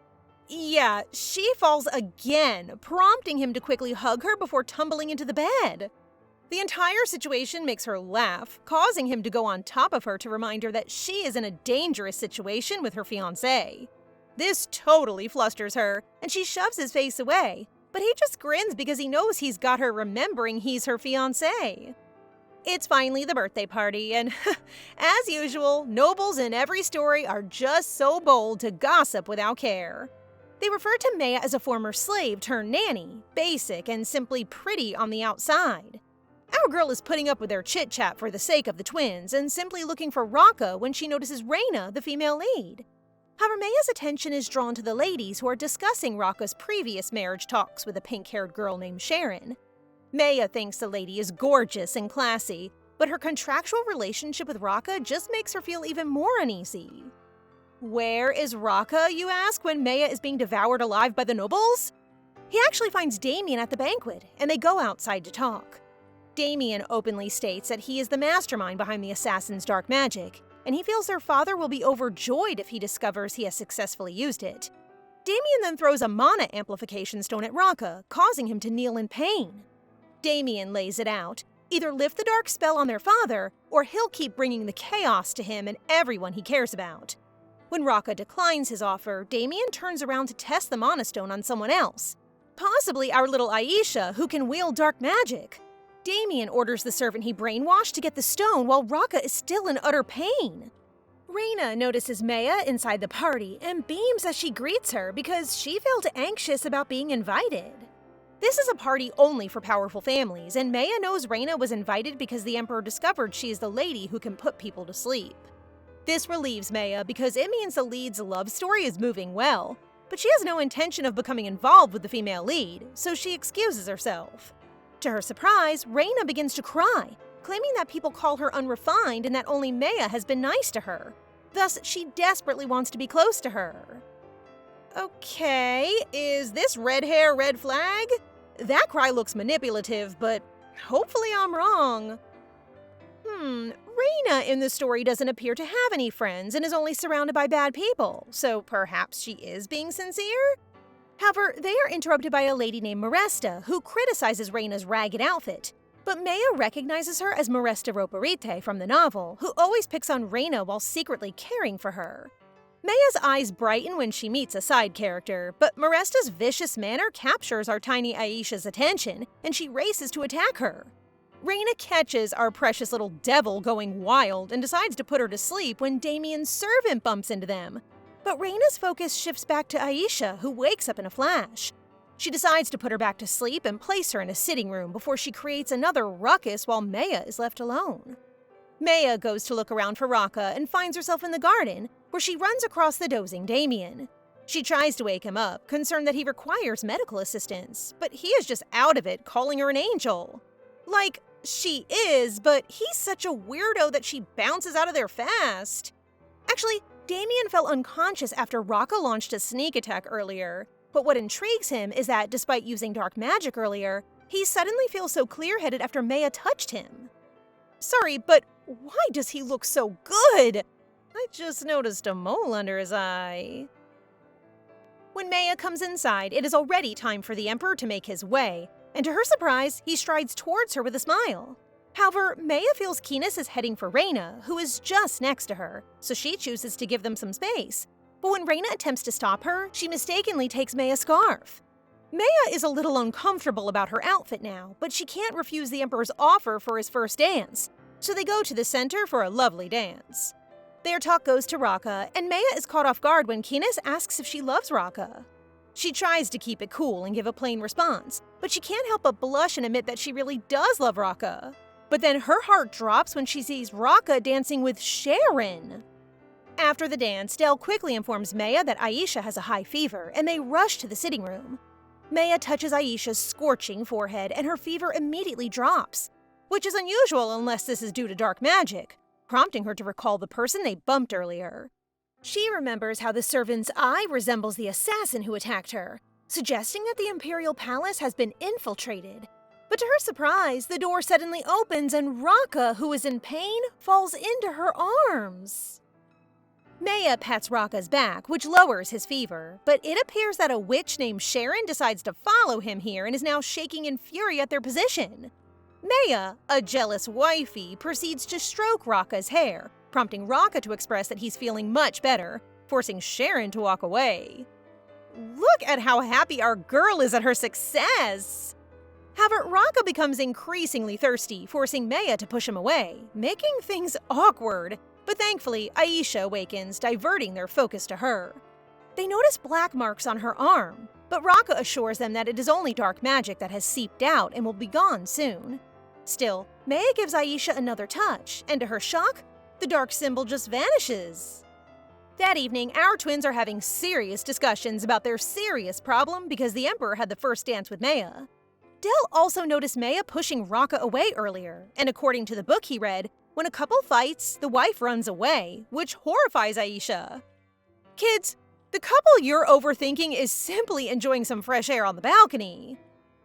yeah, she falls again, prompting him to quickly hug her before tumbling into the bed. The entire situation makes her laugh, causing him to go on top of her to remind her that she is in a dangerous situation with her fiancé. This totally flusters her, and she shoves his face away, but he just grins because he knows he's got her remembering he's her fiancé. It's finally the birthday party, and as usual, nobles in every story are just so bold to gossip without care. They refer to Meia as a former slave turned nanny, basic and simply pretty on the outside. Our girl is putting up with their chit-chat for the sake of the twins and simply looking for Rakha when she notices Reina, the female lead. However, Meia's attention is drawn to the ladies who are discussing Rakha's previous marriage talks with a pink-haired girl named Sharon. Meia thinks the lady is gorgeous and classy, but her contractual relationship with Rakha just makes her feel even more uneasy. Where is Rakha, you ask, when Meia is being devoured alive by the nobles? He actually finds Damien at the banquet, and they go outside to talk. Damien openly states that he is the mastermind behind the assassin's dark magic, and he feels their father will be overjoyed if he discovers he has successfully used it. Damien then throws a mana amplification stone at Rakha, causing him to kneel in pain. Damien lays it out: either lift the dark spell on their father, or he'll keep bringing the chaos to him and everyone he cares about. When Rakha declines his offer, Damien turns around to test the mana stone on someone else, possibly our little Aisha, who can wield dark magic. Damien orders the servant he brainwashed to get the stone while Rakha is still in utter pain. Reina notices Meia inside the party and beams as she greets her because she felt anxious about being invited. This is a party only for powerful families, and Meia knows Reina was invited because the Emperor discovered she is the lady who can put people to sleep. This relieves Meia because it means the lead's love story is moving well, but she has no intention of becoming involved with the female lead, so she excuses herself. To her surprise, Reina begins to cry, claiming that people call her unrefined and that only Meia has been nice to her. Thus, she desperately wants to be close to her. Okay, is this red hair red flag? That cry looks manipulative, but hopefully I'm wrong. Reina in the story doesn't appear to have any friends and is only surrounded by bad people, so perhaps she is being sincere? However, they are interrupted by a lady named Moresta, who criticizes Reina's ragged outfit. But Meia recognizes her as Moresta Roperite from the novel, who always picks on Reina while secretly caring for her. Meia's eyes brighten when she meets a side character, but Moresta's vicious manner captures our tiny Aisha's attention, and she races to attack her. Reina catches our precious little devil going wild and decides to put her to sleep when Damien's servant bumps into them. But Reina's focus shifts back to Aisha, who wakes up in a flash. She decides to put her back to sleep and place her in a sitting room before she creates another ruckus while Meia is left alone. Meia goes to look around for Rakha and finds herself in the garden, where she runs across the dozing Damien. She tries to wake him up, concerned that he requires medical assistance, but he is just out of it, calling her an angel. Like, she is, but he's such a weirdo that she bounces out of there fast. Actually, Damien fell unconscious after Rakha launched a sneak attack earlier, but what intrigues him is that despite using dark magic earlier, he suddenly feels so clear-headed after Meia touched him. Sorry, but why does he look so good? I just noticed a mole under his eye. When Meia comes inside, it is already time for the Emperor to make his way, and to her surprise, he strides towards her with a smile. However, Meia feels Keenis is heading for Reina, who is just next to her, so she chooses to give them some space. But when Reina attempts to stop her, she mistakenly takes Meia's scarf. Meia is a little uncomfortable about her outfit now, but she can't refuse the Emperor's offer for his first dance, so they go to the center for a lovely dance. Their talk goes to Rakha, and Meia is caught off guard when Keenis asks if she loves Rakha. She tries to keep it cool and give a plain response, but she can't help but blush and admit that she really does love Rakha. But then her heart drops when she sees Rakha dancing with Sharon. After the dance, Del quickly informs Meia that Aisha has a high fever, and they rush to the sitting room. Meia touches Aisha's scorching forehead and her fever immediately drops, which is unusual unless this is due to dark magic, prompting her to recall the person they bumped earlier. She remembers how the servant's eye resembles the assassin who attacked her, suggesting that the Imperial Palace has been infiltrated. But to her surprise, the door suddenly opens and Rakha, who is in pain, falls into her arms. Meia pats Rakha's back, which lowers his fever, but it appears that a witch named Sharon decides to follow him here and is now shaking in fury at their position. Meia, a jealous wifey, proceeds to stroke Rakha's hair, prompting Rakha to express that he's feeling much better, forcing Sharon to walk away. Look at how happy our girl is at her success! However, Rakha becomes increasingly thirsty, forcing Meia to push him away, making things awkward. But thankfully, Aisha awakens, diverting their focus to her. They notice black marks on her arm, but Rakha assures them that it is only dark magic that has seeped out and will be gone soon. Still, Meia gives Aisha another touch, and to her shock, the dark symbol just vanishes. That evening, our twins are having serious discussions about their serious problem because the Emperor had the first dance with Meia. Del also noticed Meia pushing Rakha away earlier, and according to the book he read, when a couple fights, the wife runs away, which horrifies Aisha. Kids, the couple you're overthinking is simply enjoying some fresh air on the balcony.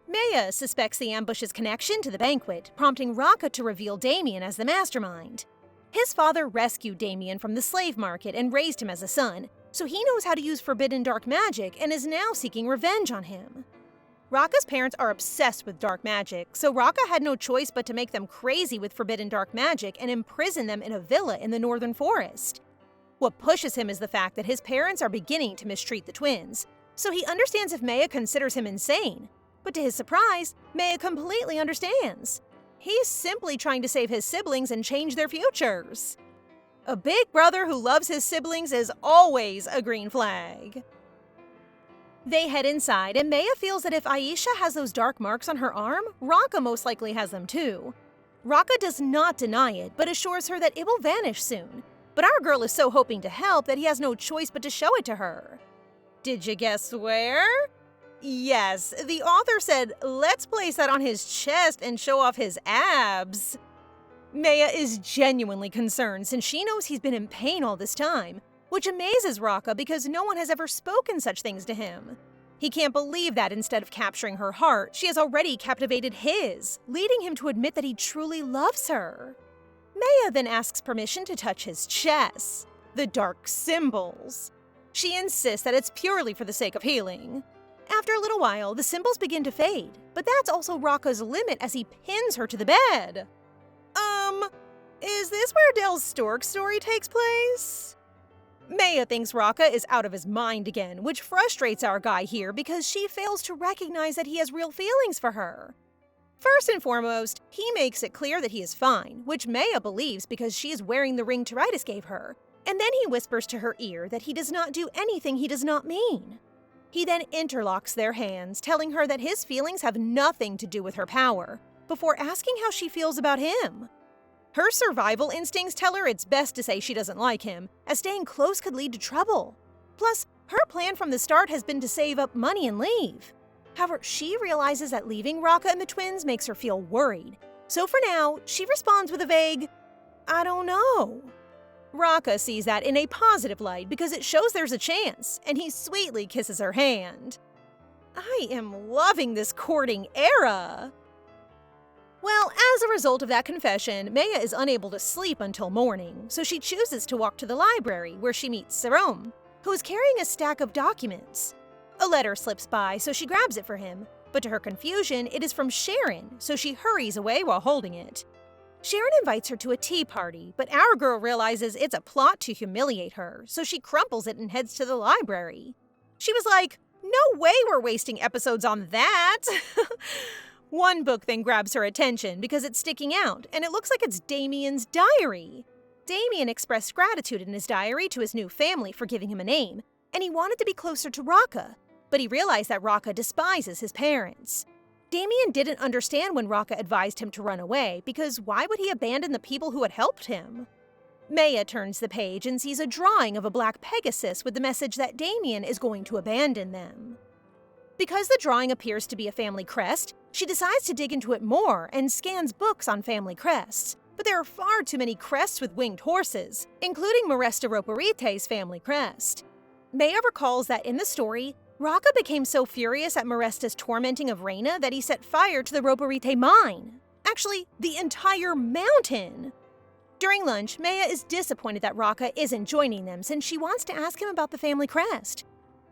Meia suspects the ambush's connection to the banquet, prompting Rakha to reveal Damien as the mastermind. His father rescued Damien from the slave market and raised him as a son, so he knows how to use forbidden dark magic and is now seeking revenge on him. Rakha's parents are obsessed with dark magic, so Rakha had no choice but to make them crazy with forbidden dark magic and imprison them in a villa in the northern forest. What pushes him is the fact that his parents are beginning to mistreat the twins, so he understands if Meia considers him insane. But to his surprise, Meia completely understands. He's simply trying to save his siblings and change their futures. A big brother who loves his siblings is always a green flag. They head inside, and Meia feels that if Aisha has those dark marks on her arm, Rakha most likely has them too. Rakha does not deny it, but assures her that it will vanish soon. But our girl is so hoping to help that he has no choice but to show it to her. Did you guess where? Yes, the author said, let's place that on his chest and show off his abs. Meia is genuinely concerned since she knows he's been in pain all this time, which amazes Rakha because no one has ever spoken such things to him. He can't believe that instead of capturing her heart, she has already captivated his, leading him to admit that he truly loves her. Meia then asks permission to touch his chest, the dark symbols. She insists that it's purely for the sake of healing. After a little while, the symbols begin to fade, but that's also Rakha's limit as he pins her to the bed. Is this where Del's stork story takes place? Meia thinks Rakha is out of his mind again, which frustrates our guy here because she fails to recognize that he has real feelings for her. First and foremost, he makes it clear that he is fine, which Meia believes because she is wearing the ring Tiritis gave her, and then he whispers to her ear that he does not do anything he does not mean. He then interlocks their hands, telling her that his feelings have nothing to do with her power, before asking how she feels about him. Her survival instincts tell her it's best to say she doesn't like him, as staying close could lead to trouble. Plus, her plan from the start has been to save up money and leave. However, she realizes that leaving Rakha and the twins makes her feel worried. So for now, she responds with a vague, I don't know. Rakha sees that in a positive light because it shows there's a chance, and he sweetly kisses her hand. I am loving this courting era. Well, as a result of that confession, Meia is unable to sleep until morning, so she chooses to walk to the library where she meets Sarome, who is carrying a stack of documents. A letter slips by, so she grabs it for him, but to her confusion, it is from Sharon, so she hurries away while holding it. Sharon invites her to a tea party, but our girl realizes it's a plot to humiliate her, so she crumples it and heads to the library. She was like, no way we're wasting episodes on that! One book then grabs her attention because it's sticking out, and it looks like it's Damien's diary. Damien expressed gratitude in his diary to his new family for giving him a name, and he wanted to be closer to Rakha, but he realized that Rakha despises his parents. Damien didn't understand when Rakha advised him to run away, because why would he abandon the people who had helped him? Meia turns the page and sees a drawing of a black Pegasus with the message that Damien is going to abandon them. Because the drawing appears to be a family crest, she decides to dig into it more and scans books on family crests. But there are far too many crests with winged horses, including Maresta Roporite's family crest. Meia recalls that in the story, Rakha became so furious at Maresta's tormenting of Reina that he set fire to the Roporite mine. Actually, the entire mountain! During lunch, Meia is disappointed that Rakha isn't joining them since she wants to ask him about the family crest.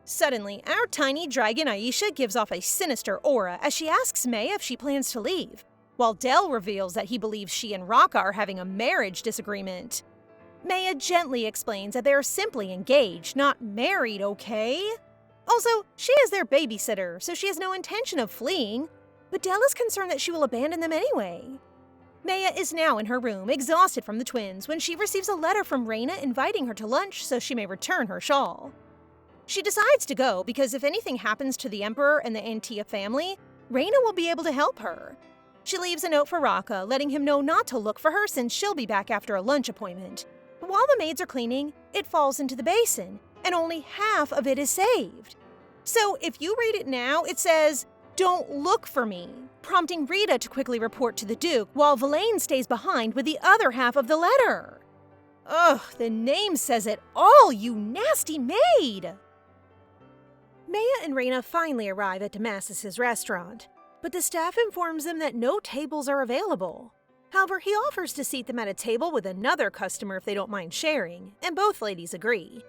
Suddenly, our tiny dragon Aisha gives off a sinister aura as she asks Meia if she plans to leave, while Del reveals that he believes she and Rakha are having a marriage disagreement. Meia gently explains that they are simply engaged, not married, okay? Also, she is their babysitter, so she has no intention of fleeing, but Del is concerned that she will abandon them anyway. Meia is now in her room, exhausted from the twins, when she receives a letter from Reina inviting her to lunch so she may return her shawl. She decides to go because if anything happens to the Emperor and the Aintia family, Reina will be able to help her. She leaves a note for Rakha, letting him know not to look for her since she'll be back after a lunch appointment. But while the maids are cleaning, it falls into the basin, and only half of it is saved. So if you read it now, it says, "Don't look for me," prompting Rita to quickly report to the Duke while Villainous stays behind with the other half of the letter. Ugh, the name says it all, you nasty maid! Meia and Reina finally arrive at Damascus's restaurant, but the staff informs them that no tables are available. However, he offers to seat them at a table with another customer if they don't mind sharing, and both ladies agree.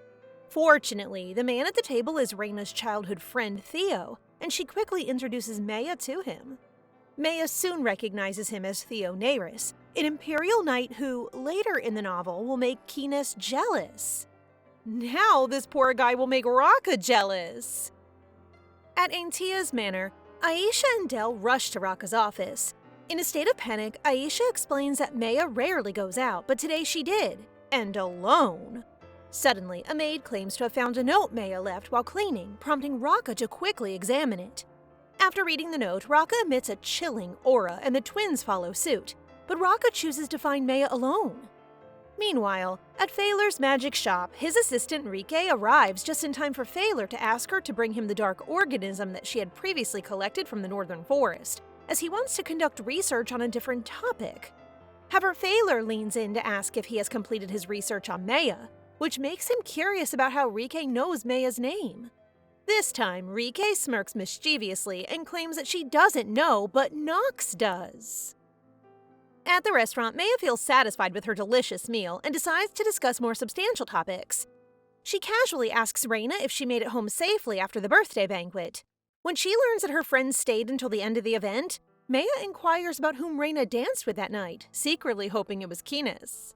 Fortunately, the man at the table is Reina's childhood friend Theo, and she quickly introduces Meia to him. Meia soon recognizes him as Theo Naris, an imperial knight who, later in the novel, will make Kines jealous. Now this poor guy will make Rakha jealous! At Aintia's manor, Aisha and Del rush to Rakha's office. In a state of panic, Aisha explains that Meia rarely goes out, but today she did, and alone. Suddenly, a maid claims to have found a note Meia left while cleaning, prompting Rakha to quickly examine it. After reading the note, Rakha emits a chilling aura and the twins follow suit, but Rakha chooses to find Meia alone. Meanwhile, at Phaler's magic shop, his assistant Rike arrives just in time for Phaler to ask her to bring him the dark organism that she had previously collected from the northern forest, as he wants to conduct research on a different topic. However, Phaler leans in to ask if he has completed his research on Meia, which makes him curious about how Rike knows Meia's name. This time, Rike smirks mischievously and claims that she doesn't know, but Nox does. At the restaurant, Meia feels satisfied with her delicious meal and decides to discuss more substantial topics. She casually asks Reina if she made it home safely after the birthday banquet. When she learns that her friends stayed until the end of the event, Meia inquires about whom Reina danced with that night, secretly hoping it was Kines.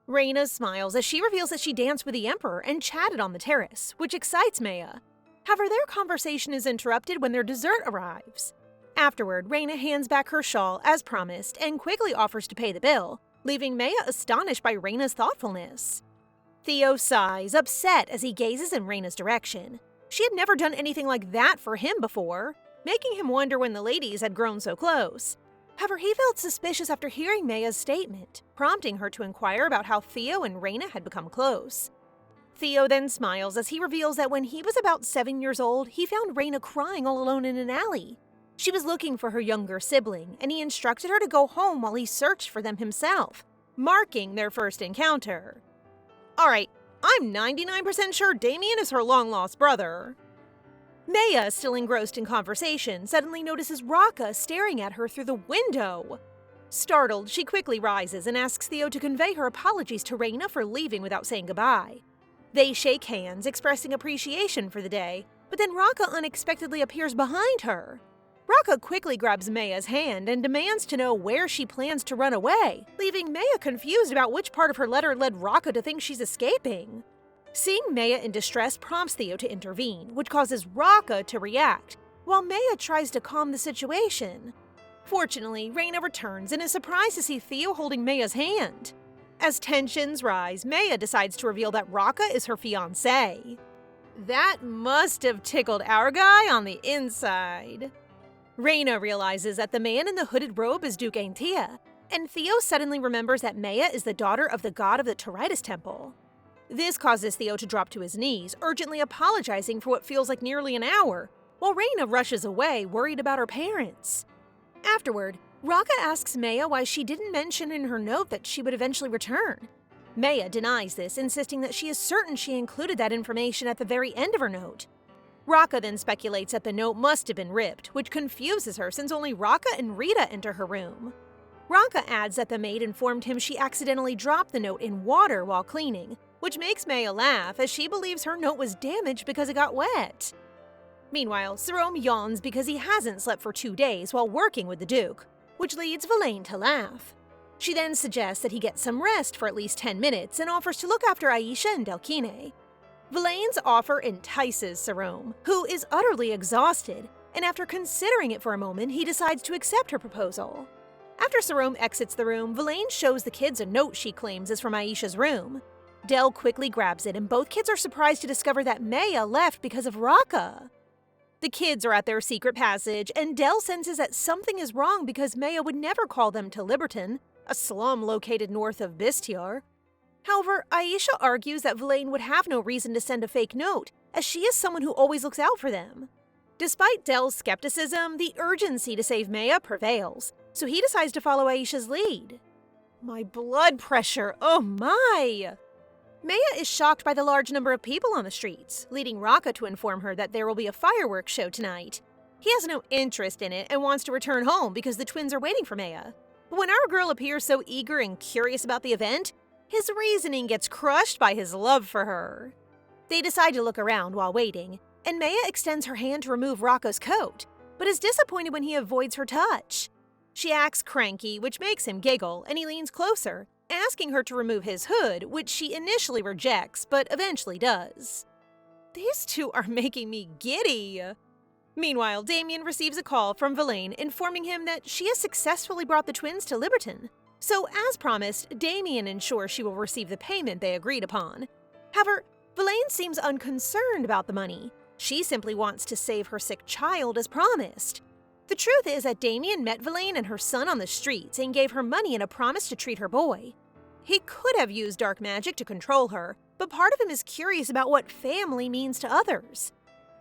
Reina smiles as she reveals that she danced with the Emperor and chatted on the terrace, which excites Meia. However, their conversation is interrupted when their dessert arrives. Afterward, Reina hands back her shawl as promised and quickly offers to pay the bill, leaving Meia astonished by Reina's thoughtfulness. Theo sighs, upset as he gazes in Reina's direction. She had never done anything like that for him before, making him wonder when the ladies had grown so close. However, he felt suspicious after hearing Meia's statement, prompting her to inquire about how Theo and Reina had become close. Theo then smiles as he reveals that when he was about 7 years old, he found Reina crying all alone in an alley. She was looking for her younger sibling, and he instructed her to go home while he searched for them himself, marking their first encounter. Alright, I'm 99% sure Damien is her long-lost brother. Meia, still engrossed in conversation, suddenly notices Rakha staring at her through the window. Startled, she quickly rises and asks Theo to convey her apologies to Reina for leaving without saying goodbye. They shake hands, expressing appreciation for the day, but then Rakha unexpectedly appears behind her. Rakha quickly grabs Meia's hand and demands to know where she plans to run away, leaving Meia confused about which part of her letter led Rakha to think she's escaping. Seeing Meia in distress prompts Theo to intervene, which causes Rakha to react, while Meia tries to calm the situation. Fortunately, Reina returns and is surprised to see Theo holding Meia's hand. As tensions rise, Meia decides to reveal that Rakha is her fiancé. That must have tickled our guy on the inside. Reina realizes that the man in the hooded robe is Duke Aintia, and Theo suddenly remembers that Meia is the daughter of the god of the Toritis Temple. This causes Theo to drop to his knees, urgently apologizing for what feels like nearly an hour, while Reina rushes away, worried about her parents. Afterward, Rakha asks Meia why she didn't mention in her note that she would eventually return. Meia denies this, insisting that she is certain she included that information at the very end of her note. Rakha then speculates that the note must have been ripped, which confuses her since only Rakha and Rita enter her room. Rakha adds that the maid informed him she accidentally dropped the note in water while cleaning, which makes Meia laugh as she believes her note was damaged because it got wet. Meanwhile, Sarome yawns because he hasn't slept for 2 days while working with the Duke, which leads Villain to laugh. She then suggests that he get some rest for at least 10 minutes and offers to look after Aisha and Delkine. Villain's offer entices Sarome, who is utterly exhausted, and after considering it for a moment, he decides to accept her proposal. After Sarome exits the room, Villain shows the kids a note she claims is from Aisha's room. Del quickly grabs it, and both kids are surprised to discover that Meia left because of Rakha. The kids are at their secret passage, and Del senses that something is wrong because Meia would never call them to Liberton, a slum located north of Bistiar. However, Aisha argues that Villain would have no reason to send a fake note, as she is someone who always looks out for them. Despite Del's skepticism, the urgency to save Meia prevails, so he decides to follow Aisha's lead. My blood pressure, oh my! Meia is shocked by the large number of people on the streets, leading Rakha to inform her that there will be a fireworks show tonight. He has no interest in it and wants to return home because the twins are waiting for Meia. But when our girl appears so eager and curious about the event, his reasoning gets crushed by his love for her. They decide to look around while waiting, and Meia extends her hand to remove Rakha's coat, but is disappointed when he avoids her touch. She acts cranky, which makes him giggle, and he leans closer, asking her to remove his hood, which she initially rejects, but eventually does. These two are making me giddy. Meanwhile, Damien receives a call from Villain informing him that she has successfully brought the twins to Liberton. So, as promised, Damien ensures she will receive the payment they agreed upon. However, Villain seems unconcerned about the money. She simply wants to save her sick child as promised. The truth is that Damien met Villain and her son on the streets and gave her money and a promise to treat her boy. He could have used dark magic to control her, but part of him is curious about what family means to others.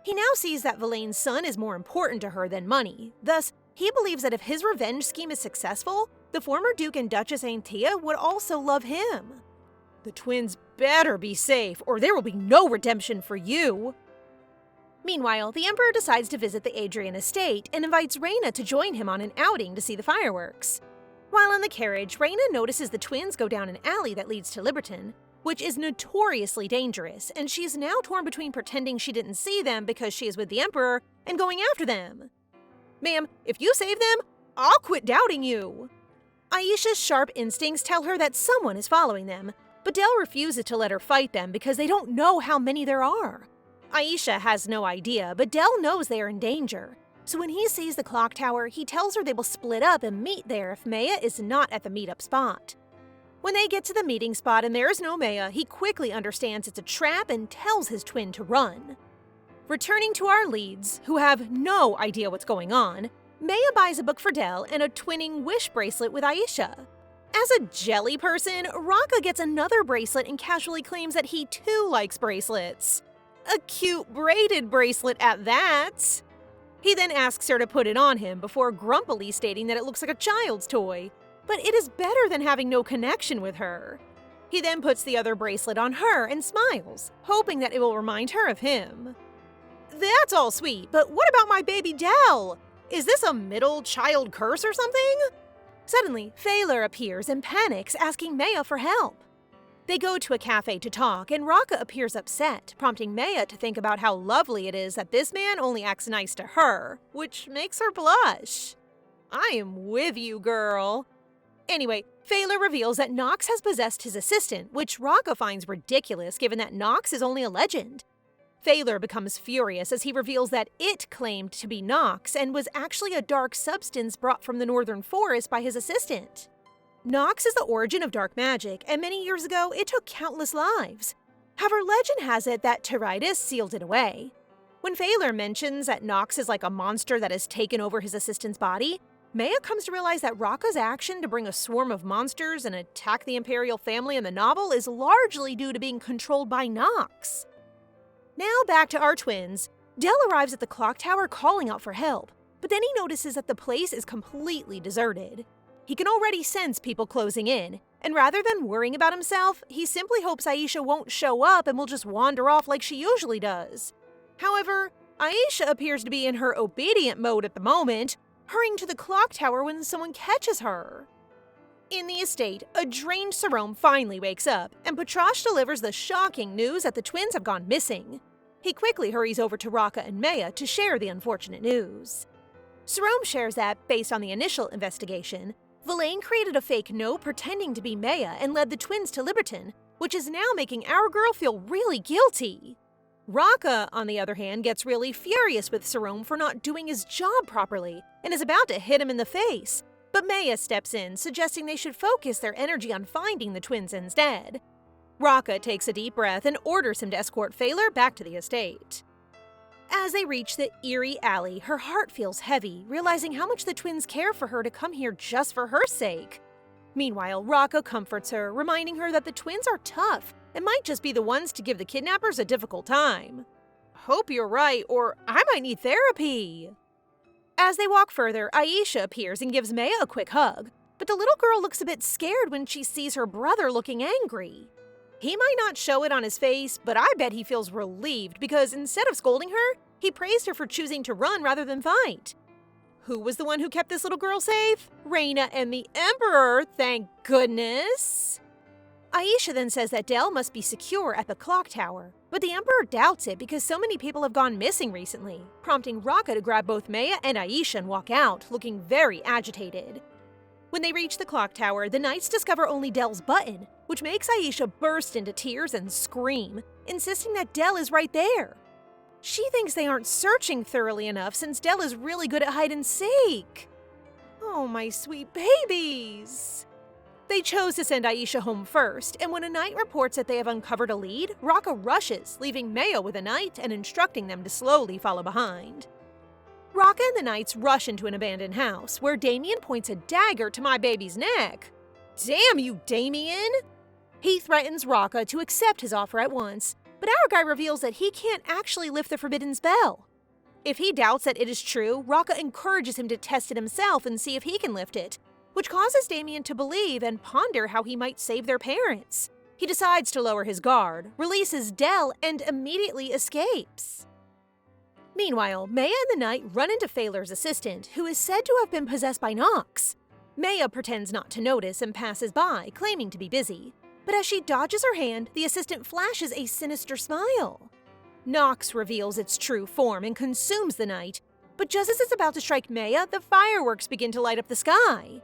He now sees that Villain's son is more important to her than money. Thus, he believes that if his revenge scheme is successful, the former Duke and Duchess Aintia would also love him. The twins better be safe, or there will be no redemption for you. Meanwhile, the Emperor decides to visit the Adrian estate and invites Reina to join him on an outing to see the fireworks. While in the carriage, Reina notices the twins go down an alley that leads to Liberton, which is notoriously dangerous, and she is now torn between pretending she didn't see them because she is with the Emperor and going after them. Ma'am, if you save them, I'll quit doubting you. Aisha's sharp instincts tell her that someone is following them, but Del refuses to let her fight them because they don't know how many there are. Aisha has no idea, but Del knows they are in danger. So when he sees the clock tower, he tells her they will split up and meet there if Meia is not at the meetup spot. When they get to the meeting spot and there is no Meia, he quickly understands it's a trap and tells his twin to run. Returning to our leads, who have no idea what's going on, Meia buys a book for Del and a twinning wish bracelet with Aisha. As a jelly person, Rakha gets another bracelet and casually claims that he too likes bracelets. A cute braided bracelet at that. He then asks her to put it on him before grumpily stating that it looks like a child's toy, but it is better than having no connection with her. He then puts the other bracelet on her and smiles, hoping that it will remind her of him. That's all sweet, but what about my baby Del? Is this a middle child curse or something? Suddenly, Phaler appears and panics, asking Meia for help. They go to a cafe to talk, and Rakha appears upset, prompting Meia to think about how lovely it is that this man only acts nice to her, which makes her blush. I am with you, girl. Anyway, Phaler reveals that Nox has possessed his assistant, which Rakha finds ridiculous given that Nox is only a legend. Phaler becomes furious as he reveals that it claimed to be Nox and was actually a dark substance brought from the northern forest by his assistant. Nox is the origin of dark magic, and many years ago it took countless lives. However, legend has it that Tiritis sealed it away. When Phaler mentions that Nox is like a monster that has taken over his assistant's body, Meia comes to realize that Rakha's action to bring a swarm of monsters and attack the imperial family in the novel is largely due to being controlled by Nox. Now back to our twins. Del arrives at the clock tower calling out for help, but then he notices that the place is completely deserted. He can already sense people closing in, and rather than worrying about himself, he simply hopes Aisha won't show up and will just wander off like she usually does. However, Aisha appears to be in her obedient mode at the moment, hurrying to the clock tower when someone catches her. In the estate, a drained Sarome finally wakes up, and Patrash delivers the shocking news that the twins have gone missing. He quickly hurries over to Rakha and Meia to share the unfortunate news. Sarome shares that, based on the initial investigation, Villain created a fake note pretending to be Meia and led the twins to Liberton, which is now making our girl feel really guilty. Rakha, on the other hand, gets really furious with Sarome for not doing his job properly and is about to hit him in the face, but Meia steps in, suggesting they should focus their energy on finding the twins instead. Rakha takes a deep breath and orders him to escort Phaler back to the estate. As they reach the eerie alley, her heart feels heavy, realizing how much the twins care for her to come here just for her sake. Meanwhile, Rakha comforts her, reminding her that the twins are tough and might just be the ones to give the kidnappers a difficult time. Hope you're right, or I might need therapy. As they walk further, Aisha appears and gives Meia a quick hug, but the little girl looks a bit scared when she sees her brother looking angry. He might not show it on his face, but I bet he feels relieved because instead of scolding her, he praised her for choosing to run rather than fight. Who was the one who kept this little girl safe? Reina and the Emperor, thank goodness! Aisha then says that Del must be secure at the clock tower, but the Emperor doubts it because so many people have gone missing recently, prompting Rakha to grab both Meia and Aisha and walk out, looking very agitated. When they reach the clock tower, the knights discover only Del's button, which makes Aisha burst into tears and scream, insisting that Del is right there. She thinks they aren't searching thoroughly enough since Del is really good at hide and seek. Oh, my sweet babies! They chose to send Aisha home first, and when a knight reports that they have uncovered a lead, Rakha rushes, leaving Meia with a knight and instructing them to slowly follow behind. Rakha and the knights rush into an abandoned house, where Damien points a dagger to my baby's neck. Damn you, Damien! He threatens Rakha to accept his offer at once, but our guy reveals that he can't actually lift the forbidden spell. If he doubts that it is true, Rakha encourages him to test it himself and see if he can lift it, which causes Damien to believe and ponder how he might save their parents. He decides to lower his guard, releases Del, and immediately escapes. Meanwhile, Meia and the knight run into Phaler's assistant, who is said to have been possessed by Nox. Meia pretends not to notice and passes by, claiming to be busy. But as she dodges her hand, the assistant flashes a sinister smile. Nox reveals its true form and consumes the knight, but just as it's about to strike Meia, the fireworks begin to light up the sky.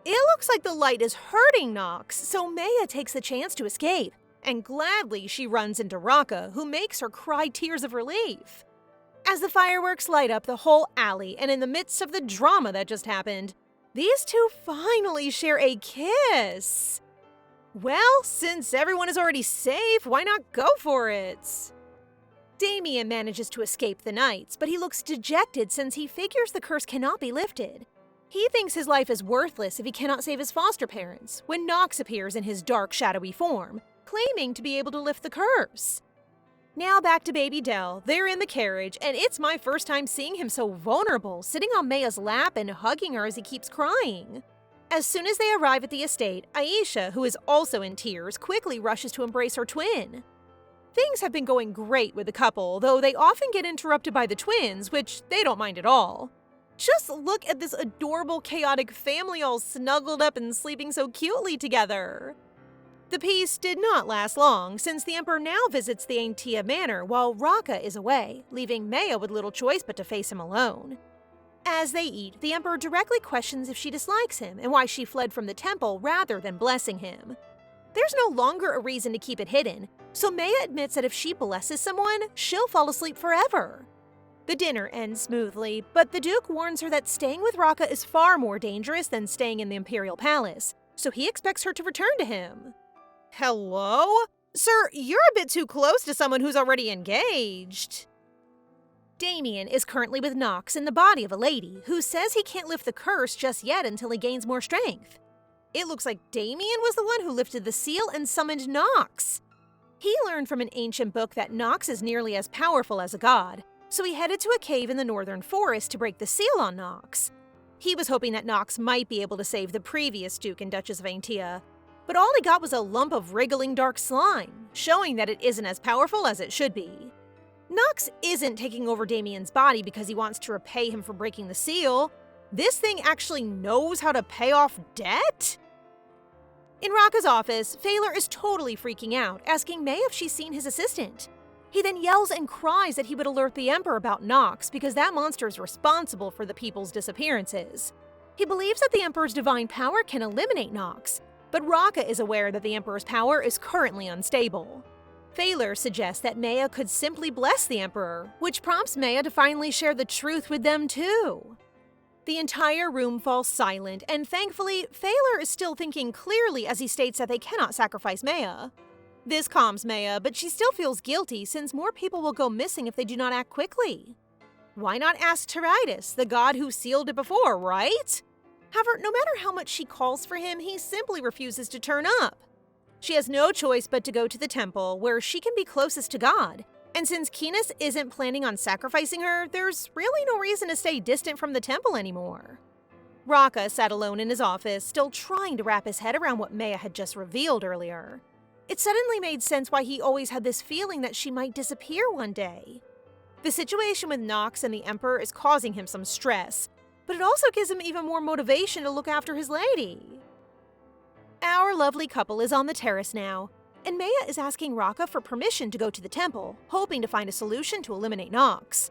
It looks like the light is hurting Nox, so Meia takes the chance to escape, and gladly she runs into Rakha, who makes her cry tears of relief. As the fireworks light up the whole alley, and in the midst of the drama that just happened, these two finally share a kiss. Well, since everyone is already safe, why not go for it? Damien manages to escape the knights, but he looks dejected since he figures the curse cannot be lifted. He thinks his life is worthless if he cannot save his foster parents, when Nox appears in his dark, shadowy form, claiming to be able to lift the curse. Now back to baby Del. They're in the carriage, and it's my first time seeing him so vulnerable, sitting on Meia's lap and hugging her as he keeps crying. As soon as they arrive at the estate, Aisha, who is also in tears, quickly rushes to embrace her twin. Things have been going great with the couple, though they often get interrupted by the twins, which they don't mind at all. Just look at this adorable, chaotic family all snuggled up and sleeping so cutely together. The peace did not last long, since the Emperor now visits the Aintia manor while Rakha is away, leaving Meia with little choice but to face him alone. As they eat, the Emperor directly questions if she dislikes him and why she fled from the temple rather than blessing him. There's no longer a reason to keep it hidden, so Meia admits that if she blesses someone, she'll fall asleep forever. The dinner ends smoothly, but the Duke warns her that staying with Rakha is far more dangerous than staying in the Imperial Palace, so he expects her to return to him. Hello? Sir, you're a bit too close to someone who's already engaged. Damien is currently with Nox in the body of a lady who says he can't lift the curse just yet until he gains more strength. It looks like Damien was the one who lifted the seal and summoned Nox. He learned from an ancient book that Nox is nearly as powerful as a god, so he headed to a cave in the northern forest to break the seal on Nox. He was hoping that Nox might be able to save the previous Duke and Duchess of Aintia, but all he got was a lump of wriggling dark slime, showing that it isn't as powerful as it should be. Nox isn't taking over Damien's body because he wants to repay him for breaking the seal. This thing actually knows how to pay off debt? In Rakha's office, Phaler is totally freaking out, asking Meia if she's seen his assistant. He then yells and cries that he would alert the Emperor about Nox because that monster is responsible for the people's disappearances. He believes that the Emperor's divine power can eliminate Nox, but Rakha is aware that the Emperor's power is currently unstable. Phaler suggests that Meia could simply bless the Emperor, which prompts Meia to finally share the truth with them too. The entire room falls silent, and thankfully, Phaler is still thinking clearly as he states that they cannot sacrifice Meia. This calms Meia, but she still feels guilty since more people will go missing if they do not act quickly. Why not ask Tiridates, the god who sealed it before, right? However, no matter how much she calls for him, he simply refuses to turn up. She has no choice but to go to the temple, where she can be closest to God. And since Keenis isn't planning on sacrificing her, there's really no reason to stay distant from the temple anymore. Rakha sat alone in his office, still trying to wrap his head around what Meia had just revealed earlier. It suddenly made sense why he always had this feeling that she might disappear one day. The situation with Nox and the Emperor is causing him some stress, but it also gives him even more motivation to look after his lady. Our lovely couple is on the terrace now, and Meia is asking Rakha for permission to go to the temple, hoping to find a solution to eliminate Nox.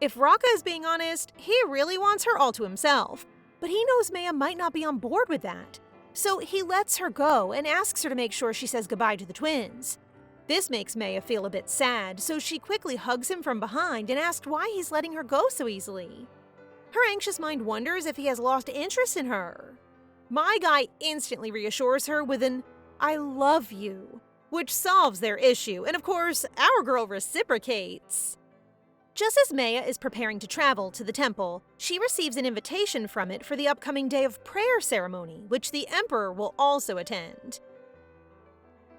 If Rakha is being honest, he really wants her all to himself, but he knows Meia might not be on board with that. So he lets her go and asks her to make sure she says goodbye to the twins. This makes Meia feel a bit sad, so she quickly hugs him from behind and asks why he's letting her go so easily. Her anxious mind wonders if he has lost interest in her. My guy instantly reassures her with an "I love you," which solves their issue, and of course, our girl reciprocates. Just as Meia is preparing to travel to the temple, she receives an invitation from it for the upcoming day of prayer ceremony, which the Emperor will also attend.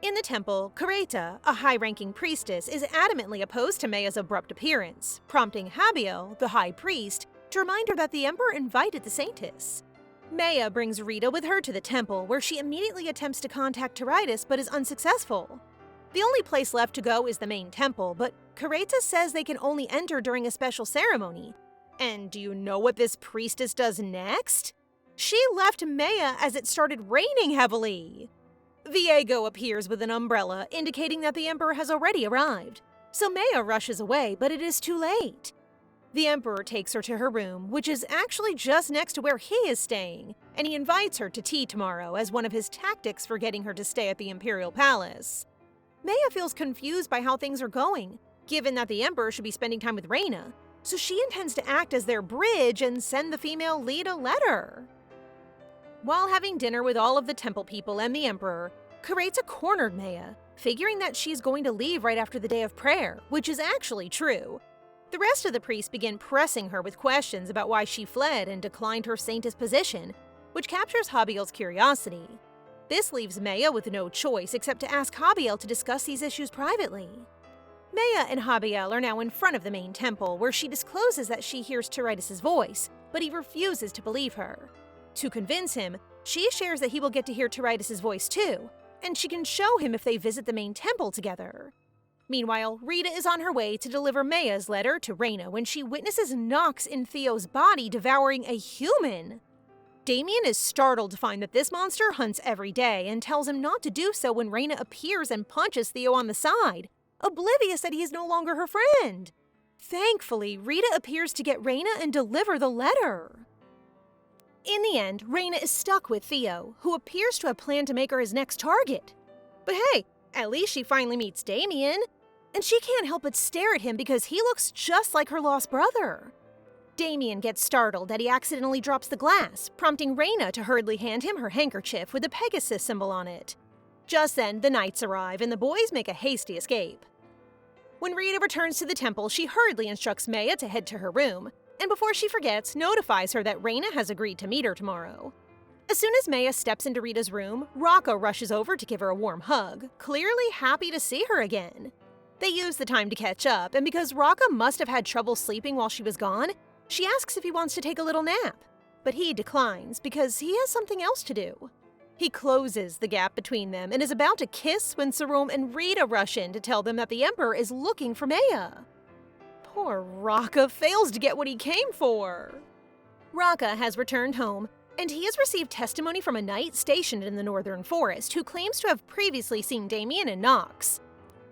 In the temple, Kareta, a high-ranking priestess, is adamantly opposed to Meia's abrupt appearance, prompting Habiel, the high priest, to remind her that the Emperor invited the Saintess. Meia brings Rita with her to the temple, where she immediately attempts to contact Tiridates but is unsuccessful. The only place left to go is the main temple, but Kareta says they can only enter during a special ceremony. And do you know what this priestess does next? She left Meia as it started raining heavily. Viego appears with an umbrella, indicating that the Emperor has already arrived. So Meia rushes away, but it is too late. The Emperor takes her to her room, which is actually just next to where he is staying, and he invites her to tea tomorrow as one of his tactics for getting her to stay at the Imperial Palace. Meia feels confused by how things are going, given that the Emperor should be spending time with Reina, so she intends to act as their bridge and send the female lead a letter. While having dinner with all of the temple people and the Emperor, Kareta cornered Meia, figuring that she's going to leave right after the day of prayer, which is actually true. The rest of the priests begin pressing her with questions about why she fled and declined her Saintess position, which captures Habiel's curiosity. This leaves Meia with no choice except to ask Habiel to discuss these issues privately. Meia and Habiel are now in front of the main temple, where she discloses that she hears Tiridates' voice, but he refuses to believe her. To convince him, she shares that he will get to hear Tiridates' voice too, and she can show him if they visit the main temple together. Meanwhile, Rita is on her way to deliver Meia's letter to Reina when she witnesses Nox in Theo's body devouring a human. Damien is startled to find that this monster hunts every day and tells him not to do so when Reina appears and punches Theo on the side, oblivious that he is no longer her friend. Thankfully, Rita appears to get Reina and deliver the letter. In the end, Reina is stuck with Theo, who appears to have planned to make her his next target. But hey, at least she finally meets Damien, and she can't help but stare at him because he looks just like her lost brother. Damien gets startled that he accidentally drops the glass, prompting Reina to hurriedly hand him her handkerchief with the Pegasus symbol on it. Just then, the knights arrive and the boys make a hasty escape. When Rita returns to the temple, she hurriedly instructs Meia to head to her room, and before she forgets, notifies her that Reina has agreed to meet her tomorrow. As soon as Meia steps into Rita's room, Rakha rushes over to give her a warm hug, clearly happy to see her again. They use the time to catch up, and because Rakha must have had trouble sleeping while she was gone, she asks if he wants to take a little nap. But he declines because he has something else to do. He closes the gap between them and is about to kiss when Sarom and Rita rush in to tell them that the Emperor is looking for Meia. Poor Rakha fails to get what he came for. Rakha has returned home, and he has received testimony from a knight stationed in the northern forest who claims to have previously seen Damien and Nox.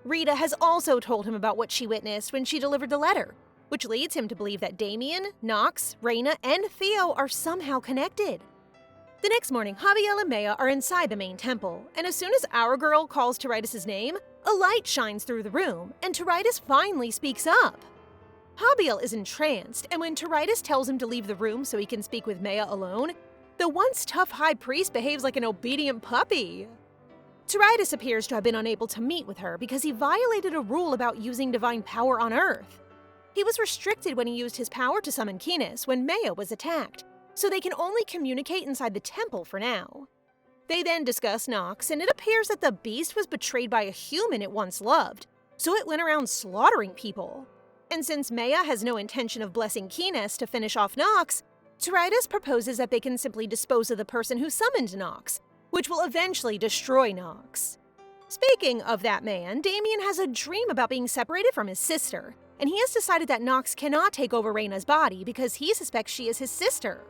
Rita has also told him about what she witnessed when she delivered the letter, which leads him to believe that Damien, Nox, Reyna, and Theo are somehow connected. The next morning, Javiel and Meia are inside the main temple, and as soon as our girl calls Tiridas' name, a light shines through the room, and Tiridas finally speaks up. Javiel is entranced, and when Tiridas tells him to leave the room so he can speak with Meia alone, the once tough high priest behaves like an obedient puppy. Tiridas appears to have been unable to meet with her because he violated a rule about using divine power on Earth. He was restricted when he used his power to summon Kines when Meia was attacked, so they can only communicate inside the temple for now. They then discuss Nox, and it appears that the beast was betrayed by a human it once loved, so it went around slaughtering people. And since Meia has no intention of blessing Kines to finish off Nox, Tiridas proposes that they can simply dispose of the person who summoned Nox, which will eventually destroy Nox. Speaking of that man, Damien has a dream about being separated from his sister, and he has decided that Nox cannot take over Reyna's body because he suspects she is his sister.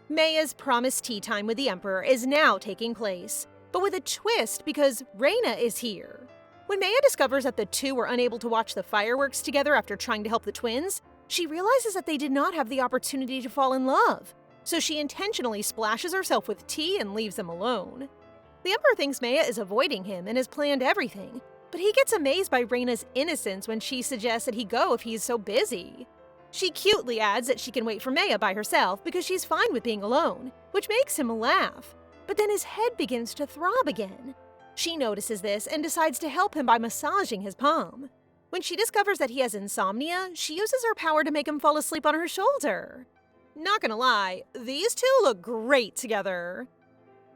Meia's promised tea time with the Emperor is now taking place, but with a twist because Reyna is here. When Meia discovers that the two were unable to watch the fireworks together after trying to help the twins, she realizes that they did not have the opportunity to fall in love, so she intentionally splashes herself with tea and leaves them alone. The Emperor thinks Meia is avoiding him and has planned everything, but he gets amazed by Reyna's innocence when she suggests that he go if he is so busy. She cutely adds that she can wait for Meia by herself because she's fine with being alone, which makes him laugh. But then his head begins to throb again. She notices this and decides to help him by massaging his palm. When she discovers that he has insomnia, she uses her power to make him fall asleep on her shoulder. Not gonna lie, these two look great together.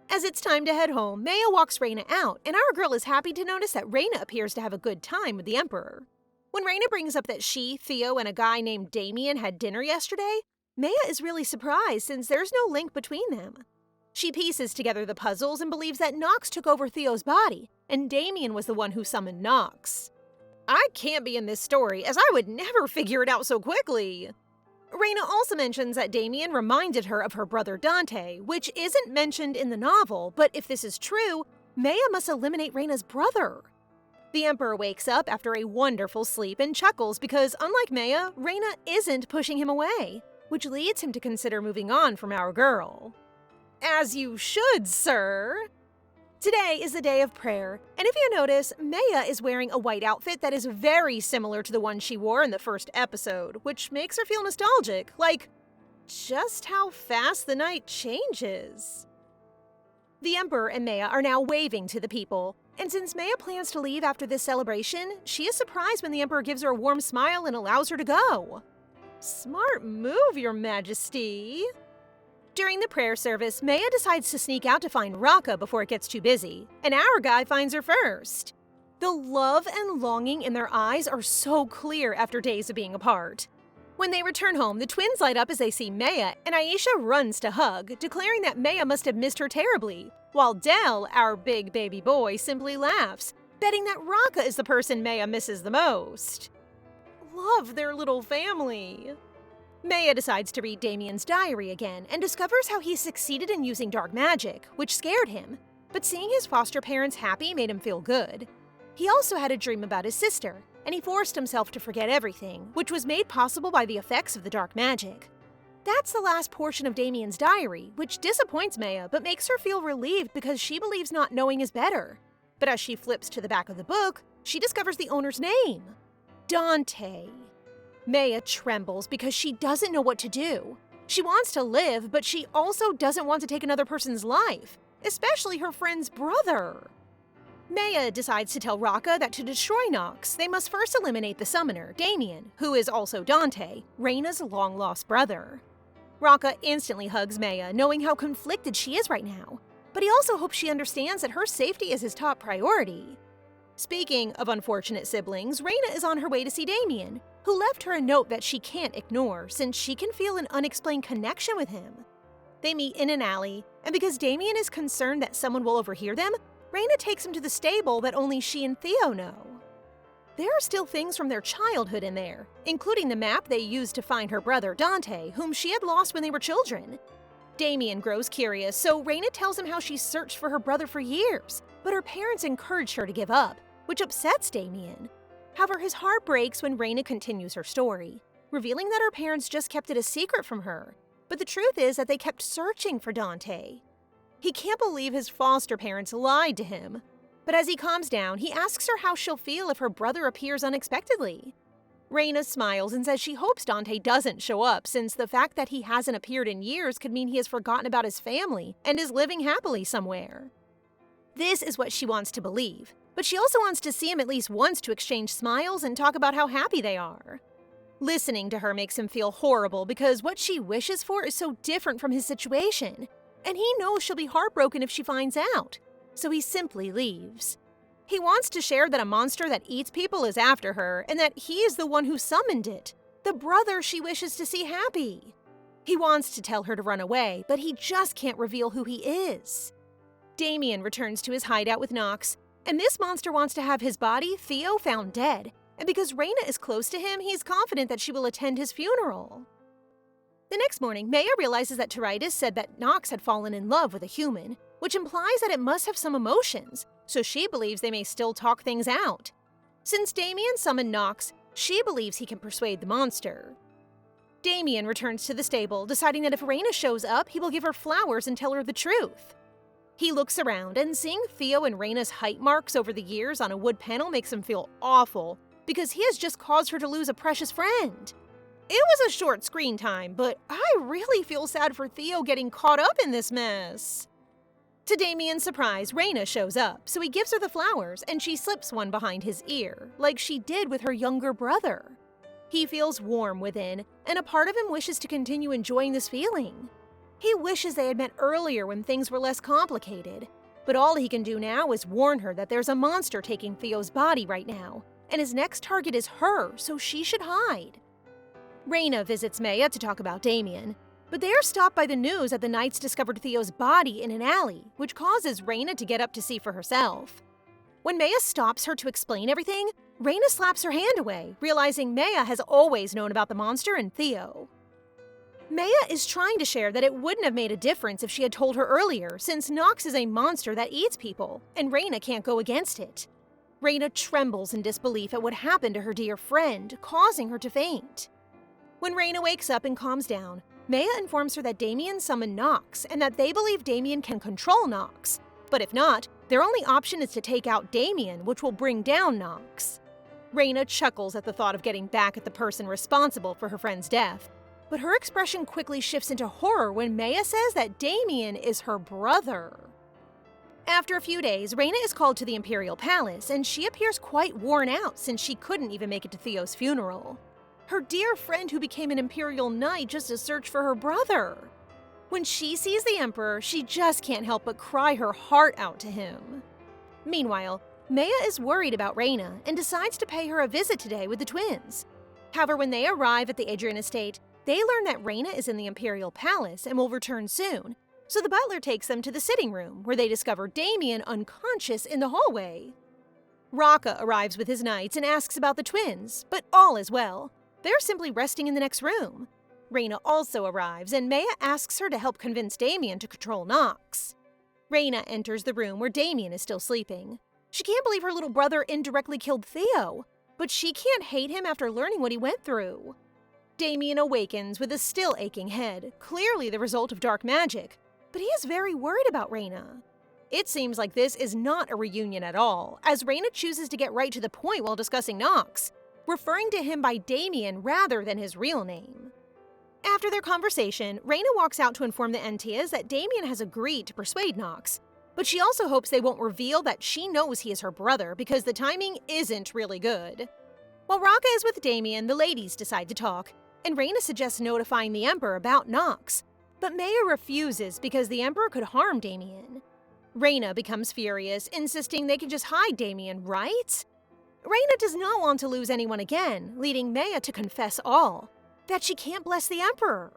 As it's time to head home, Meia walks Reyna out, and our girl is happy to notice that Reyna appears to have a good time with the Emperor. When Reyna brings up that she, Theo, and a guy named Damien had dinner yesterday, Meia is really surprised since there's no link between them. She pieces together the puzzles and believes that Nox took over Theo's body, and Damien was the one who summoned Nox. I can't be in this story, as I would never figure it out so quickly. Reyna also mentions that Damien reminded her of her brother Dante, which isn't mentioned in the novel, but if this is true, Meia must eliminate Reyna's brother. The Emperor wakes up after a wonderful sleep and chuckles because, unlike Meia, Reyna isn't pushing him away, which leads him to consider moving on from our girl. As you should, sir. Today is the day of prayer, and if you notice, Meia is wearing a white outfit that is very similar to the one she wore in the first episode, which makes her feel nostalgic, like just how fast the night changes. The Emperor and Meia are now waving to the people, and since Meia plans to leave after this celebration, she is surprised when the Emperor gives her a warm smile and allows her to go. Smart move, Your Majesty. During the prayer service, Meia decides to sneak out to find Rakha before it gets too busy, and our guy finds her first. The love and longing in their eyes are so clear after days of being apart. When they return home, the twins light up as they see Meia, and Aisha runs to hug, declaring that Meia must have missed her terribly, while Del, our big baby boy, simply laughs, betting that Rakha is the person Meia misses the most. Love their little family. Meia decides to read Damien's diary again and discovers how he succeeded in using dark magic, which scared him, but seeing his foster parents happy made him feel good. He also had a dream about his sister, and he forced himself to forget everything, which was made possible by the effects of the dark magic. That's the last portion of Damien's diary, which disappoints Meia but makes her feel relieved because she believes not knowing is better. But as she flips to the back of the book, she discovers the owner's name: Dante. Meia trembles because she doesn't know what to do. She wants to live, but she also doesn't want to take another person's life, especially her friend's brother. Meia decides to tell Rakha that to destroy Nox, they must first eliminate the summoner, Damien, who is also Dante, Reyna's long-lost brother. Rakha instantly hugs Meia, knowing how conflicted she is right now, but he also hopes she understands that her safety is his top priority. Speaking of unfortunate siblings, Reina is on her way to see Damien, who left her a note that she can't ignore since she can feel an unexplained connection with him. They meet in an alley, and because Damien is concerned that someone will overhear them, Reina takes him to the stable that only she and Theo know. There are still things from their childhood in there, including the map they used to find her brother Dante, whom she had lost when they were children. Damien grows curious, so Reina tells him how she searched for her brother for years, but her parents encouraged her to give up, which upsets Damien. However, his heart breaks when Reina continues her story, revealing that her parents just kept it a secret from her. But the truth is that they kept searching for Dante. He can't believe his foster parents lied to him. But as he calms down, he asks her how she'll feel if her brother appears unexpectedly. Reina smiles and says she hopes Dante doesn't show up, since the fact that he hasn't appeared in years could mean he has forgotten about his family and is living happily somewhere. This is what she wants to believe, but she also wants to see him at least once to exchange smiles and talk about how happy they are. Listening to her makes him feel horrible because what she wishes for is so different from his situation, and he knows she'll be heartbroken if she finds out, so he simply leaves. He wants to share that a monster that eats people is after her and that he is the one who summoned it, the brother she wishes to see happy. He wants to tell her to run away, but he just can't reveal who he is. Damien returns to his hideout with Nox, and this monster wants to have his body, Theo, found dead, and because Reina is close to him, he's confident that she will attend his funeral. The next morning, Meia realizes that Tiritis said that Nox had fallen in love with a human, which implies that it must have some emotions, so she believes they may still talk things out. Since Damien summoned Nox, she believes he can persuade the monster. Damien returns to the stable, deciding that if Reina shows up, he will give her flowers and tell her the truth. He looks around, and seeing Theo and Reina's height marks over the years on a wood panel makes him feel awful, because he has just caused her to lose a precious friend. It was a short screen time, but I really feel sad for Theo getting caught up in this mess. To Damien's surprise, Reina shows up, so he gives her the flowers, and she slips one behind his ear, like she did with her younger brother. He feels warm within, and a part of him wishes to continue enjoying this feeling. He wishes they had met earlier when things were less complicated, but all he can do now is warn her that there's a monster taking Theo's body right now, and his next target is her, so she should hide. Reina visits Meia to talk about Damien, but they are stopped by the news that the Knights discovered Theo's body in an alley, which causes Reina to get up to see for herself. When Meia stops her to explain everything, Reina slaps her hand away, realizing Meia has always known about the monster and Theo. Meia is trying to share that it wouldn't have made a difference if she had told her earlier, since Nox is a monster that eats people, and Reina can't go against it. Reina trembles in disbelief at what happened to her dear friend, causing her to faint. When Reina wakes up and calms down, Meia informs her that Damien summoned Nox, and that they believe Damien can control Nox. But if not, their only option is to take out Damien, which will bring down Nox. Reina chuckles at the thought of getting back at the person responsible for her friend's death, but her expression quickly shifts into horror when Meia says that Damien is her brother. After a few days, Reina is called to the Imperial Palace, and she appears quite worn out since she couldn't even make it to Theo's funeral. Her dear friend who became an Imperial Knight just to search for her brother. When she sees the Emperor, she just can't help but cry her heart out to him. Meanwhile, Meia is worried about Reina and decides to pay her a visit today with the twins. However, when they arrive at the Adrian estate, they learn that Reina is in the Imperial Palace and will return soon, so the butler takes them to the sitting room, where they discover Damien unconscious in the hallway. Rakha arrives with his knights and asks about the twins, but all is well. They're simply resting in the next room. Reina also arrives, and Meia asks her to help convince Damien to control Nox. Reina enters the room where Damien is still sleeping. She can't believe her little brother indirectly killed Theo, but she can't hate him after learning what he went through. Damien awakens with a still aching head, clearly the result of dark magic, but he is very worried about Reina. It seems like this is not a reunion at all, as Reina chooses to get right to the point while discussing Nox, referring to him by Damien rather than his real name. After their conversation, Reina walks out to inform the Aintias that Damien has agreed to persuade Nox, but she also hopes they won't reveal that she knows he is her brother because the timing isn't really good. While Rakha is with Damien, the ladies decide to talk, and Reina suggests notifying the Emperor about Nox, but Meia refuses because the Emperor could harm Damien. Reina becomes furious, insisting they can just hide Damien, right? Reina does not want to lose anyone again, leading Meia to confess all, that she can't bless the Emperor.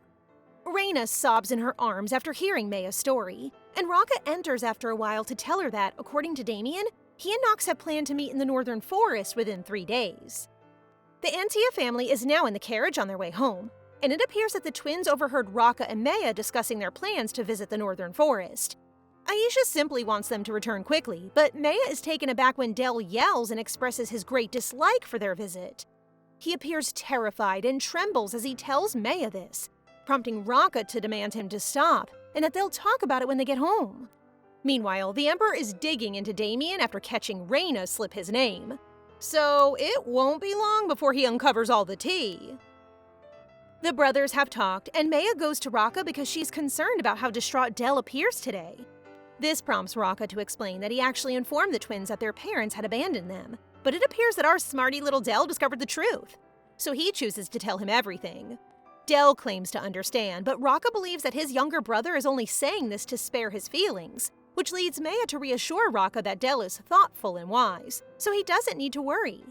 Reina sobs in her arms after hearing Meia's story, and Rakha enters after a while to tell her that, according to Damien, he and Nox have planned to meet in the Northern Forest within 3 days. The Aintia family is now in the carriage on their way home, and it appears that the twins overheard Rakha and Meia discussing their plans to visit the Northern Forest. Aisha simply wants them to return quickly, but Meia is taken aback when Del yells and expresses his great dislike for their visit. He appears terrified and trembles as he tells Meia this, prompting Rakha to demand him to stop, and that they'll talk about it when they get home. Meanwhile, the Emperor is digging into Damien after catching Reina slip his name. So it won't be long before he uncovers all the tea. The brothers have talked, and Meia goes to Rakha because she's concerned about how distraught Del appears today. This prompts Rakha to explain that he actually informed the twins that their parents had abandoned them, but it appears that our smarty little Del discovered the truth, so he chooses to tell him everything. Del claims to understand, but Rakha believes that his younger brother is only saying this to spare his feelings, which leads Meia to reassure Rakha that Del is thoughtful and wise, so he doesn't need to worry.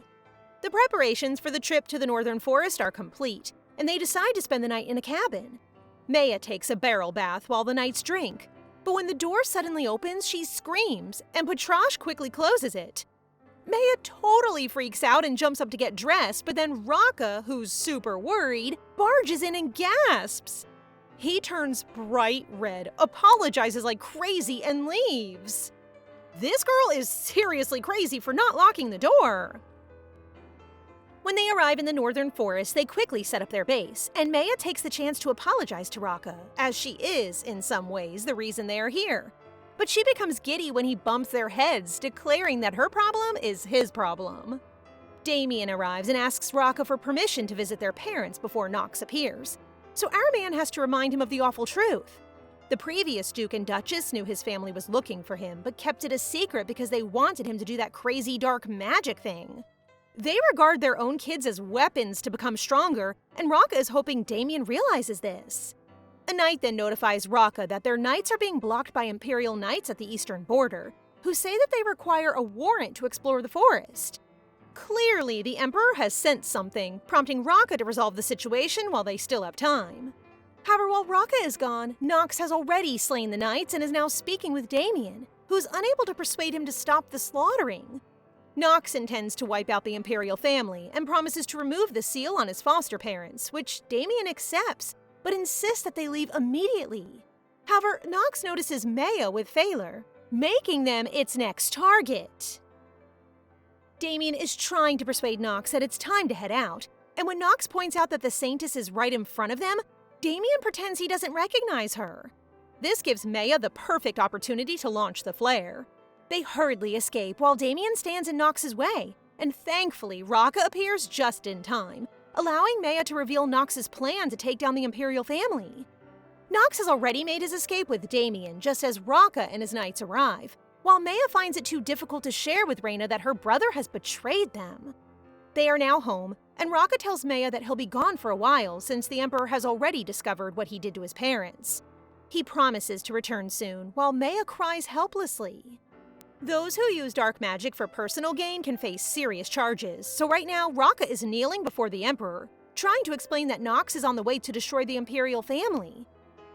The preparations for the trip to the Northern Forest are complete, and they decide to spend the night in a cabin. Meia takes a barrel bath while the knights drink, but when the door suddenly opens, she screams, and Patrash quickly closes it. Meia totally freaks out and jumps up to get dressed, but then Rakha, who's super worried, barges in and gasps. He turns bright red, apologizes like crazy, and leaves. This girl is seriously crazy for not locking the door. When they arrive in the Northern Forest, they quickly set up their base, and Meia takes the chance to apologize to Rakha, as she is, in some ways, the reason they are here. But she becomes giddy when he bumps their heads, declaring that her problem is his problem. Damien arrives and asks Rakha for permission to visit their parents before Nox appears, so our man has to remind him of the awful truth. The previous Duke and Duchess knew his family was looking for him, but kept it a secret because they wanted him to do that crazy dark magic thing. They regard their own kids as weapons to become stronger, and Rakha is hoping Damien realizes this. A knight then notifies Rakha that their knights are being blocked by Imperial knights at the eastern border, who say that they require a warrant to explore the forest. Clearly, the Emperor has sensed something, prompting Rakha to resolve the situation while they still have time. However, while Rakha is gone, Nox has already slain the knights and is now speaking with Damien, who is unable to persuade him to stop the slaughtering. Nox intends to wipe out the Imperial family and promises to remove the seal on his foster parents, which Damien accepts, but insists that they leave immediately. However, Nox notices Meia with Phaler, making them its next target. Damien is trying to persuade Nox that it's time to head out, and when Nox points out that the Saintess is right in front of them, Damien pretends he doesn't recognize her. This gives Meia the perfect opportunity to launch the flare. They hurriedly escape while Damien stands in Nox's way, and thankfully Rakha appears just in time, allowing Meia to reveal Nox's plan to take down the Imperial family. Nox has already made his escape with Damien just as Rakha and his knights arrive, while Meia finds it too difficult to share with Reina that her brother has betrayed them. They are now home, and Rakha tells Meia that he'll be gone for a while since the Emperor has already discovered what he did to his parents. He promises to return soon, while Meia cries helplessly. Those who use dark magic for personal gain can face serious charges, so right now Rakha is kneeling before the Emperor, trying to explain that Nox is on the way to destroy the Imperial family.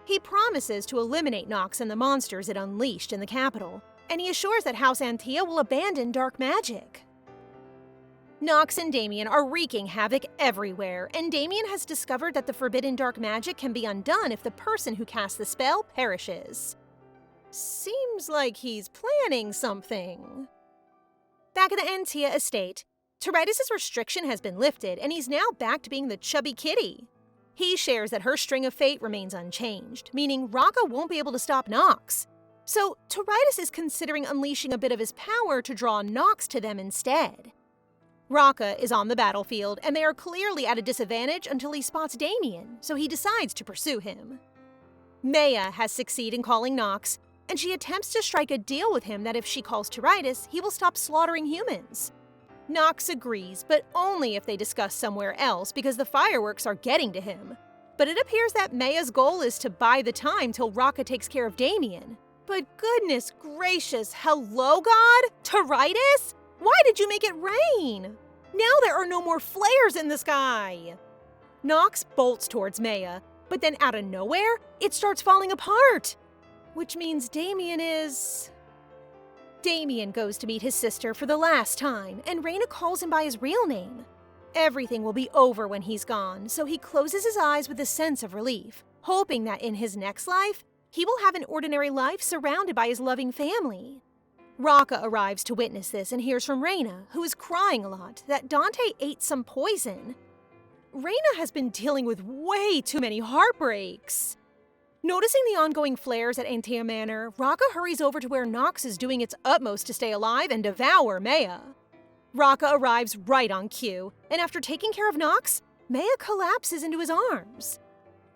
He promises to eliminate Nox and the monsters it unleashed in the capital, and he assures that House Aintia will abandon dark magic. Nox and Damien are wreaking havoc everywhere, and Damien has discovered that the forbidden dark magic can be undone if the person who casts the spell perishes. Seems like he's planning something. Back at the Aintia estate, Tirida's restriction has been lifted, and he's now back to being the chubby kitty. He shares that her string of fate remains unchanged, meaning Rakha won't be able to stop Nox. So Tiridas is considering unleashing a bit of his power to draw Nox to them instead. Rakha is on the battlefield, and they are clearly at a disadvantage until he spots Damien, so he decides to pursue him. Meia has succeeded in calling Nox, and she attempts to strike a deal with him that if she calls Tiridas, he will stop slaughtering humans. Nox agrees, but only if they discuss somewhere else because the fireworks are getting to him. But it appears that Meia's goal is to buy the time till Rakha takes care of Damien. But goodness gracious, hello, God? Teritis? Why did you make it rain? Now there are no more flares in the sky. Nox bolts towards Meia, but then out of nowhere, it starts falling apart. Which means Damien goes to meet his sister for the last time, and Reina calls him by his real name. Everything will be over when he's gone, so he closes his eyes with a sense of relief, hoping that in his next life, he will have an ordinary life surrounded by his loving family. Rakha arrives to witness this and hears from Reina, who is crying a lot, that Dante ate some poison. Reina has been dealing with way too many heartbreaks. Noticing the ongoing flares at Aintia Manor, Rakha hurries over to where Nox is doing its utmost to stay alive and devour Meia. Rakha arrives right on cue, and after taking care of Nox, Meia collapses into his arms.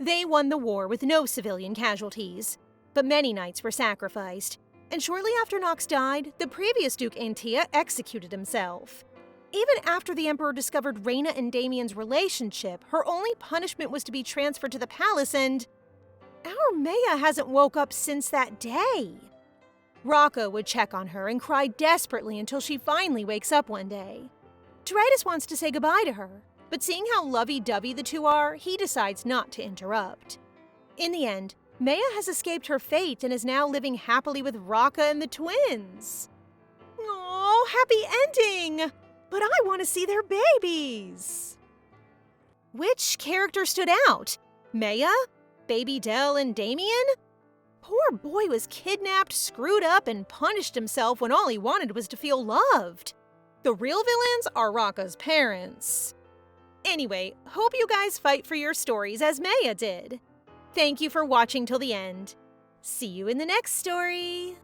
They won the war with no civilian casualties, but many knights were sacrificed, and shortly after Nox died, the previous Duke Aintia executed himself. Even after the Emperor discovered Reina and Damien's relationship, her only punishment was to be transferred to the palace, and our Meia hasn't woke up since that day. Rakha would check on her and cry desperately until she finally wakes up one day. Teritis wants to say goodbye to her, but seeing how lovey-dovey the two are, he decides not to interrupt. In the end, Meia has escaped her fate and is now living happily with Rakha and the twins. Aw, happy ending! But I want to see their babies! Which character stood out? Meia? Baby Dell and Damien? Poor boy was kidnapped, screwed up, and punished himself when all he wanted was to feel loved. The real villains are Rakha's parents. Anyway, hope you guys fight for your stories as Meia did. Thank you for watching till the end. See you in the next story!